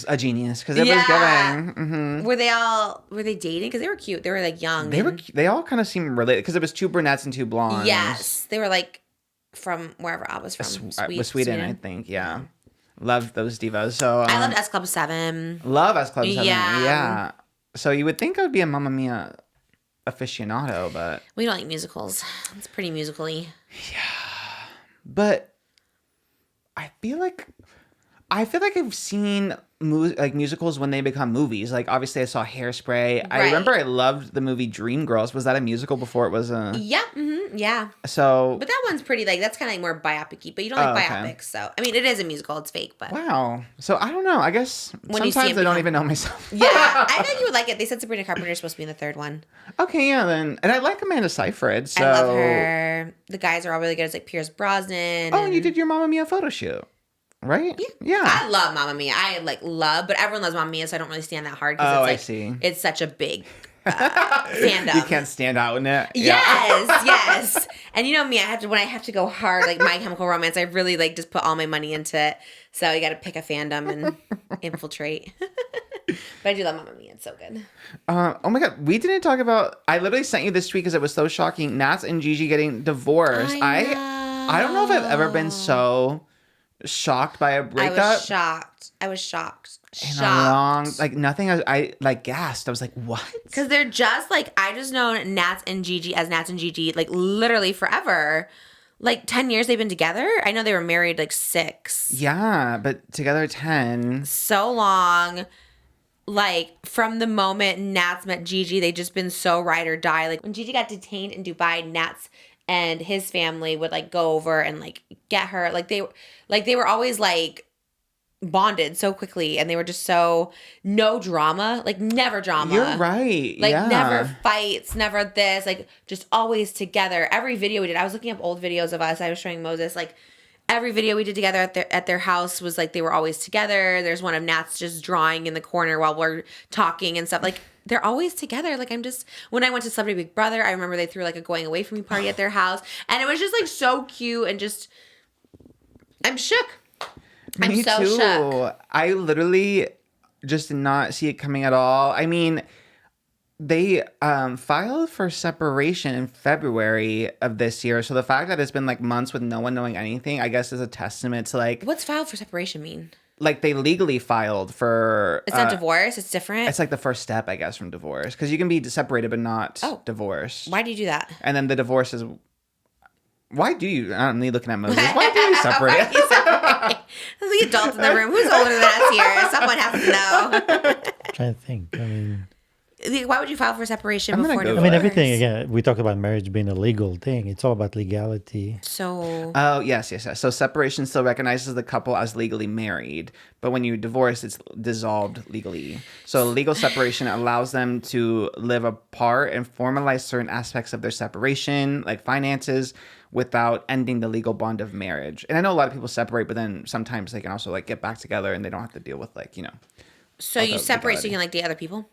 a genius because it was giving. Were they dating? Because they were cute. They were like young. They all kind of seemed related because it was two brunettes and two blondes. Yes, they were like from wherever I was from. Was Sweden, I think. Yeah, loved those divas. So I loved S Club 7. love S Club 7. Yeah. Yeah. So you would think I would be a Mamma Mia aficionado, but We don't like musicals. It's pretty musically. But I feel like I've seen musicals when they become movies. Like obviously I saw Hairspray. I Right. remember I loved the movie Dreamgirls. Was that a musical before it was a? Yeah, yeah. So But that one's pretty like that's kind of like more biopic-y. But you don't like okay. biopics, so I mean it is a musical. It's fake, but wow. So I don't know. I guess When you see sometimes it I don't become- even know myself. yeah, I thought you would like it. They said Sabrina Carpenter's supposed to be in the third one. Okay, yeah. Then and I like Amanda Seyfried. So I love her. The guys are all really good. It's like Pierce Brosnan. Oh, and you did your Mamma Mia photo shoot, right? Yeah. I love Mamma Mia. I love, but everyone loves Mamma Mia, so I don't really stand that hard. Oh, It's like, I see. It's such a big fandom. You can't stand out in it. Yes. And you know me, when I have to go hard, like My Chemical Romance, I really like just put all my money into it. So you got to pick a fandom and infiltrate. But I do love Mamma Mia. It's so good. Oh my god, we didn't talk about. I literally sent you this tweet because it was so shocking. Nats and Gigi getting divorced. I don't know if I've ever been so shocked by a breakup. I was shocked. In a long, like nothing. I like gasped. I was like, what? Because they're just like, I just know Nats and Gigi as Nats and Gigi, like literally forever. Like 10 years they've been together. I know they were married like 6. Yeah, but together 10. So long. Like from the moment Nats met Gigi, they just been so ride or die. Like when Gigi got detained in Dubai, Nats and his family would like go over and like get her. Like they were always like bonded so quickly, and they were just so no drama, like never drama. You're right. Like yeah. never fights, never this, like just always together. Every video we did, I was looking up old videos of us. I was showing Moses like every video we did together at their house was like they were always together. There's one of Nat's just drawing in the corner while we're talking and stuff. Like they're always together. Like when I went to Celebrity Big Brother, I remember they threw like a going away from me party at their house, and it was just like so cute and just I'm shook. I'm Me so too. shook. I literally just did not see it coming at all. I mean, they filed for separation in February of this year. So the fact that it's been like months with no one knowing anything, I guess is a testament to like What's filed for separation mean? like they legally filed for It's not divorce. It's different. it's like the first step, I guess, from divorce, because you can be separated but not divorced. Why do you do that? And then the divorce is. Why do you? I'm looking at Moses. Why do you separate? The adults in the room. Who's older than us here? Someone has to know. Trying to think. I mean, Why would you file for separation I'm gonna before Google divorce? I mean, everything, again, we talk about marriage being a legal thing. It's all about legality. So Oh, yes. So separation still recognizes the couple as legally married, but when you divorce, it's dissolved legally. So legal separation allows them to live apart and formalize certain aspects of their separation, like finances, without ending the legal bond of marriage. And I know a lot of people separate, but then sometimes they can also like get back together and they don't have to deal with like, you know. So you separate so you can like date other people?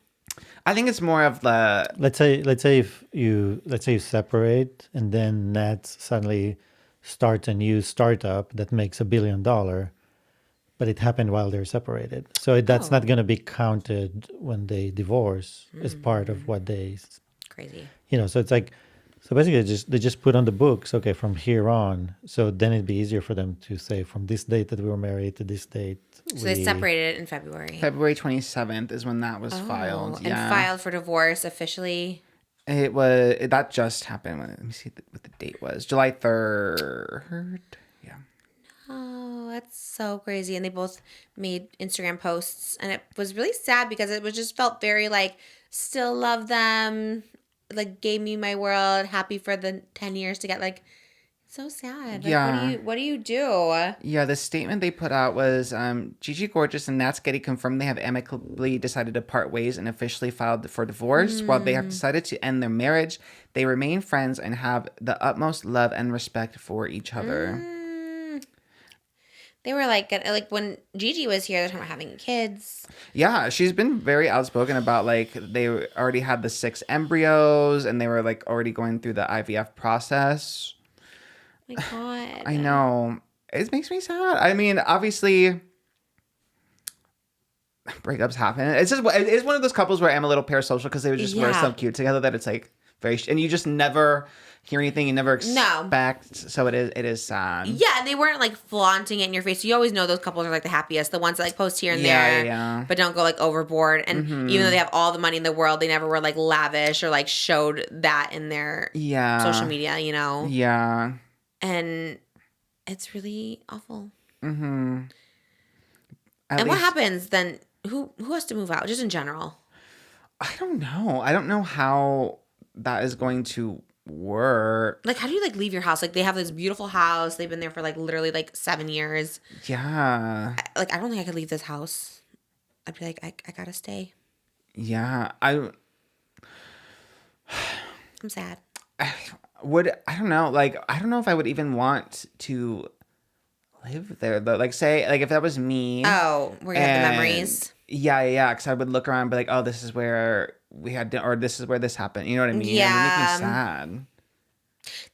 I think it's more of the Let's say you separate, and then Nat suddenly starts a new startup that makes $1 billion, but it happened while they're separated. So that's not going to be counted when they divorce as part of what they, Crazy. so it's like, so basically they just put on the books, okay, from here on. So then it'd be easier for them to say from this date that we were married to this date. So they separated in February. February 27th is when that was filed. And Yeah. filed for divorce officially. That just happened. Let me see what the date was. July 3rd. Yeah. Oh, that's so crazy. And they both made Instagram posts, and it was really sad because it was just felt very like, still love them, like gave me my world, happy for the 10 years to get like, so sad. Like, Yeah. What do you do? Yeah, the statement they put out was Gigi Gorgeous and Nats Getty confirmed they have amicably decided to part ways and officially filed for divorce. While they have decided to end their marriage, they remain friends and have the utmost love and respect for each other. They were like when Gigi was here, they're talking about having kids. Yeah, she's been very outspoken about like they already had the 6 embryos and they were like already going through the IVF process. My God. I know. It makes me sad. I mean, obviously, breakups happen. It's just it's one of those couples where I'm a little parasocial because they just were so cute together that it's like and you just never hear anything, you never expect. So it is sad. Yeah, and they weren't like flaunting it in your face. You always know those couples are like the happiest, the ones that like post here and there, but don't go like overboard. And even though they have all the money in the world, they never were like lavish or like showed that in their social media, you know? Yeah. And it's really awful. Mm-hmm. And what happens then? Who has to move out? Just in general. I don't know. I don't know how that is going to work. Like, how do you like leave your house? Like, they have this beautiful house. They've been there for like literally like 7 years. Yeah. I don't think I could leave this house. I'd be like, I gotta stay. Yeah. I'm sad. I don't know. Like, I don't know if I would even want to live there though. Like, say, like if that was me. Oh, where you have the memories. Yeah. Because I would look around and be like, oh, this is where we had dinner, or this is where this happened. You know what I mean? Yeah. It would make me sad.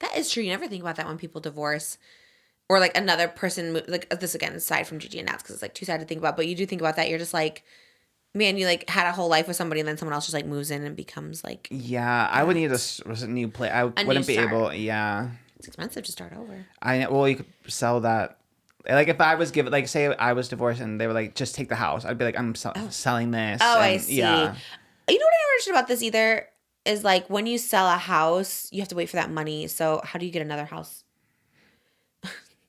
That is true. You never think about that when people divorce. Or like another person, like this again, aside from Gigi and Nats, because it's like too sad to think about. But you do think about that. You're just like, man, you like had a whole life with somebody and then someone else just like moves in and becomes like. Yeah, I would need a new place. I wouldn't be able. Yeah. It's expensive to start over. Well, you could sell that. Like if I was given, like say I was divorced and they were like, just take the house. I'd be like, I'm selling this. Oh, and, I see. Yeah. You know what I never understood about this either is like when you sell a house, you have to wait for that money. So how do you get another house?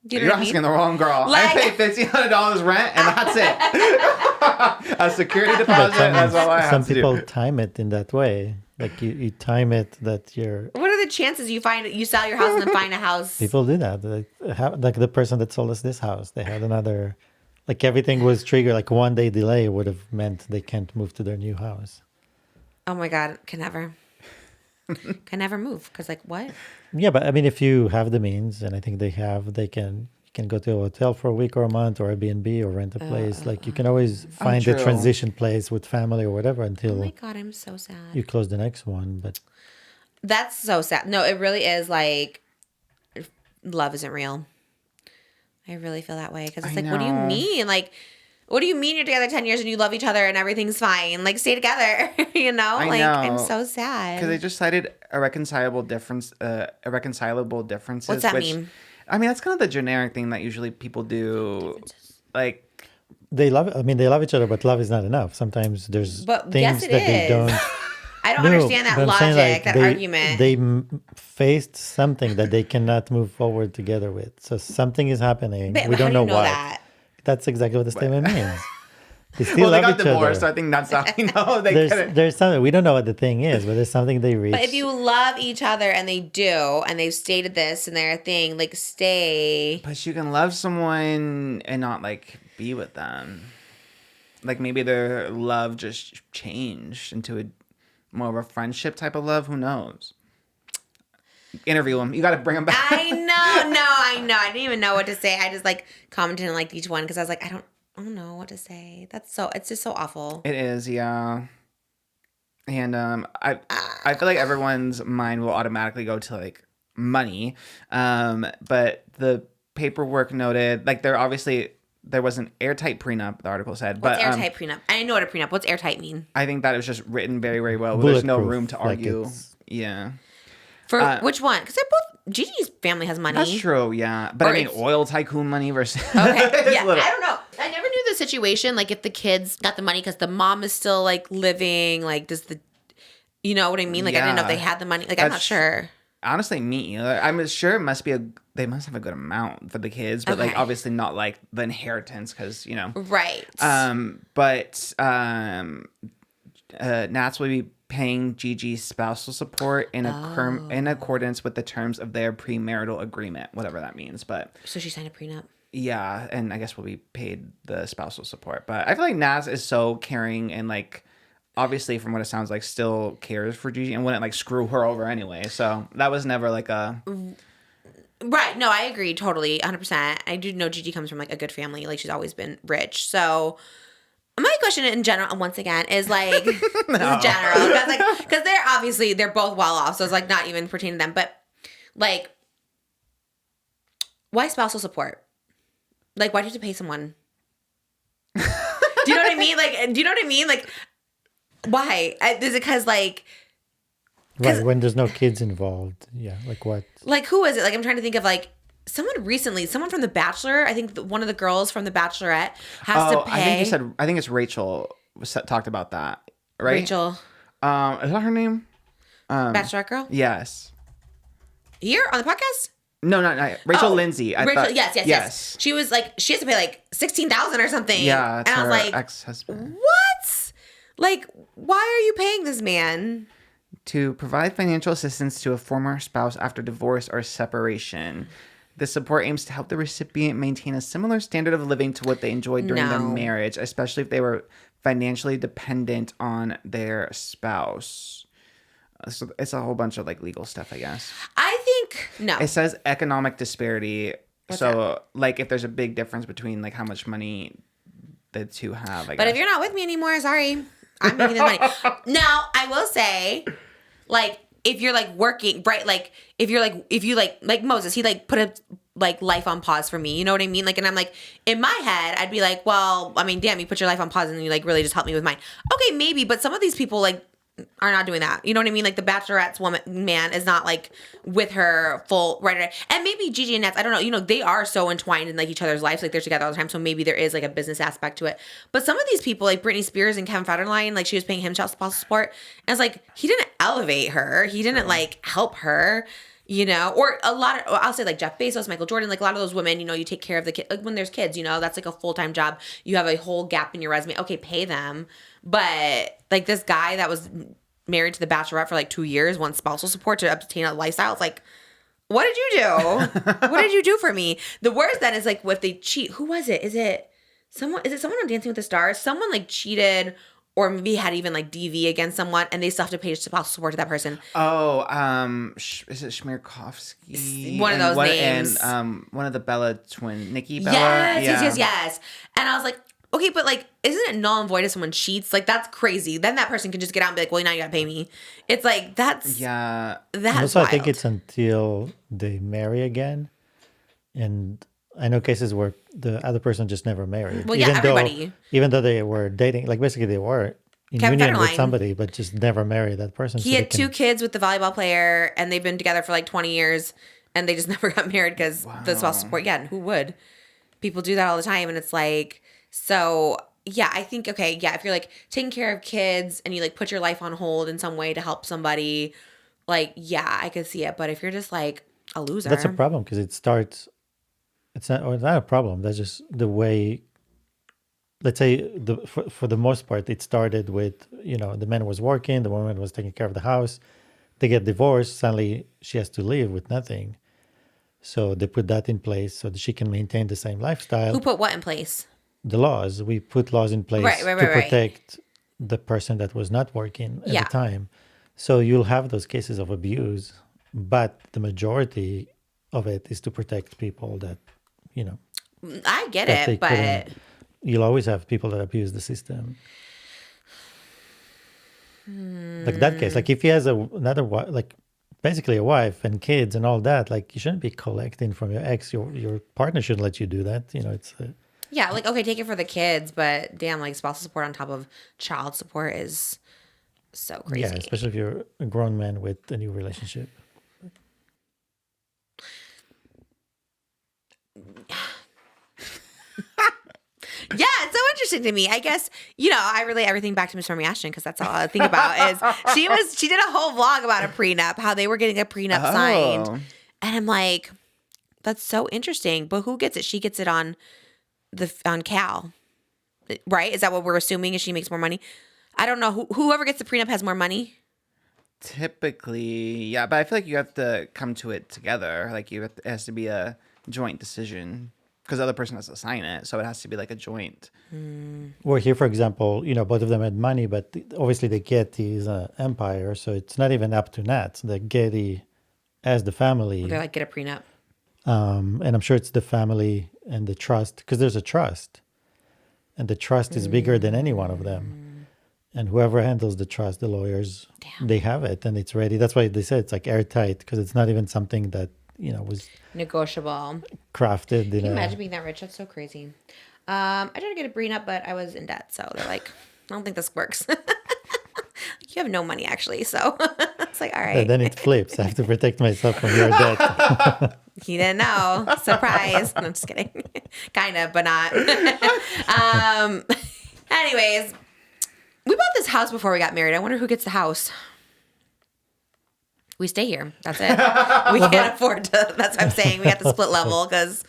You're asking the wrong girl. Like, I pay $1,500 rent and that's it. A security deposit. That's all I have Some to people do. time it in that way. Like you time it that you're. What are the chances you sell your house and then find a house? People do that. Like the person that sold us this house, they had another. Like everything was triggered. Like 1 day delay would have meant they can't move to their new house. Oh my God, can never move because like what? Yeah, but I mean, if you have the means, and I think they can go to a hotel for a week or a month or Airbnb or rent a place. Like you can always find a transition place with family or whatever until. Oh my God, I'm so sad. You close the next one, but. That's so sad. No, it really is like love isn't real. I really feel that way because it's like, what do you mean? Like, what do you mean you're together 10 years and you love each other and everything's fine? Like, stay together, you know? I like, know. I'm so sad. Because they just cited irreconcilable differences. What's that mean? I mean, that's kind of the generic thing that usually people do. Like, they love each other, but love is not enough. Sometimes there's things that they don't. I don't understand that but I'm saying, logic, like, that argument. They faced something that they cannot move forward together with. So something is happening. But we don't know what. That? That's exactly what the statement means. They still love they each got divorced, other. so I think that's how we know they couldn't. There's something. We don't know what the thing is, but there's something they reach. But if you love each other and they do, and they've stated this and they're a thing, like stay. But you can love someone and not like be with them. Like maybe their love just changed into a more of a friendship type of love. Who knows? Interview them. You got to bring them back. I know. I didn't even know what to say. I just like commented on like each one because I was like, I don't know what to say. It's just so awful. It is, yeah. And I feel like everyone's mind will automatically go to like money. But the paperwork noted like there was an airtight prenup, the article said. What's airtight prenup? I know what a prenup. What's airtight mean? I think that it was just written very, very well. There's no room to argue. Like yeah. For which one? Because Gigi's family has money. That's true, yeah. But I mean, oil tycoon money versus. Okay, yeah. I don't know. I never knew the situation. Like, if the kids got the money because the mom is still like living. Like, you know what I mean? Like, I didn't know if they had the money. Like, I'm not sure. Honestly, me either. I'm sure it must be they must have a good amount for the kids, but like Okay. obviously not like the inheritance because Right. But Nats will be paying Gigi's spousal support in in accordance with the terms of their premarital agreement, whatever that means. But So she signed a prenup. yeah, and I guess we'll be paid the spousal support. But I feel like Nats is so caring and like obviously from what it sounds like still cares for Gigi and wouldn't like screw her over anyway. So that was never like a Right. No, I agree totally, 100%. I do know Gigi comes from like a good family. Like she's always been rich. So my question in general, once again, is like this is general because they're both well off. So it's like not even pertaining to them. But like, why spousal support? Like, why do you have to pay someone? Do you know what I mean? Like, do you know what I mean? Like, why? Is it because like? Right, when there's no kids involved. Yeah, like what? Like, who is it? Like, I'm trying to think of like someone from The Bachelor. I think one of the girls from The Bachelorette has to pay. I think it's Rachel talked about that, right? Rachel. Is that her name? Bachelorette girl? Yes. Here on the podcast? No, not Rachel Lindsay. Rachel, yes. She was like, she has to pay like $16,000 or something. Yeah, it's and I her was like, ex-husband. what? Like, why are you paying this man? To provide financial assistance to a former spouse after divorce or separation. The support aims to help the recipient maintain a similar standard of living to what they enjoyed during their marriage, especially if they were financially dependent on their spouse. So it's a whole bunch of like legal stuff, I guess. I think, no. It says economic disparity. What's so that? like if there's a big difference between like how much money the two have, I guess. But if you're not with me anymore, sorry. I'm making this money. Now, I will say, like, if you're like working, right? Like, if you like Moses, he like put a like life on pause for me. You know what I mean? Like, and I'm like, in my head, I'd be like, well, I mean, damn, you put your life on pause and you like really just help me with mine. Okay, maybe, but some of these people like are not doing that. You know what I mean? Like the Bachelorette's man is not like with her full right. And maybe Gigi and Nats, I don't know. You know, they are so entwined in like each other's lives. Like they're together all the time. So maybe there is like a business aspect to it. But some of these people, like Britney Spears and Kevin Federline, like she was paying him child support. And it's like he didn't elevate her. He didn't like help her. You know, or I'll say like Jeff Bezos, Michael Jordan, like a lot of those women, you know, you take care of the kid. Like when there's kids, you know, that's like a full-time job. You have a whole gap in your resume. Okay, pay them. But like this guy that was married to the Bachelorette for like 2 years wants spousal support to obtain a lifestyle. It's like, what did you do? What did you do for me? The worst then is like if they cheat. Who was it? Is it someone on Dancing with the Stars? Someone like cheated or maybe had even like DV against someone and they still have to pay spousal support to that person. Oh, is it Schmierkowski? One of those names. And one of the Bella twin, Nikki Bella. Yes. And I was like, okay, but like, isn't it null and void if someone cheats? Like, that's crazy. Then that person can just get out and be like, well, now you gotta pay me. It's like, that's Also, wild. I think it's until they marry again. And I know cases where the other person just never married. Well, yeah, everybody. Even though they were dating, like basically they were in Kevin union with Federline. somebody, but just never married that person. He had 2 kids with the volleyball player, and they've been together for like 20 years, and they just never got married because the spousal support. Yeah, and who would? People do that all the time, and it's like, so yeah, I think, okay, yeah, if you're like taking care of kids and you like put your life on hold in some way to help somebody, like, yeah, I could see it. But if you're just like a loser. That's a problem because it starts, it's not a problem. That's just the way, let's say for the most part, it started with, you know, the man was working, the woman was taking care of the house. They get divorced, suddenly she has to live with nothing. So they put that in place so that she can maintain the same lifestyle. Who put what in place? The laws. We put laws in place to protect the person that was not working at the time. So you'll have those cases of abuse, but the majority of it is to protect people that, you know. I get it, but you'll always have people that abuse the system. Like that case, like if he has another wife, like basically a wife and kids and all that, like you shouldn't be collecting from your ex. Your partner shouldn't let you do that. You know, it's yeah, like, okay, take it for the kids, but damn, like spousal support on top of child support is so crazy. Yeah, especially if you're a grown man with a new relationship. Yeah, it's so interesting to me. I guess, I relate everything back to Miss Stormy Ashton because that's all I think about is she did a whole vlog about a prenup, how they were getting a prenup signed. And I'm like, that's so interesting. But who gets it? She gets it on Cal, right? Is that what we're assuming? Is she makes more money? I don't know. Whoever gets the prenup has more money. Typically, yeah, but I feel like you have to come to it together. Like it has to be a joint decision because the other person has to sign it, so it has to be like a joint. Or here, for example, both of them had money, but obviously the Getty is an empire, so it's not even up to Nats. The Getty, as the family, They're like, get a prenup. and I'm sure it's the family and the trust, because there's a trust, and the trust is bigger than any one of them. And whoever handles the trust, the lawyers, they have it and it's ready. That's why they said it's like airtight, because it's not even something that, was Negotiable. crafted. Can you imagine being that rich? That's so crazy. I tried to get a prenup, but I was in debt. So they're like, I don't think this works. You have no money, actually. So it's like, all right. And then it flips. I have to protect myself from your debt. He didn't know. Surprise. No, I'm just kidding. Kind of, but not. Anyways, we bought this house before we got married. I wonder who gets the house. We stay here. That's it. We can't afford to. That's what I'm saying. We got the split level because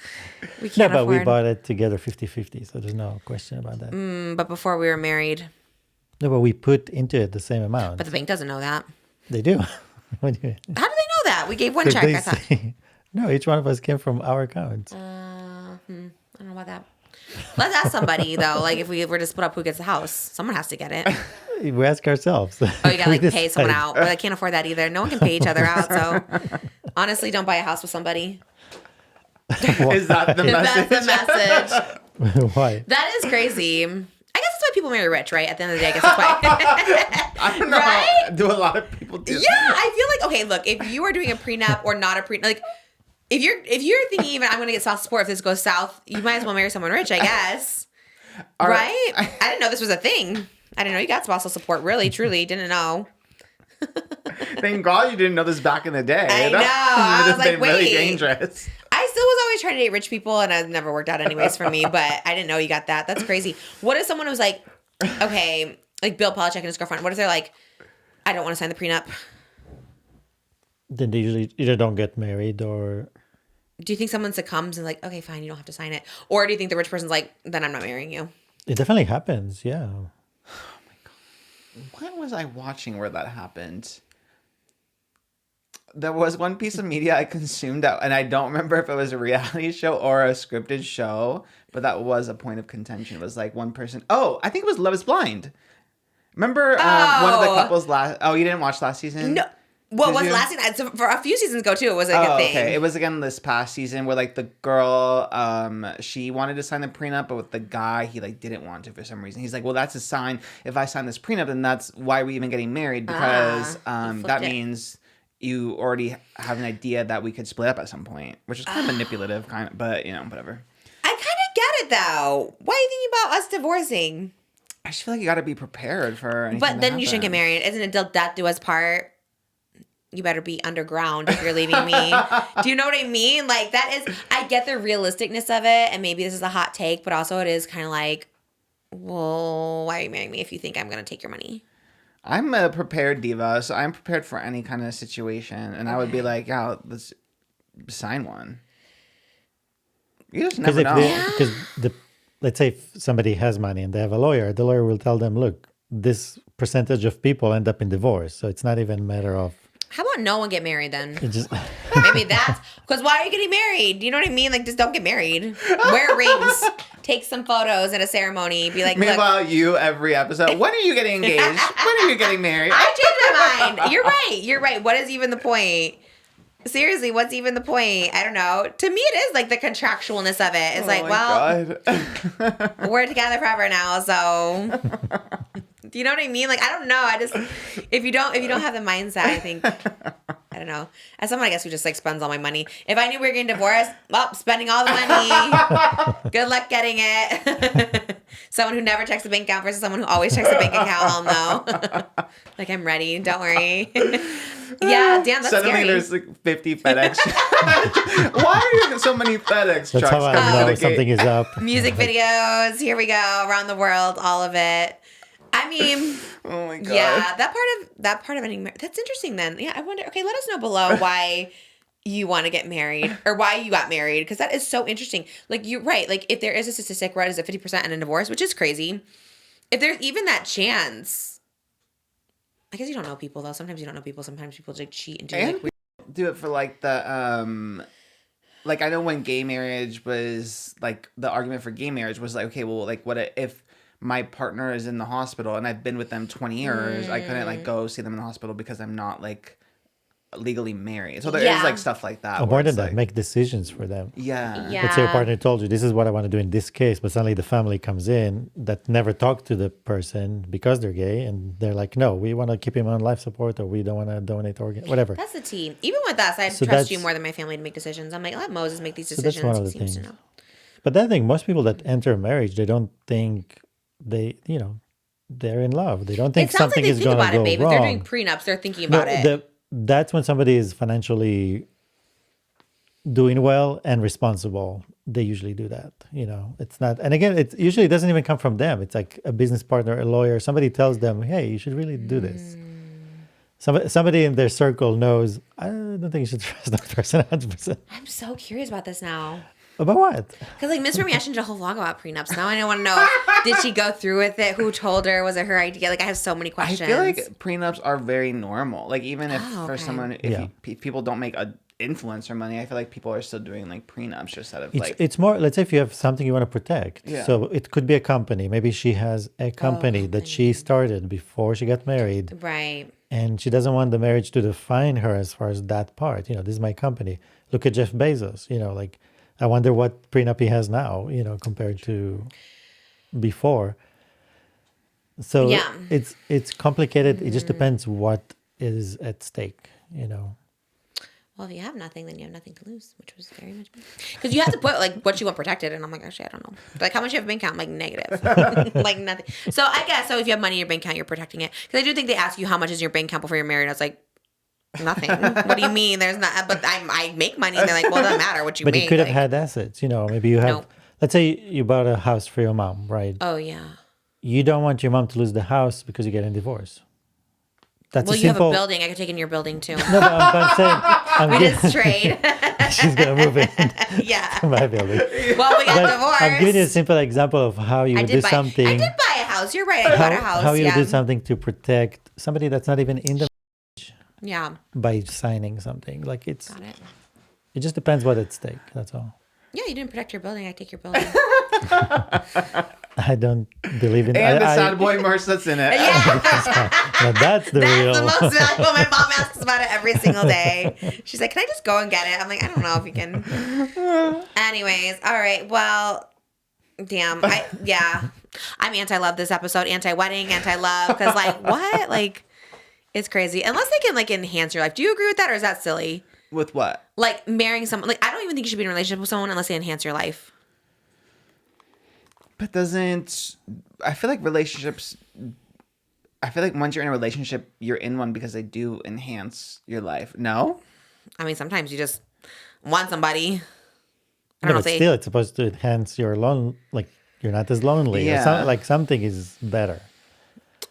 we can't but afford. we bought it together 50-50, so there's no question about that. But before we were married. No, but we put into it the same amount. But the bank doesn't know that. They do. What do you mean? How do they know that? We gave one 'Cause check, they I thought. say- no, each one of us came from our account. I don't know about that. Let's ask somebody, though. Like, if we were to split up, who gets the house? Someone has to get it. We ask ourselves. Oh, you gotta, We like, pay someone decide. out. But I can't afford that either. No one can pay each other out. So, honestly, don't buy a house with somebody. Is that the message? That's the message. Why? That is crazy. I guess that's why people marry rich, right? At the end of the day, I guess that's why. I don't know. Right? Do a lot of people do? Yeah, I feel like, okay, look, if you are doing a prenup or not a prenup, like, if you're thinking even I'm going to get spousal support if this goes south, you might as well marry someone rich, I guess. Right? I didn't know this was a thing. I didn't know you got spousal support. Really, truly, didn't know. Thank God you didn't know this back in the day. I know. I was like, really wait. dangerous. I still was always trying to date rich people, and it never worked out anyways for me, but I didn't know you got that. That's crazy. What if someone was like, okay, like Bill Belichick and his girlfriend, what if they're like, I don't want to sign the prenup? Then they usually either don't get married or... Do you think someone succumbs and like, okay, fine, you don't have to sign it? Or do you think the rich person's like, then I'm not marrying you? It definitely happens, yeah. What was I watching where that happened? There was one piece of media I consumed that, and I don't remember if it was a reality show or a scripted show, but that was a point of contention. It was like one person. Oh, I think it was Love Is Blind. Remember one of the couples last? Oh, you didn't watch last season? No. Well, it was you? last season. So for a few seasons ago, too, it was like a thing. Okay. It was again this past season where like the girl, she wanted to sign the prenup, but with the guy, he like didn't want to for some reason. He's like, well, that's a sign. If I sign this prenup, then that's why we're even getting married, because that means you already have an idea that we could split up at some point, which is kind of manipulative, but whatever. I kind of get it, though. Why are you thinking about us divorcing? I just feel like you got to be prepared for anything. But then you shouldn't get married. Isn't it till death do us part? You better be underground if you're leaving me. Do you know what I mean? Like, that is, I get the realisticness of it, and maybe this is a hot take, but also it is kind of like, well, why are you marrying me if you think I'm going to take your money? I'm a prepared diva, so I'm prepared for any kind of situation, and I would be like, yeah, let's sign one. You just never know. Because let's say if somebody has money and they have a lawyer, the lawyer will tell them, look, this percentage of people end up in divorce, so it's not even a matter of... How about no one get married then? It just... Maybe that's because why are you getting married? You know what I mean? Like, just don't get married. Wear rings. Take some photos at a ceremony. Be like, meanwhile, look. you every episode. When are you getting engaged? When are you getting married? I changed my mind. You're right. You're right. What is even the point? Seriously, what's even the point? I don't know. To me, it is like the contractualness of it. It's we're together forever now, so. Do you know what I mean? Like, I don't know. I just if you don't have the mindset, I think I don't know. As someone, I guess, who just like spends all my money. If I knew we were getting divorced, well, spending all the money. Good luck getting it. Someone who never checks the bank account versus someone who always checks the bank account. I'll know. Like, I'm ready. Don't worry. Yeah, damn, that's Suddenly scary. there's like 50 FedEx. Why are you so many FedEx That's trucks how I coming to know the something gate. is up. Music videos, here we go, around the world, all of it. I mean, Oh my god. yeah, that part of getting married. That's interesting then. Yeah, I wonder. Okay, let us know below why you want to get married or why you got married, because that is so interesting. Like, you're right. Like, if there is a statistic, right, is a 50% in a divorce, which is crazy. If there's even that chance, I guess you don't know people though. Sometimes you don't know people. Sometimes people like cheat and do like weird. Do it for like the like I know when gay marriage was like the argument for gay marriage was like, okay, well, like what if my partner is in the hospital and I've been with them 20 years, I couldn't like go see them in the hospital because I'm not like legally married. So there is like stuff like that. Or more than that, like, make decisions for them. yeah. Yeah. Let's say your partner told you, this is what I want to do in this case, but suddenly the family comes in that never talked to the person because they're gay, and they're like, no, we want to keep him on life support, or we don't want to donate organs, whatever. That's the team. Even with us, I So trust you that's- more than my family to make decisions. I'm like, let Moses make these So that's decisions. one of He the seems to things. know. But I think most people that enter a marriage, they don't think they're in love. They don't think It sounds like something they is think going to about it, go babe. If wrong. they're doing prenups, they're thinking about it. That's when somebody is financially doing well and responsible. They usually do that. It's not, and again, it usually doesn't even come from them. It's like a business partner, a lawyer, somebody tells them, hey, you should really do this. Somebody in their circle knows, I don't think you should trust that person 100%. I'm so curious about this now. About what? Because, like, Miss Rumi actually did a whole vlog about prenups. Now I want to know, did she go through with it? Who told her? Was it her idea? Like, I have so many I questions. feel like prenups are very normal. Like even if Oh, for okay. someone, Yeah. people don't make a influencer money, I feel like people are still doing like prenups just out of like. It's more, let's say if you have something you want to protect. Yeah. So it could be a company. Maybe she has a company that she started before she got married. Right. And she doesn't want the marriage to define her as far as that part. This is my company. Look at Jeff Bezos. Like, I wonder what prenup he has now, compared to before. So Yeah. it's complicated. It just depends what is at stake, Well, if you have nothing, then you have nothing to lose, which was very much me. Because you have to put, like, what you want protected. And I'm like, actually, I don't know. Like, how much you have in bank account? I'm like, negative. Like, nothing. So I guess, so if you have money in your bank account, you're protecting it. Because I do think they ask you how much is your bank account before you're married. I was like, nothing. What do you mean? There's not, but I make money. And they're like, well, it doesn't matter what you But make. you could have like, had assets, maybe you have, Nope. let's say you bought a house for your mom, right? Oh, yeah. You don't want your mom to lose the house because you're getting divorced. That's Well, a you have simple. a building. I could take in your building, too. No, but I'm saying, We just trade. she's gonna move in Yeah. to my building. Well, we got But divorced. I'm giving you a simple example of how you I would did do buy. something. I did buy a house. You're right. I bought a house. How you yeah. do something to protect somebody that's not even in the Yeah. by signing something. Like Got it. it just depends what at stake. That's all. Yeah, you didn't protect your building. I take your building. I don't believe in. and the I, sad boy merch that's in it. now that's the That's real. the most valuable. My mom asks about it every single day. She's like, "Can I just go and get it?" I'm like, "I don't know if you can." Anyways, all right. Well, damn. I'm anti-love this episode. Anti-wedding. Anti-love. Because like, what? Like, it's crazy. Unless they can like enhance your life. Do you agree with that, or is that silly? With what? Like marrying someone. Like, I don't even think you should be in a relationship with someone unless they enhance your life. But I feel like relationships. I feel like once you're in a relationship, you're in one because they do enhance your life. No? I mean, sometimes you just want somebody. I No, don't know but if they. still, it's supposed to enhance your like you're not as lonely. Yeah. Or like something is better.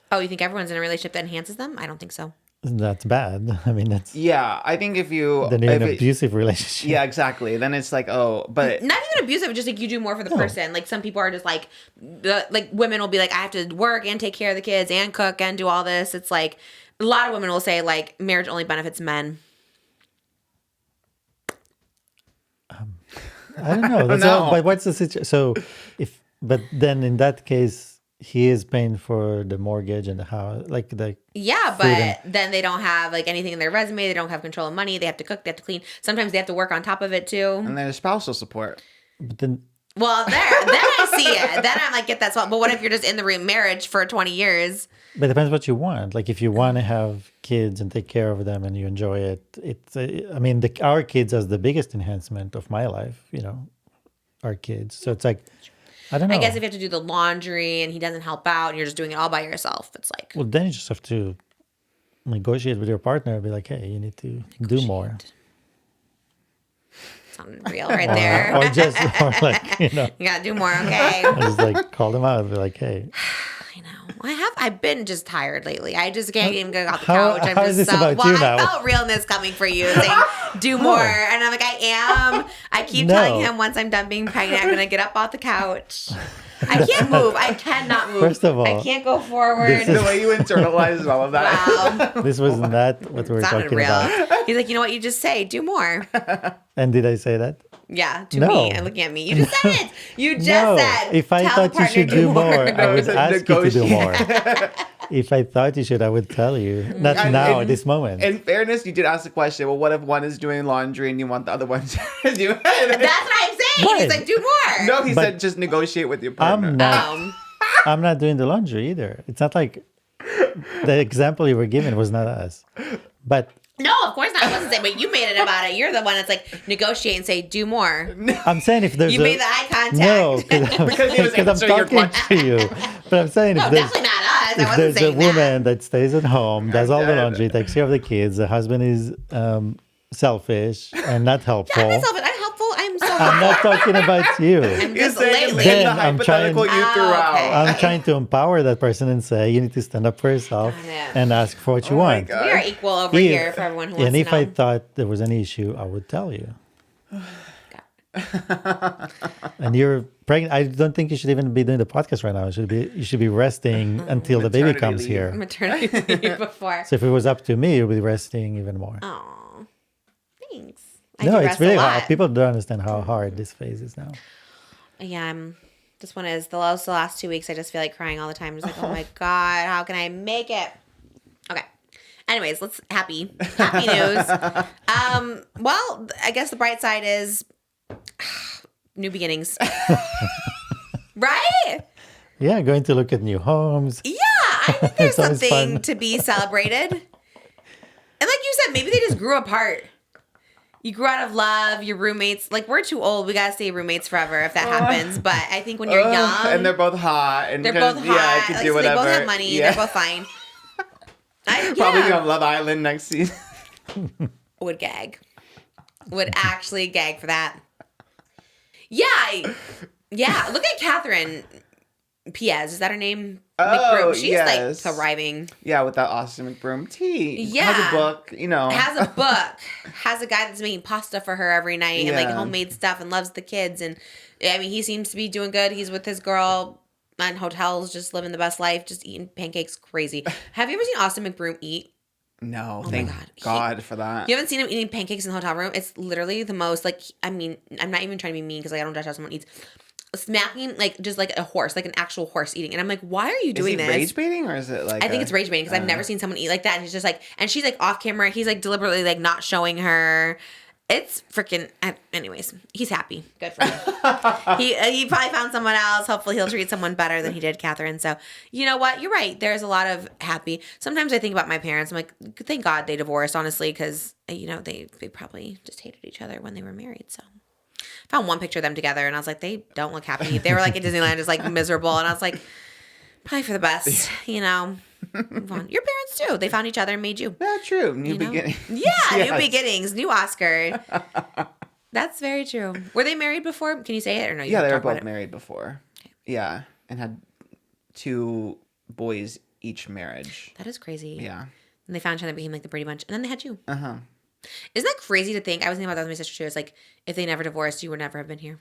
Oh, you think everyone's in a relationship that enhances them? I don't think so. That's bad. I mean, that's Yeah, I think if you... then you're in if an it- abusive relationship. Yeah, exactly. Then it's like, oh, but... Not even abusive, just like you do more for the person. Like some people are just like women will be like, I have to work and take care of the kids and cook and do all this. It's like a lot of women will say like marriage only benefits men. I don't know. That's No. all, but what's the situation? So, but then in that case, he is paying for the mortgage and the house, like the Yeah, food but then they don't have like anything in their resume. They don't have control of money. They have to cook. They have to clean. Sometimes they have to work on top of it too. And there's spousal support. But then Well, then I see it. Then I'm like, get that spot. But what if you're just in the marriage for 20 years? but it depends what you want. Like if you want to have kids and take care of them and you enjoy it, I mean, our kids as the biggest enhancement of my life. Our kids. So it's like, I don't know. I guess if you have to do the laundry and he doesn't help out and you're just doing it all by yourself, it's like. Well, then you just have to negotiate with your partner. Be like, hey, you need to do more. sounded real right there. Or just or like, you know, You gotta do more, okay? I just like call them out and be like, hey, I know. I've been just tired lately. I just can't even get off the How- couch. I'm how just is this so about well. you I now? felt realness coming for you, saying do more, and I'm like, I am. I keep telling him once I'm done being pregnant, I'm gonna get up off the couch. I can't move. I cannot move. First of all, I can't go forward. this The way you internalized all of that. Wow. this was not what we were Sounded talking real. about. He's like, you know what? You just say, do more. And did I say that? Yeah, to No. me and looking at me. You just said it. You just No. said. If I tell thought the you partner should do more, I No, would it's a ask you to do more. negotiation. If I thought you should, I would tell you. Not And- now, and- at this moment. In fairness, you did ask the question, well, what if one is doing laundry and you want the other one to do it? That's what I'm saying. Right. He's like, do more. No, he But said just negotiate with your partner. I'm not. Um, I'm not doing the laundry either. It's not like the example you were given was not us. But no, of course not. I wasn't saying, but you made it about it. You're the one that's like, negotiate and say, do more. I'm saying if there's You made the eye contact. no, Because he was I'm answering your talking to you. But I'm saying No, if there's definitely not us. I if wasn't there's a saying woman that stays at home, does all the dead. laundry, takes care of the kids, the husband is selfish and not helpful. that. I'm helpful. I'm so I'm helpful. not talking about you. I'm You're just saying lately. the Then I'm trying- hypothetical you threw Ah, out. okay. I'm trying to empower that person and say you need to stand up for yourself Got it. and ask for what you Oh my want. God. We are equal over If- here for everyone who wants And to if know. I thought there was any issue, I would tell you. And you're pregnant. I don't think you should even be doing the podcast right now. You should be resting until the baby Maternity comes leave. here. Maternity leave before. So if it was up to me, you'd be resting even more. Oh, thanks. I No, do it's rest really a lot. hard. People don't understand how hard this phase is now. Yeah, this one is the last 2 weeks. I just feel like crying all the time. Just like, oh my God, how can I make it? Okay. Anyways, happy news. Well, I guess the bright side is new beginnings. Right? Yeah, going to look at new homes. Yeah, I think there's It's always something fun. to be celebrated. And like you said, maybe they just grew apart. You grew out of love, your roommates. Like, we're too old. We got to stay roommates forever if that happens. But I think when you're young. And they're both hot. And They're just- both Yeah, I hot. could Like, do so they whatever. both have money. Yeah. They're both fine. Probably be Yeah. on Love Island next season. Would gag. Would actually gag for that. Yeah. Yeah. Look at Catherine PAIZ. Is that her name? Oh, McBroom. She's yes. like thriving. Yeah, with that Austin McBroom tea. Yeah. Has a book, you know. Has a book. Has a guy that's making pasta for her every night and like Yeah. homemade stuff and loves the kids. And I mean, he seems to be doing good. He's with his girl on hotels, just living the best life, just eating pancakes crazy. Have you ever seen Austin McBroom eat? No, my thank God. God for that. You haven't seen him eating pancakes in the hotel room? It's literally the most, like, I mean, I'm not even trying to be mean because like, I don't judge how someone eats. Smacking, like, just like a horse, like an actual horse eating. And I'm like, why are you Is doing he this? rage baiting or is it like I think it's rage baiting because I've never seen someone eat like that. And he's just like, and she's like off camera. He's like deliberately like not showing her. It's freaking. Anyways, he's happy. Good for him. he probably found someone else. Hopefully, he'll treat someone better than he did Catherine. So, you know what? You're right. There's a lot of happy. Sometimes I think about my parents. I'm like, thank God they divorced, honestly, because you know they probably just hated each other when they were married. So, I found one picture of them together, and I was like, they don't look happy. They were like at Disneyland, just like miserable, and I was like, probably for the best, you know. Move on. Your parents too. They found each other and made you. Yeah, true. New You know? beginning. Yeah, Yes. new beginnings, new Oscar. That's very true. Were they married before? Can you say it or no? You Yeah, don't they were talk about both it? married before. Yeah, and had 2 boys each marriage. That is crazy. Yeah. And they found each other, became like the Brady Bunch, and then they had you. Uh-huh. Isn't that crazy to think? I was thinking about that with my sister too. It's like if they never divorced, you would never have been here.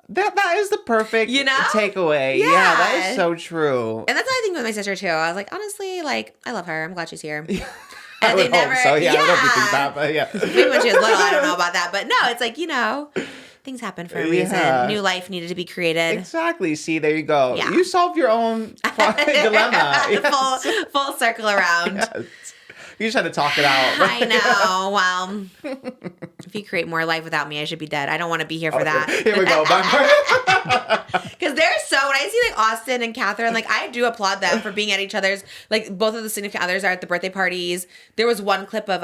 That is the perfect You know? takeaway. Yeah. Yeah, that is so true. And that's what I think with my sister too. I was like, honestly, like I love her. I'm glad she's here. I And would they hope never. so. Yeah, I don't know if you think that, but yeah. Maybe when she was little, I don't know about that, but no, it's like you know, things happen for a reason. Yeah. New life needed to be created. Exactly. See, there you go. Yeah. You solved your own dilemma. Yes. full circle around. Yes. You just had to talk it out. I know. Well, if you create more life without me, I should be dead. I don't want to be here for that. Here we go. Because they're so, when I see like Austin and Catherine, like I do applaud them for being at each other's, like both of the significant others are at the birthday parties. There was one clip of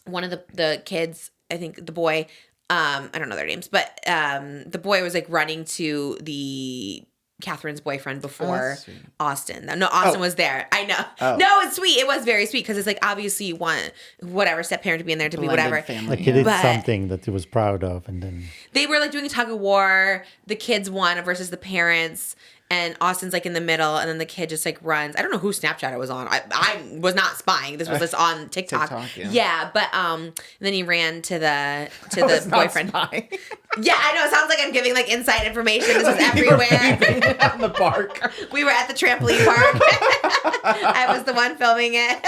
one of the kids, I think the boy, I don't know their names, but the boy was like running to the Catherine's boyfriend before sweet. Austin. No, Austin was there. I know. Oh. No, it's sweet. It was very sweet because it's like obviously you want whatever step parent to be in there to be Blended whatever. family, Like he did But- something that he was proud of, and then They were like doing a tug of war. The kids won versus the parents. And Austin's like in the middle, and then the kid just like runs. I don't know who Snapchat it was on. I was not spying. This was just on TikTok. TikTok, but and then he ran to the It's not boyfriend. spying. Yeah, I know. It sounds like I'm giving like inside information. This was everywhere. in the park. We were at the trampoline park. I was the one filming it.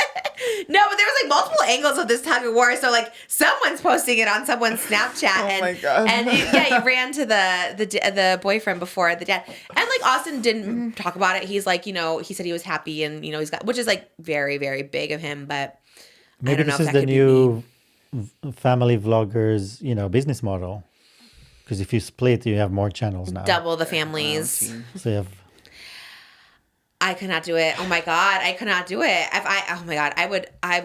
No, but there was like multiple angles of this tug of war. So like someone's posting it on someone's Snapchat. Oh and, my God. And he ran to the boyfriend before the dad. And like Austin didn't talk about it. He's like, he said he was happy and he's got, which is like very, very big of him. But I maybe don't know this if is that the could be new family vloggers, business model. Because if you split, you have more channels now. double the families. So you have I could not do it. Oh my God, I could not do it. Oh my God, I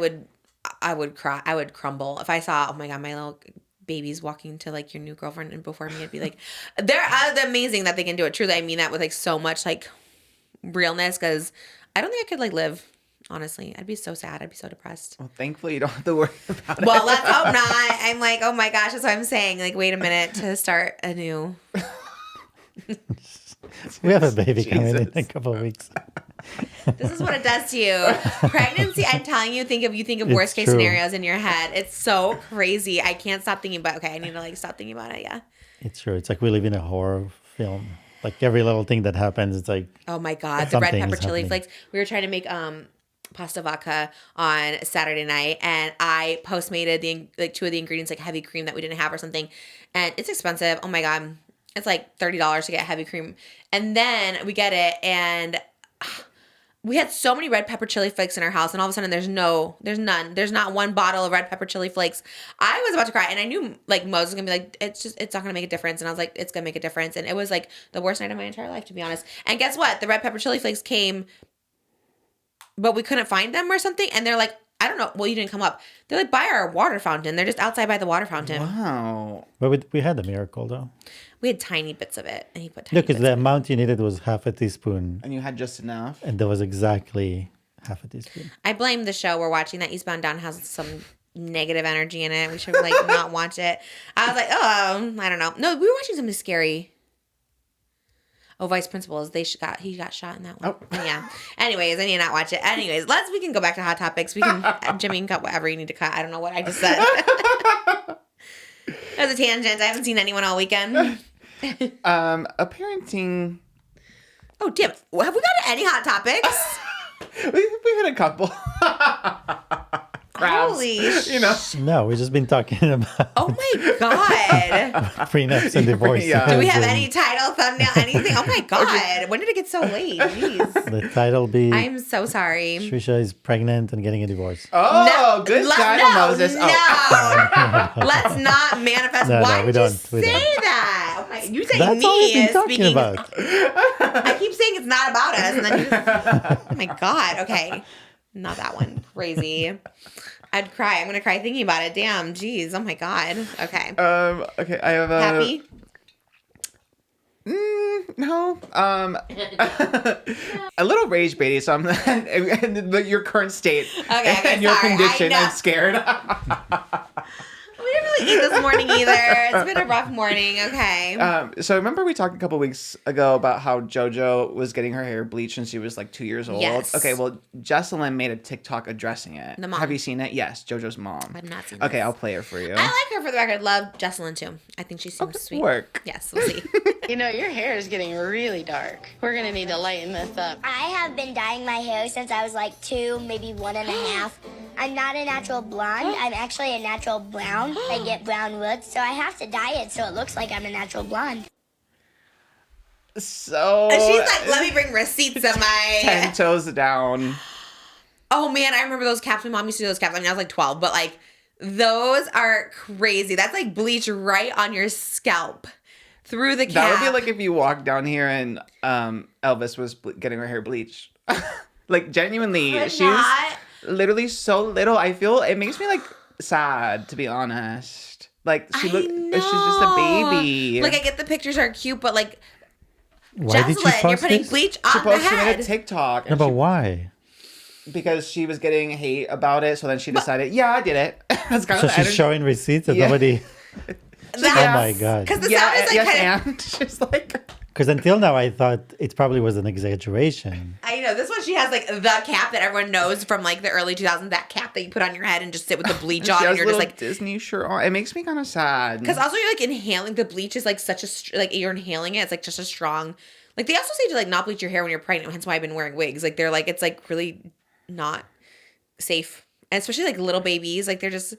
would cry. I would crumble if I saw. Oh my God, my little babies walking to like your new girlfriend and before me. I'd be like, they're amazing that they can do it. Truly, I mean that with like so much like realness because I don't think I could like live. Honestly, I'd be so sad. I'd be so depressed. Well, thankfully you don't have to worry about it. Well, let's hope not. I'm like, oh my gosh, that's what I'm saying. Like, wait a minute to start a new. we have a baby coming in Jesus. a couple of weeks. This is what it does to you. Pregnancy, I'm telling you, you think of It's worst case true. scenarios in your head. It's so crazy. I can't stop thinking about I need to like stop thinking about it, yeah. It's true. It's like we live in a horror film. Like every little thing that happens, it's like Oh my God. The red Something pepper is chili happening. flakes. We were trying to make pasta vodka on Saturday night and I postmated like two of the ingredients like heavy cream that we didn't have or something. And it's expensive. Oh my God. It's like $30 to get heavy cream. And then we get it and we had so many red pepper chili flakes in our house and all of a sudden there's none. There's not one bottle of red pepper chili flakes. I was about to cry and I knew like Moses was gonna be like, it's not gonna make a difference. And I was like, it's gonna make a difference. And it was like the worst night of my entire life, to be honest. And guess what? The red pepper chili flakes came, but we couldn't find them or something. And they're like, I don't know. Well, you didn't come up. They're like by our water fountain. They're just outside by the water fountain. Wow. But we had a miracle though. We had tiny bits of it, and he put tiny No, because bits. the amount you needed was half a teaspoon, And you had just enough. and that was exactly half a teaspoon. I blame the show we're watching. That Eastbound Down has some negative energy in it. We should like not watch it. I was like, oh, I don't know. No, we were watching something scary. Oh, Vice Principals. He got shot in that one. Oh. Yeah. Anyways, I need to not watch it. Anyways, we can go back to Hot Topics. We can Jimmy can cut whatever you need to cut. I don't know what I just said. That was a tangent. I haven't seen anyone all weekend. A parenting. Oh, damn. Have we got to any Hot Topics? We had a couple. Crabs. Holy sh- No, we've just been talking about Oh my God. prenups and divorces. Yeah. Do we have and any title, thumbnail, anything? Oh my God. When did it get so late? Jeez. The title be I'm so sorry. Trisha is pregnant and getting a divorce. Oh, good title, Moses. No. Let's not manifest. No, Why we did you don't. say We don't. that? Oh my, you say That's all we've me been is talking speaking. about. I keep saying it's not about us. And then you just, oh my God. Okay. Not that one. Crazy. I'd cry. I'm going to cry thinking about it. Damn. Jeez. Oh my God. Okay. Okay, I have a Happy? no. A little rage baity. So I'm and your current state Okay, and your sorry, I condition. know. I'm scared. We didn't really eat this morning either. It's been a rough morning. Okay. So remember we talked a couple weeks ago about how JoJo was getting her hair bleached when she was like 2 years old. Yes. Okay, well, Jesselyn made a TikTok addressing it. The mom. Have you seen it? Yes, JoJo's mom. I've not seen Okay, this. I'll play her for you. I like her for the record. Love Jesselyn too. I think she seems sweet. Work. Yes, we'll see. You know, your hair is getting really dark. We're gonna need to lighten this up. I have been dyeing my hair since I was like 2, maybe 1.5. I'm not a natural blonde. I'm actually a natural brown. I get brown roots, so I have to dye it so it looks like I'm a natural blonde. So And she's like, let me bring receipts of 10 my. toes down. Oh man, I remember those caps. My mom used to do those caps. I mean, I was like 12, but like those are crazy. That's like bleach right on your scalp through the cap. That would be like if you walked down here and Elvis was getting her hair bleached. Like genuinely, Could she's not. literally so little. I feel it makes me like sad, to be honest. Like she's just a baby. Like I get the pictures are cute, but like Why did she Jocelyn, you're post putting this? bleach She on the posted head. a TikTok. No, and but she- why? because she was getting hate about it, so then she decided, yeah, I did it. That's kind So of she's showing receipts that Yeah. nobody. That's- Oh my god! Because the sound is like kind of. and she's like, Because until now I thought it probably was an exaggeration. I know this one. She has like the cap that everyone knows from like the early 2000s. That cap that you put on your head and just sit with the bleach she on, has and you're just little like. Disney shirt on. It makes me kind of sad. Because also you're like inhaling the bleach is like such a like you're inhaling it. It's like just a strong. Like they also say to like not bleach your hair when you're pregnant. Hence why I've been wearing wigs. Like they're like it's like really not safe, and especially like little babies. Like they're just.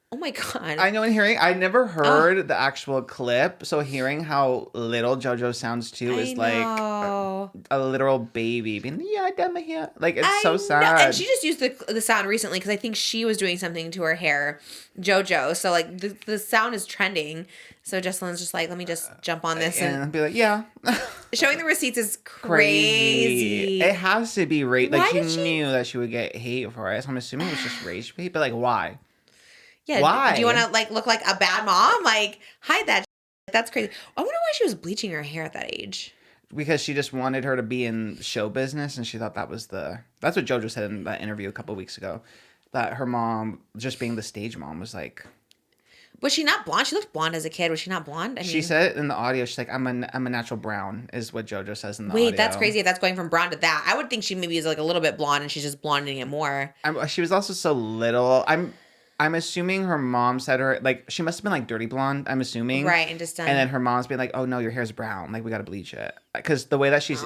Oh my god! I know, and hearing, I never heard the actual clip, so hearing how little JoJo sounds too is like a literal baby being, yeah, I done my hair. Like, it's so sad. And she just used the sound recently because I think she was doing something to her hair, JoJo. So like the sound is trending. So Jocelyn's just like, let me just jump on this and be like, yeah. showing the receipts is crazy. It has to be rage. Why Like, she did she- knew that she would get hate for it, so I'm assuming it was just rage bait, but like, why? Yeah. Why? Do you want to like look like a bad mom? Like hide that. That's crazy. I wonder why she was bleaching her hair at that age. Because she just wanted her to be in show business, and she thought that's what JoJo said in that interview a couple weeks ago, that her mom, just being the stage mom, was like, Was she not blonde? She looked blonde as a kid. Was she not blonde? I mean, she said it in the audio, she's like, I'm a natural brown, is what JoJo says in the wait, audio. that's crazy if that's going from brown to that. I would think she maybe is like a little bit blonde and she's just blonding it more. She was also so little. I'm assuming her mom said her, like, she must have been like dirty blonde, I'm assuming. Right, and just done. And then her mom's being like, oh no, your hair's brown. Like, we gotta bleach it. Because the way that she's,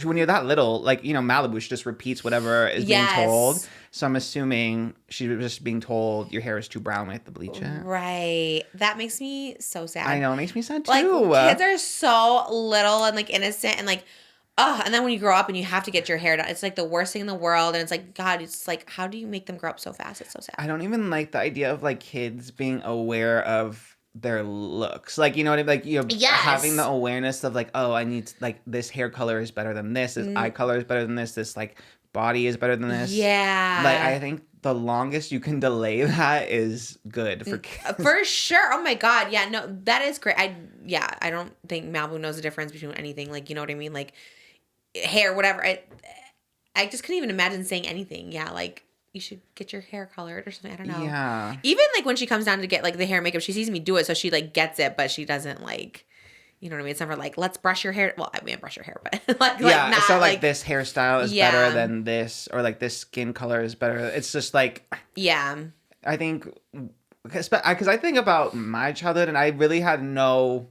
when you're that little, like, you know, Malibu, she just repeats whatever is being told. So I'm assuming she was just being told your hair is too brown, we have to bleach it. Right. That makes me so sad. I know, it makes me sad too. Like, kids are so little and like innocent and like, and then when you grow up and you have to get your hair done, it's like the worst thing in the world. And it's like, God, it's like, how do you make them grow up so fast? It's so sad. I don't even like the idea of like kids being aware of their looks. Like, you know what I mean? Like, you know, Yes. having the awareness of like, oh, I need, like, this hair color is better than this eye color is better than this like body is better than this. Yeah. Like, I think the longest you can delay that is good for kids. For sure. Oh my God. Yeah, no, that is great. I don't think Malibu knows the difference between anything. Like, you know what I mean? Like, hair, whatever. I just couldn't even imagine saying anything. Yeah, like, you should get your hair colored or something. I don't know. Yeah. Even like when she comes down to get like the hair and makeup, she sees me do it, so she like gets it, but she doesn't like, you know what I mean? It's never like, let's brush your hair. Well, I mean, brush your hair, but like, Yeah, not, so like this hairstyle is Yeah. better than this, or like this skin color is better. It's just like, yeah. I think, because I think about my childhood, and I really had no,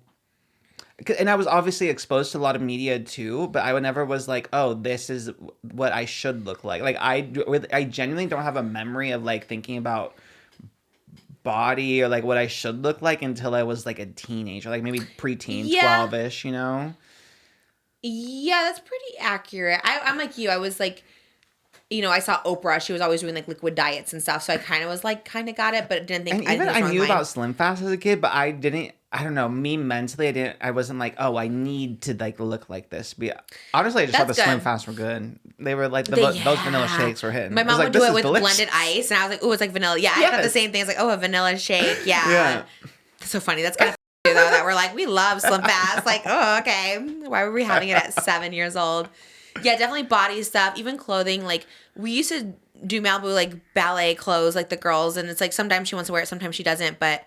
and I was obviously exposed to a lot of media too, but I never was like, oh, this is what I should look like. Like, I genuinely don't have a memory of like thinking about body or like what I should look like until I was like a teenager, like maybe preteen, Yeah. 12-ish, you know? Yeah, that's pretty accurate. I'm like you. I was like, you know, I saw Oprah. She was always doing like liquid diets and stuff. So I kind of was like, kind of got it, but didn't think. And even think it was I knew wrong about line. Slim Fast as a kid, but I didn't. I don't know. Me mentally, I wasn't like, oh, I need to like look like this. But honestly, I just thought the That's Slim good. Fast were good. They were like Yeah. those vanilla shakes were hitting. My I was mom like, would do this it is with delicious. blended ice, and I was like, "Oh, it's like vanilla." Yeah, I thought the Yes. same thing. It's like, "Oh, a vanilla shake." Yeah, Yeah. That's so funny. That's kind of though that we're like, we love Slim Fast. Like, oh, okay. Why were we having it at 7 years old? Yeah, definitely body stuff, even clothing. Like, we used to do Malibu like ballet clothes, like the girls, and it's like sometimes she wants to wear it, sometimes she doesn't. But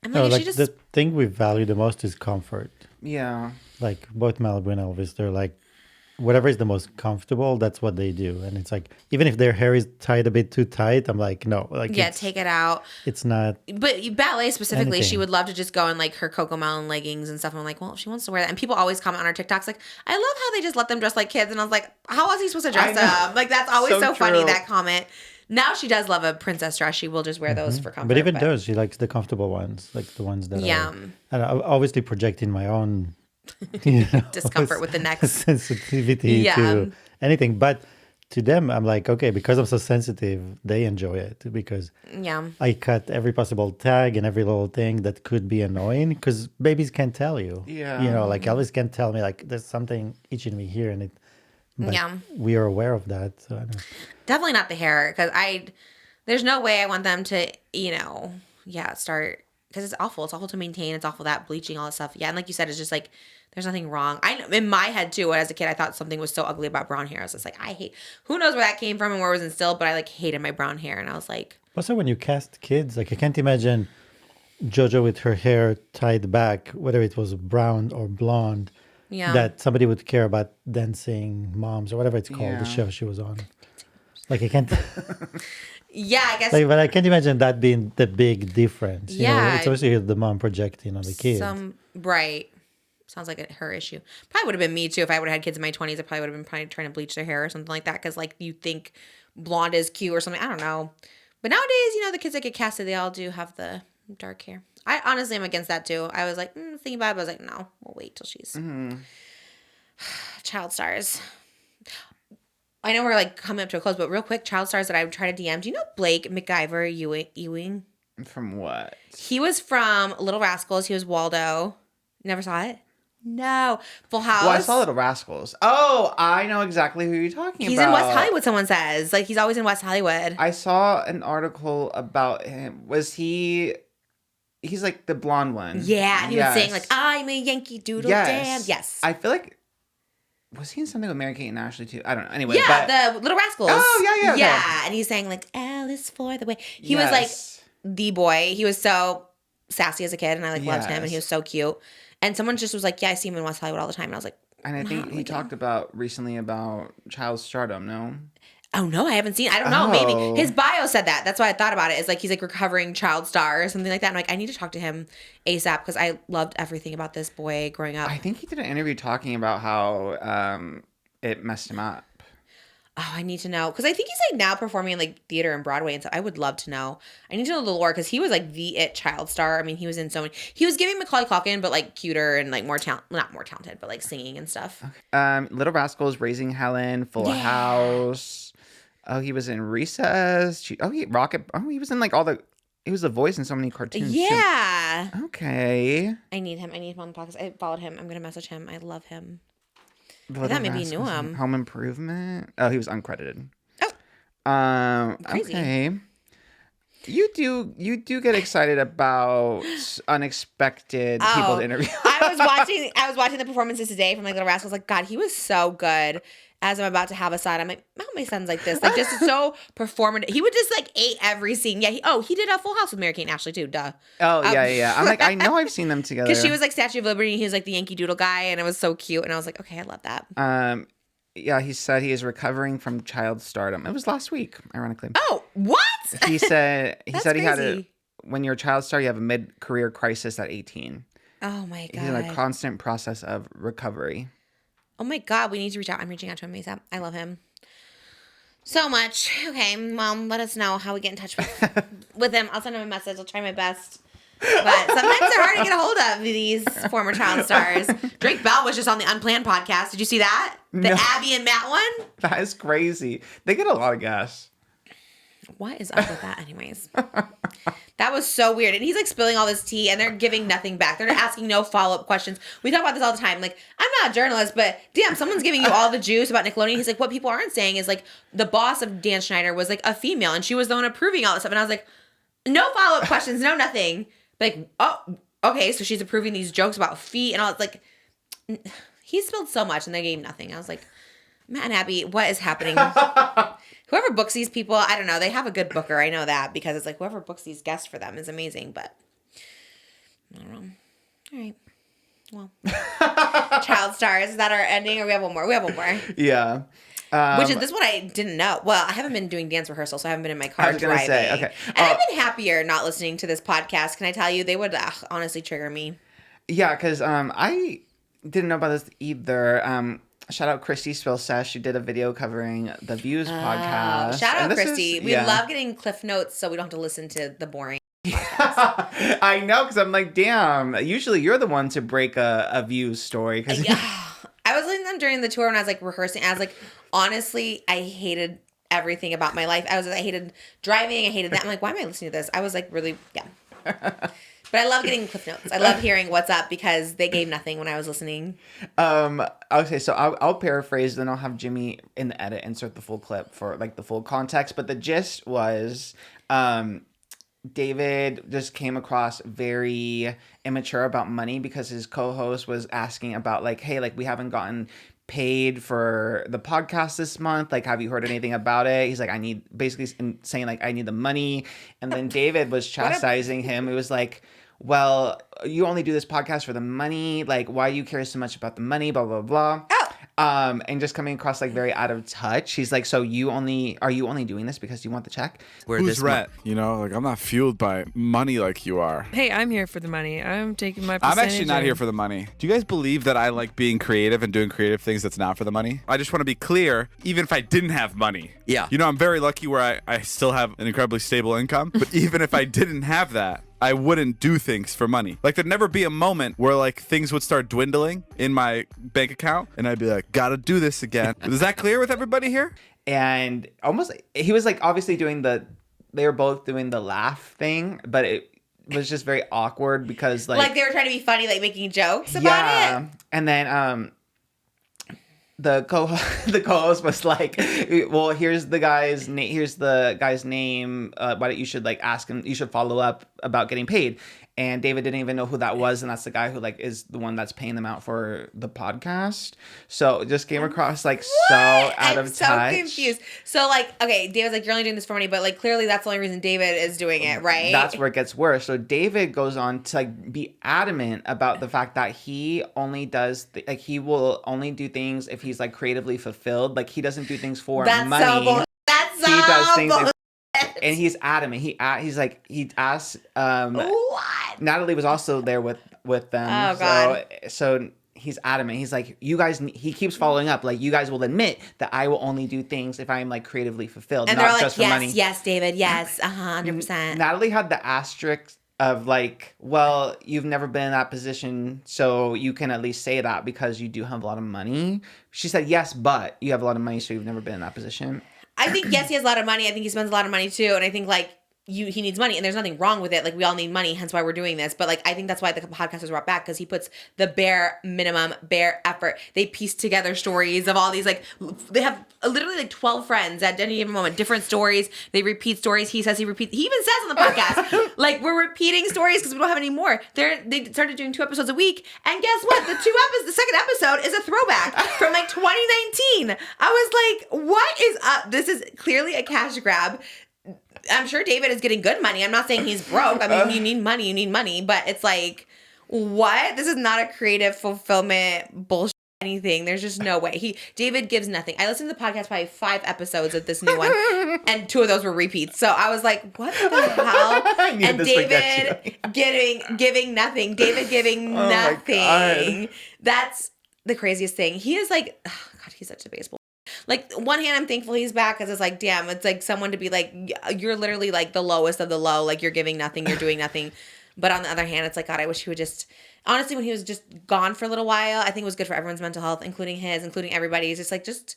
I'm like, No, if like she just the thing we value the most is comfort. Yeah. Like both Malibu and Elvis, they're like, whatever is the most comfortable, that's what they do. And it's like, even if their hair is tied a bit too tight, I'm like, no, like, take it out. it's not. But ballet specifically, she Anything. would love to just go in like her Coco Melon leggings and stuff. And I'm like, well, if she wants to wear that. And people always comment on her TikToks like, I love how they just let them dress like kids. And I was like, how was he supposed to dress I know. up? Like, that's always So so funny, true. that comment. Now she does love a princess dress. She will just wear those for comfort. But even those, she likes the comfortable ones, like the ones that Yeah. are. And I'm obviously projecting my own you know, Discomfort with the necks. sensitivity Yeah. to anything. But to them, I'm like, okay, because I'm so sensitive, they enjoy it because Yeah. I cut every possible tag and every little thing that could be annoying because babies can't tell you. Yeah. You know, like Elvis can't tell me like there's something itching me here and it. But Yeah. we are aware of that. So I don't know. Definitely not the hair because there's no way I want them to, start because it's awful. It's awful to maintain. It's awful that bleaching, all that stuff. Yeah, and like you said, it's just like there's nothing wrong. In my head too, as a kid, I thought something was so ugly about brown hair. I was just like, I hate. Who knows where that came from and where it was instilled, but I like hated my brown hair, and I was like. Also, when you cast kids, like I can't imagine JoJo with her hair tied back, whether it was brown or blonde. Yeah. That somebody would care about Dancing Moms or whatever it's called, the show she was on. Like I can't. Yeah, I guess. Like, but I can't imagine that being the big difference. You know, Yeah. it's obviously the mom projecting on the kid. Right. Sounds like her issue. Probably would have been me too if I would have had kids in my 20s. I probably would have been trying to bleach their hair or something like that because like you think blonde is cute or something. I don't know. But nowadays, the kids that get casted, they all do have the dark hair. I honestly am against that too. I was like thinking about it, but I was like, no, we'll wait till she's child stars. I know we're like coming up to a close, but real quick, child stars that I would try to DM. Do you know Blake McIver Ewing? From what? He was from Little Rascals. He was Waldo. Never saw it? No. Full House. Well, I saw Little Rascals. Oh, I know exactly who you're talking about. He's in West Hollywood, someone says. Like, he's always in West Hollywood. I saw an article about him. Was he... He's like the blonde one. Yeah, and he was saying like, I'm a Yankee Doodle Dam. Yes. I feel like... Was he in something with Mary-Kate and Ashley too? I don't know. Anyway, yeah, the Little Rascals. Oh, yeah. Yeah, Okay. and he's saying like, Alice for the way. He was like the boy. He was so sassy as a kid, and I like loved him, and he was so cute. And someone just was like, yeah, I see him in West Hollywood all the time. And I was like, and I think he talked about recently about child stardom, no? Oh, no, I haven't seen. I don't know. Maybe his bio said that. That's why I thought about it. It's like he's like recovering child star or something like that. And like, I need to talk to him ASAP because I loved everything about this boy growing up. I think he did an interview talking about how it messed him up. Oh, I need to know because I think he's like now performing in like theater and Broadway and stuff. I would love to know. I need to know the lore because he was like the it child star. I mean, he was in so many. He was giving Macaulay Culkin, but like cuter and like more not more talented, but like singing and stuff. Little Rascals, Raising Helen, Full House. Oh, he was in Recess. He was in like all the. He was the voice in so many cartoons. Yeah. Too. Okay. I need him. I need him on the podcast. I followed him. I'm gonna message him. I love him. I thought maybe you knew him. Home Improvement. Oh, he was uncredited. Oh. Crazy. Okay. You do get excited about unexpected people to interview. I was watching the performances today from like Little Rascals. Like, God, he was so good. As I'm about to have a son, I'm like, oh, my son's like this. Like, just so performative. He would just like ate every scene. Yeah. He did a Full House with Mary-Kate and Ashley too. Duh. Oh, yeah. I'm like, I know I've seen them together. Because she was like Statue of Liberty. And he was like the Yankee Doodle guy. And it was so cute. And I was like, okay, I love that. Yeah, he said he is recovering from child stardom. It was last week, ironically. Oh, what? He said he crazy. had when you're a child star, you have a mid-career crisis at 18. Oh my God. He's in a constant process of recovery. Oh my God, we need to reach out. I'm reaching out to him ASAP. I love him so much. Okay, Mom, let us know how we get in touch with him. I'll send him a message. I'll try my best. But sometimes they're hard to get a hold of, these former child stars. Drake Bell was just on the Unplanned podcast. Did you see that? The Abby and Matt one? That is crazy. They get a lot of gas. What is up with that anyways? That was so weird. And he's like spilling all this tea and they're giving nothing back. They're asking no follow-up questions. We talk about this all the time. Like, I'm not a journalist, but damn, someone's giving you all the juice about Nickelodeon. He's like, what people aren't saying is like the boss of Dan Schneider was like a female and she was the one approving all this stuff. And I was like, no follow-up questions, no nothing. Like, oh, okay, so she's approving these jokes about feet and all. It's like, he spilled so much and they gave nothing. I was like, Matt and Abby, what is happening? Whoever books these people, I don't know. They have a good booker. I know that because it's like whoever books these guests for them is amazing. But I don't know. All right. Well, child stars. Is that our ending or we have one more? We have one more. Yeah. Which is this one I didn't know. Well, I haven't been doing dance rehearsal, so I haven't been in my car I was gonna driving. say, okay. And I've been happier not listening to this podcast. Can I tell you? They would honestly trigger me. Yeah, because I didn't know about this either. Shout out Christy Spillsess. She did a video covering the Views podcast. Shout out Christy. We love getting cliff notes so we don't have to listen to the boring podcast. I know, because I'm like, damn. Usually you're the one to break a Views story. Cause I was listening to them during the tour when I was like rehearsing. I was like, honestly, I hated everything about my life. I hated driving. I hated that. I'm like, why am I listening to this? I was like, really, yeah. But I love getting cliff notes. I love hearing what's up because they gave nothing when I was listening. Okay, so I'll paraphrase, then I'll have Jimmy in the edit insert the full clip for like the full context. But the gist was, David just came across very immature about money because his co-host was asking about like, hey, like we haven't gotten paid for the podcast this month. Like, have you heard anything about it? He's like, I need, basically saying like, I need the money. And then David was chastising him. It was like, well, you only do this podcast for the money. Like, why do you care so much about the money? Blah, blah, blah. And just coming across like very out of touch. He's like, so are you only doing this because you want the check? Who's Rhett? You know, like I'm not fueled by money like you are. Hey, I'm here for the money. I'm taking my percentage. I'm actually not here for the money. Do you guys believe that I like being creative and doing creative things that's not for the money? I just want to be clear, even if I didn't have money. Yeah. You know, I'm very lucky where I still have an incredibly stable income. But even if I didn't have that, I wouldn't do things for money. Like, there'd never be a moment where, like, things would start dwindling in my bank account, and I'd be like, gotta do this again. Is that clear with everybody here? And almost, he was, like, obviously doing they were both doing the laugh thing, but it was just very awkward because, like... Like, they were trying to be funny, like, making jokes about it? And then, the co-host was like, well, here's the guy's name. Why don't you should like ask him, you should follow up about getting paid. And David didn't even know who that was, and that's the guy who like is the one that's paying them out for the podcast. So it just came across like so out of touch. I'm so confused. So like, okay, David's like, you're only doing this for money, but like clearly that's the only reason David is doing it, right? That's where it gets worse. So David goes on to like be adamant about the fact that he only does like he will only do things if he's like creatively fulfilled. Like he doesn't do things for money. That's so he does things. bullshit. And he's adamant. He asked. What? Natalie was also there with them. Oh God. So he's adamant. He's like, you guys. He keeps following up. Like, you guys will admit that I will only do things if I'm like creatively fulfilled, And not they're like, just for yes, money. yes, David, yes, 100%. Natalie had the asterisk of like, well, you've never been in that position, so you can at least say that because you do have a lot of money. She said, yes, but you have a lot of money, so you've never been in that position. I think, yes, he has a lot of money. I think he spends a lot of money too. And I think like he needs money, and there's nothing wrong with it. Like, we all need money, hence why we're doing this. But like, I think that's why the podcast was brought back, because he puts the bare minimum, bare effort. They piece together stories of all these, like, they have literally like 12 friends at any given moment, different stories. They repeat stories. He says he repeats. He even says on the podcast, like, we're repeating stories because we don't have any more. They started doing 2 episodes a week, and guess what? The second episode is a throwback from like 2019. I was like, what is up? This is clearly a cash grab. I'm sure David is getting good money. I'm not saying he's broke. I mean, you need money. But it's like, what? This is not a creative fulfillment bullshit anything. There's just no way. David gives nothing. I listened to the podcast probably 5 episodes of this new one, and 2 of those were repeats. So I was like, what the hell? And David giving nothing. David giving nothing. That's the craziest thing. He is like, oh God, he's such a baseball. Like, one hand, I'm thankful he's back, because it's like, damn, it's like someone to be like, you're literally like the lowest of the low. Like, you're giving nothing, you're doing nothing. But on the other hand, it's like, God, I wish he would just, honestly, when he was just gone for a little while, I think it was good for everyone's mental health, including his, including everybody's. It's like, just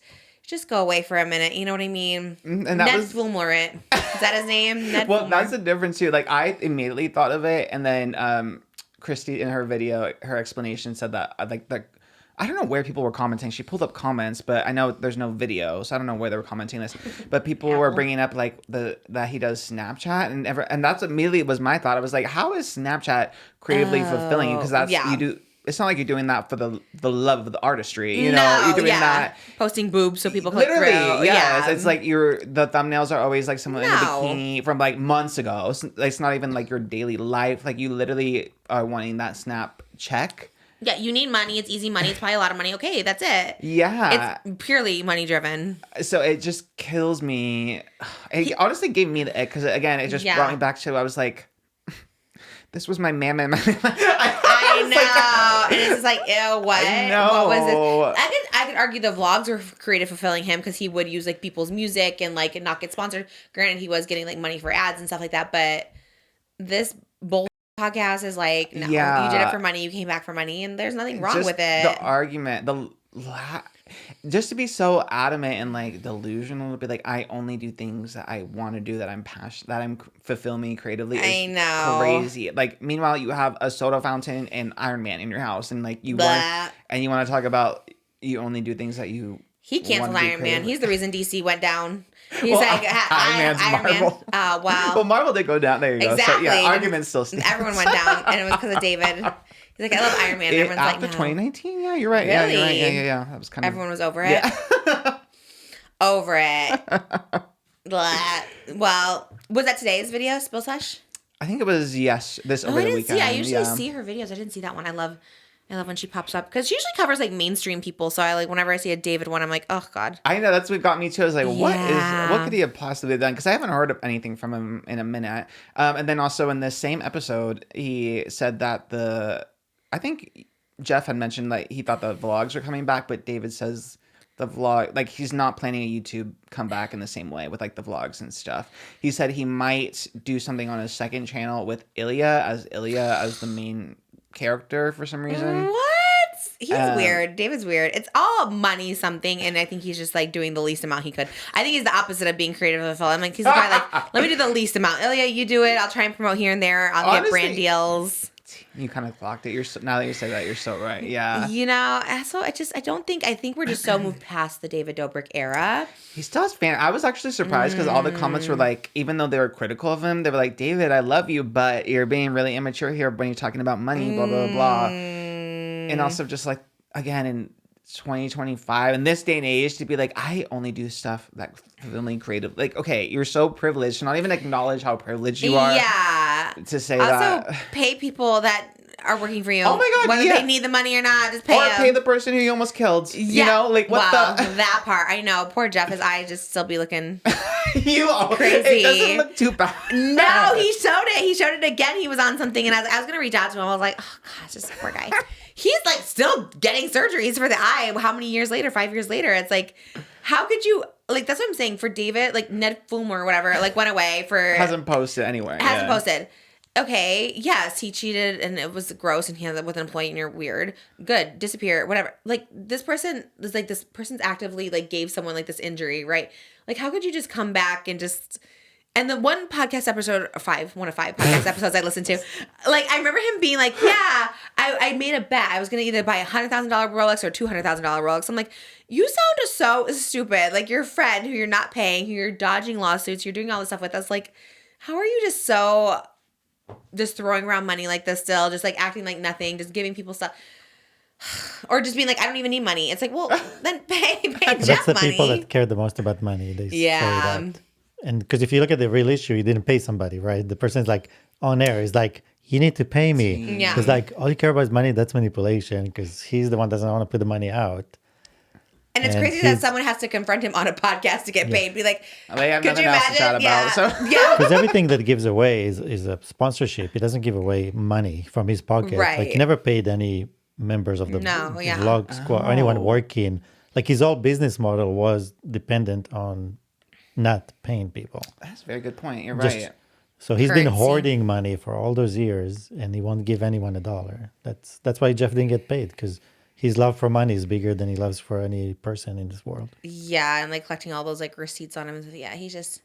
go away for a minute. You know what I mean? And that Ned was Fulmer. Is that his name? Ned well, Fulmer. that's the difference too. Like, I immediately thought of it, and then Christy in her video, her explanation said that like I don't know where people were commenting. She pulled up comments, but I know there's no video, so I don't know where they were commenting this. But people were bringing up like that he does Snapchat, and that's immediately was my thought. I was like, how is Snapchat creatively fulfilling you? Because that's you do. It's not like you're doing that for the love of the artistry. You know, you're doing that posting boobs so people click through. Literally, yes. It's like the thumbnails are always like someone in a bikini from like months ago. It's not even like your daily life. Like, you literally are wanting that Snap check. Yeah, you need money. It's easy money. It's probably a lot of money. Okay, that's it. Yeah. It's purely money driven. So it just kills me. It honestly gave me the ick, because, again, it just brought me back to, I was like, this was my man. I know. And it's just like, ew, what? I know. What was it? I could argue the vlogs were creative fulfilling him, because he would use like people's music and like not get sponsored. Granted, he was getting like money for ads and stuff like that, but this bull podcast is like, no, you did it for money, you came back for money, and there's nothing wrong with it. The argument, just to be so adamant and like delusional to be like, I only do things that I want to do, that I'm passionate, that I'm fulfill me creatively. I know, crazy. Like, meanwhile, you have a soda fountain and Iron Man in your house, and like you want to talk about you only do things that you. He canceled Iron Man. He's the reason DC went down. He's like, Iron Man's Iron Man. Marvel. Oh, wow. Well, Marvel did go down. There you go. Exactly. So, yeah, argument still stands. Everyone went down, and it was because of David. He's like, I love Iron Man. And everyone's After like, no. 2019? Yeah, you're right. Yeah, you're right. Really? Yeah. That was kind of... Everyone was over it. Yeah. Over it. Blah. Well, was that today's video, Spill Sesh? I think it was, yes, this over I the didn't weekend. see. I usually yeah. see her videos. I didn't see that one. I love when she pops up because she usually covers like mainstream people. So I like whenever I see a David one, I'm like, oh god. I know, that's what got me too. I was like, Yeah. what could he have possibly done? Because I haven't heard of anything from him in a minute. And then also in this same episode, he said that I think Jeff had mentioned like he thought the vlogs were coming back, but David says the vlog, like he's not planning a YouTube comeback in the same way with like the vlogs and stuff. He said he might do something on his second channel with Ilya as the main character for some reason. What? He's weird. David's weird. It's all money something, and I think he's just like doing the least amount he could. I think he's the opposite of being creative with film. Like he's the guy like, let me do the least amount. Ilya, you do it. I'll try and promote here and there. I'll get brand deals. You kind of clocked it. Now that you say that, you're so right. Yeah. You know, so I think we're just so moved past the David Dobrik era. He still has fan. I was actually surprised because all the comments were like, even though they were critical of him, they were like, David, I love you, but you're being really immature here when you're talking about money, blah, blah, blah. And also just like, again, in 2025, in this day and age, to be like, I only do stuff that's really creative. Like, okay, you're so privileged to not even acknowledge how privileged you are. Yeah. To say also, that. pay people that are working for you. Oh my God, whether yeah. they need the money or not, just pay Or them. pay the person who you almost killed. You know, like what the... that part, I know. Poor Jeff, his eye just still be looking It crazy. doesn't look too bad. No, he showed it. He showed it again. He was on something, and I was going to reach out to him. I was like, oh gosh, this poor guy. He's like still getting surgeries for the eye. How many years later? 5 years later? It's like, how could you... Like, that's what I'm saying. For David, like Ned Flumer or whatever, like went away for... Hasn't posted anywhere. Hasn't posted. Okay, yes, he cheated and it was gross and he ended up with an employee and you're weird. Good, disappear, whatever. Like, this person's actively, like, gave someone, like, this injury, right? Like, how could you just come back and just... And the one podcast episode, one of five podcast episodes I listened to, like, I remember him being like, yeah, I made a bet. I was going to either buy a $100,000 Rolex or $200,000 Rolex. I'm like, you sound just so stupid. Like, your friend who you're not paying, who you're dodging lawsuits, you're doing all this stuff with us. Like, how are you just so... just throwing around money like this still, just like acting like nothing, just giving people stuff, or just being like, I don't even need money. It's like, well, then pay That's Jeff the money. people that care the most about money. They say that. And because if you look at the real issue, you didn't pay somebody, right? The person's like on air is like, you need to pay me. Yeah. Because like all you care about is money. That's manipulation because he's the one that doesn't want to put the money out. And it's crazy that someone has to confront him on a podcast to get paid. Be like, They have could you nothing else to chat imagine? about. So. Yeah. Because everything that gives away is a sponsorship. He doesn't give away money from his pocket. Right. Like he never paid any members of the yeah. vlog squad or anyone working. Like his whole business model was dependent on not paying people. That's a very good point. You're Just- right. So he's been Currency. hoarding money for all those years, and he won't give anyone $1. That's why Jeff didn't get paid, because his love for money is bigger than he loves for any person in this world. Yeah, and like collecting all those like receipts on him. Yeah, he's just...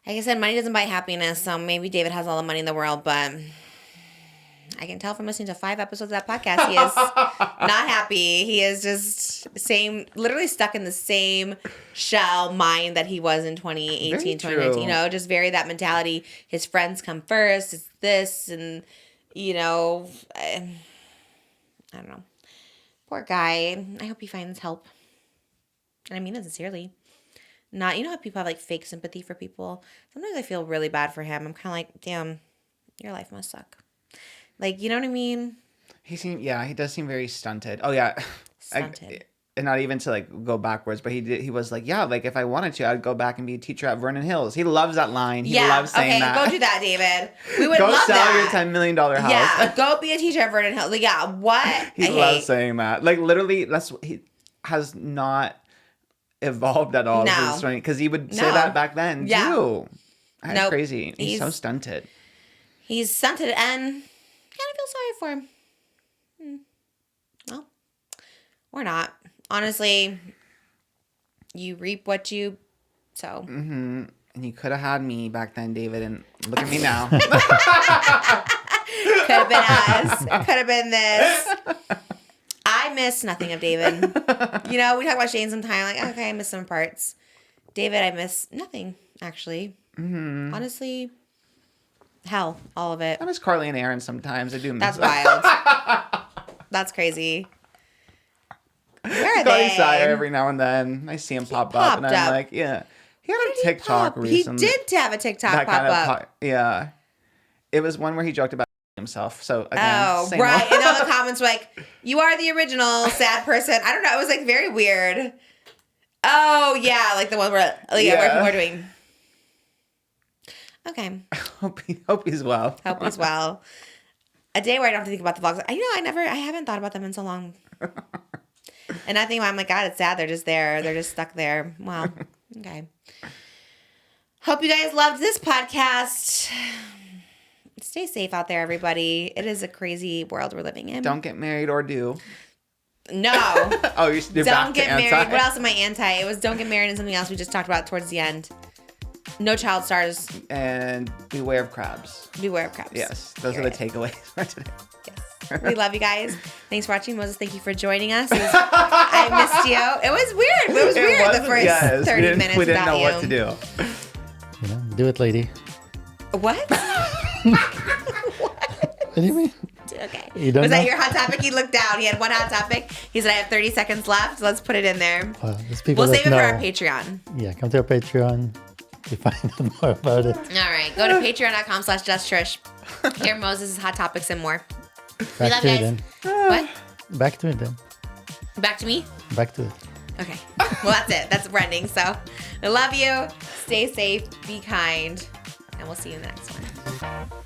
Like I said, money doesn't buy happiness, so maybe David has all the money in the world, but I can tell from listening to 5 episodes of that podcast, he is not happy. He is just literally stuck in the same shell mind that he was in 2018, Very 2019. true. You know, just very that mentality. His friends come first. It's this, and you know, I don't know. Poor guy. I hope he finds help. And I mean it sincerely. Not, you know how people have like fake sympathy for people? Sometimes I feel really bad for him. I'm kind of like, damn, your life must suck. Like, you know what I mean? He does seem very stunted. Oh yeah. Stunted. And not even to like go backwards, but he was like, yeah, like if I wanted to, I'd go back and be a teacher at Vernon Hills. He loves that line. He loves saying that. Go do that, David. We would Go love sell that. your $10 million house. Yeah, go be a teacher at Vernon Hills. Like, yeah, what? He loves saying that. Like literally, he has not evolved at all. No. Because he would say that back then too. That's Nope. crazy. He's so stunted. He's stunted and kind of feel sorry for him. Well, or not. Honestly, you reap what you sow. Mm-hmm. And you could have had me back then, David, and look at me now. Could have been us. Could have been this. I miss nothing of David. You know, we talk about Shane sometime. Like, okay, I miss some parts. David, I miss nothing, actually. Mm-hmm. Honestly, hell, all of it. I miss Carly and Aaron sometimes. I do miss That's them. wild. That's crazy. Where are Carly they? Sire every now and then. I see him pop up, and popped I'm up. like, yeah. He had Where a did he TikTok pop? recently. He did have a TikTok That pop kind of up. yeah. It was one where he joked about himself. So again, Oh, same right. old. And all the comments were like, you are the original sad person. I don't know. It was like very weird. Oh, yeah. Like the one where, where people are doing. Okay. Hope he's well. Hope he's well. A day where I don't have to think about the vlogs. I haven't thought about them in so long. And I think I'm like, God, it's sad. They're just there. They're just stuck there. Wow. Okay. Hope you guys loved this podcast. Stay safe out there, everybody. It is a crazy world we're living in. Don't get married or do. No. Oh, you're back Don't to get anti? married. What else am I anti? It was don't get married and something else we just talked about towards the end. No child stars. And beware of crabs. Beware of crabs. Yes, those are the takeaways for today. Yes. We love you guys. Thanks for watching. Moses, thank you for joining us. I missed you. It was weird. It was weird the first 30 minutes we didn't without know you. what to do. You know, do it, lady. What? What do you mean? Okay. You don't Was that know? your hot topic? He looked down. He had one hot topic. He said, I have 30 seconds left. Let's put it in there. Well, there's people We'll that save it know. for our Patreon. Yeah, come to our Patreon to find out more about it. All right. Go to patreon.com/justtrish. Hear Moses' hot topics and more. Back love to you it guys. then. What? Back to it then. Back to me? Back to it. Okay. Well, that's it. That's ending. So I love you. Stay safe. Be kind. And we'll see you in the next one.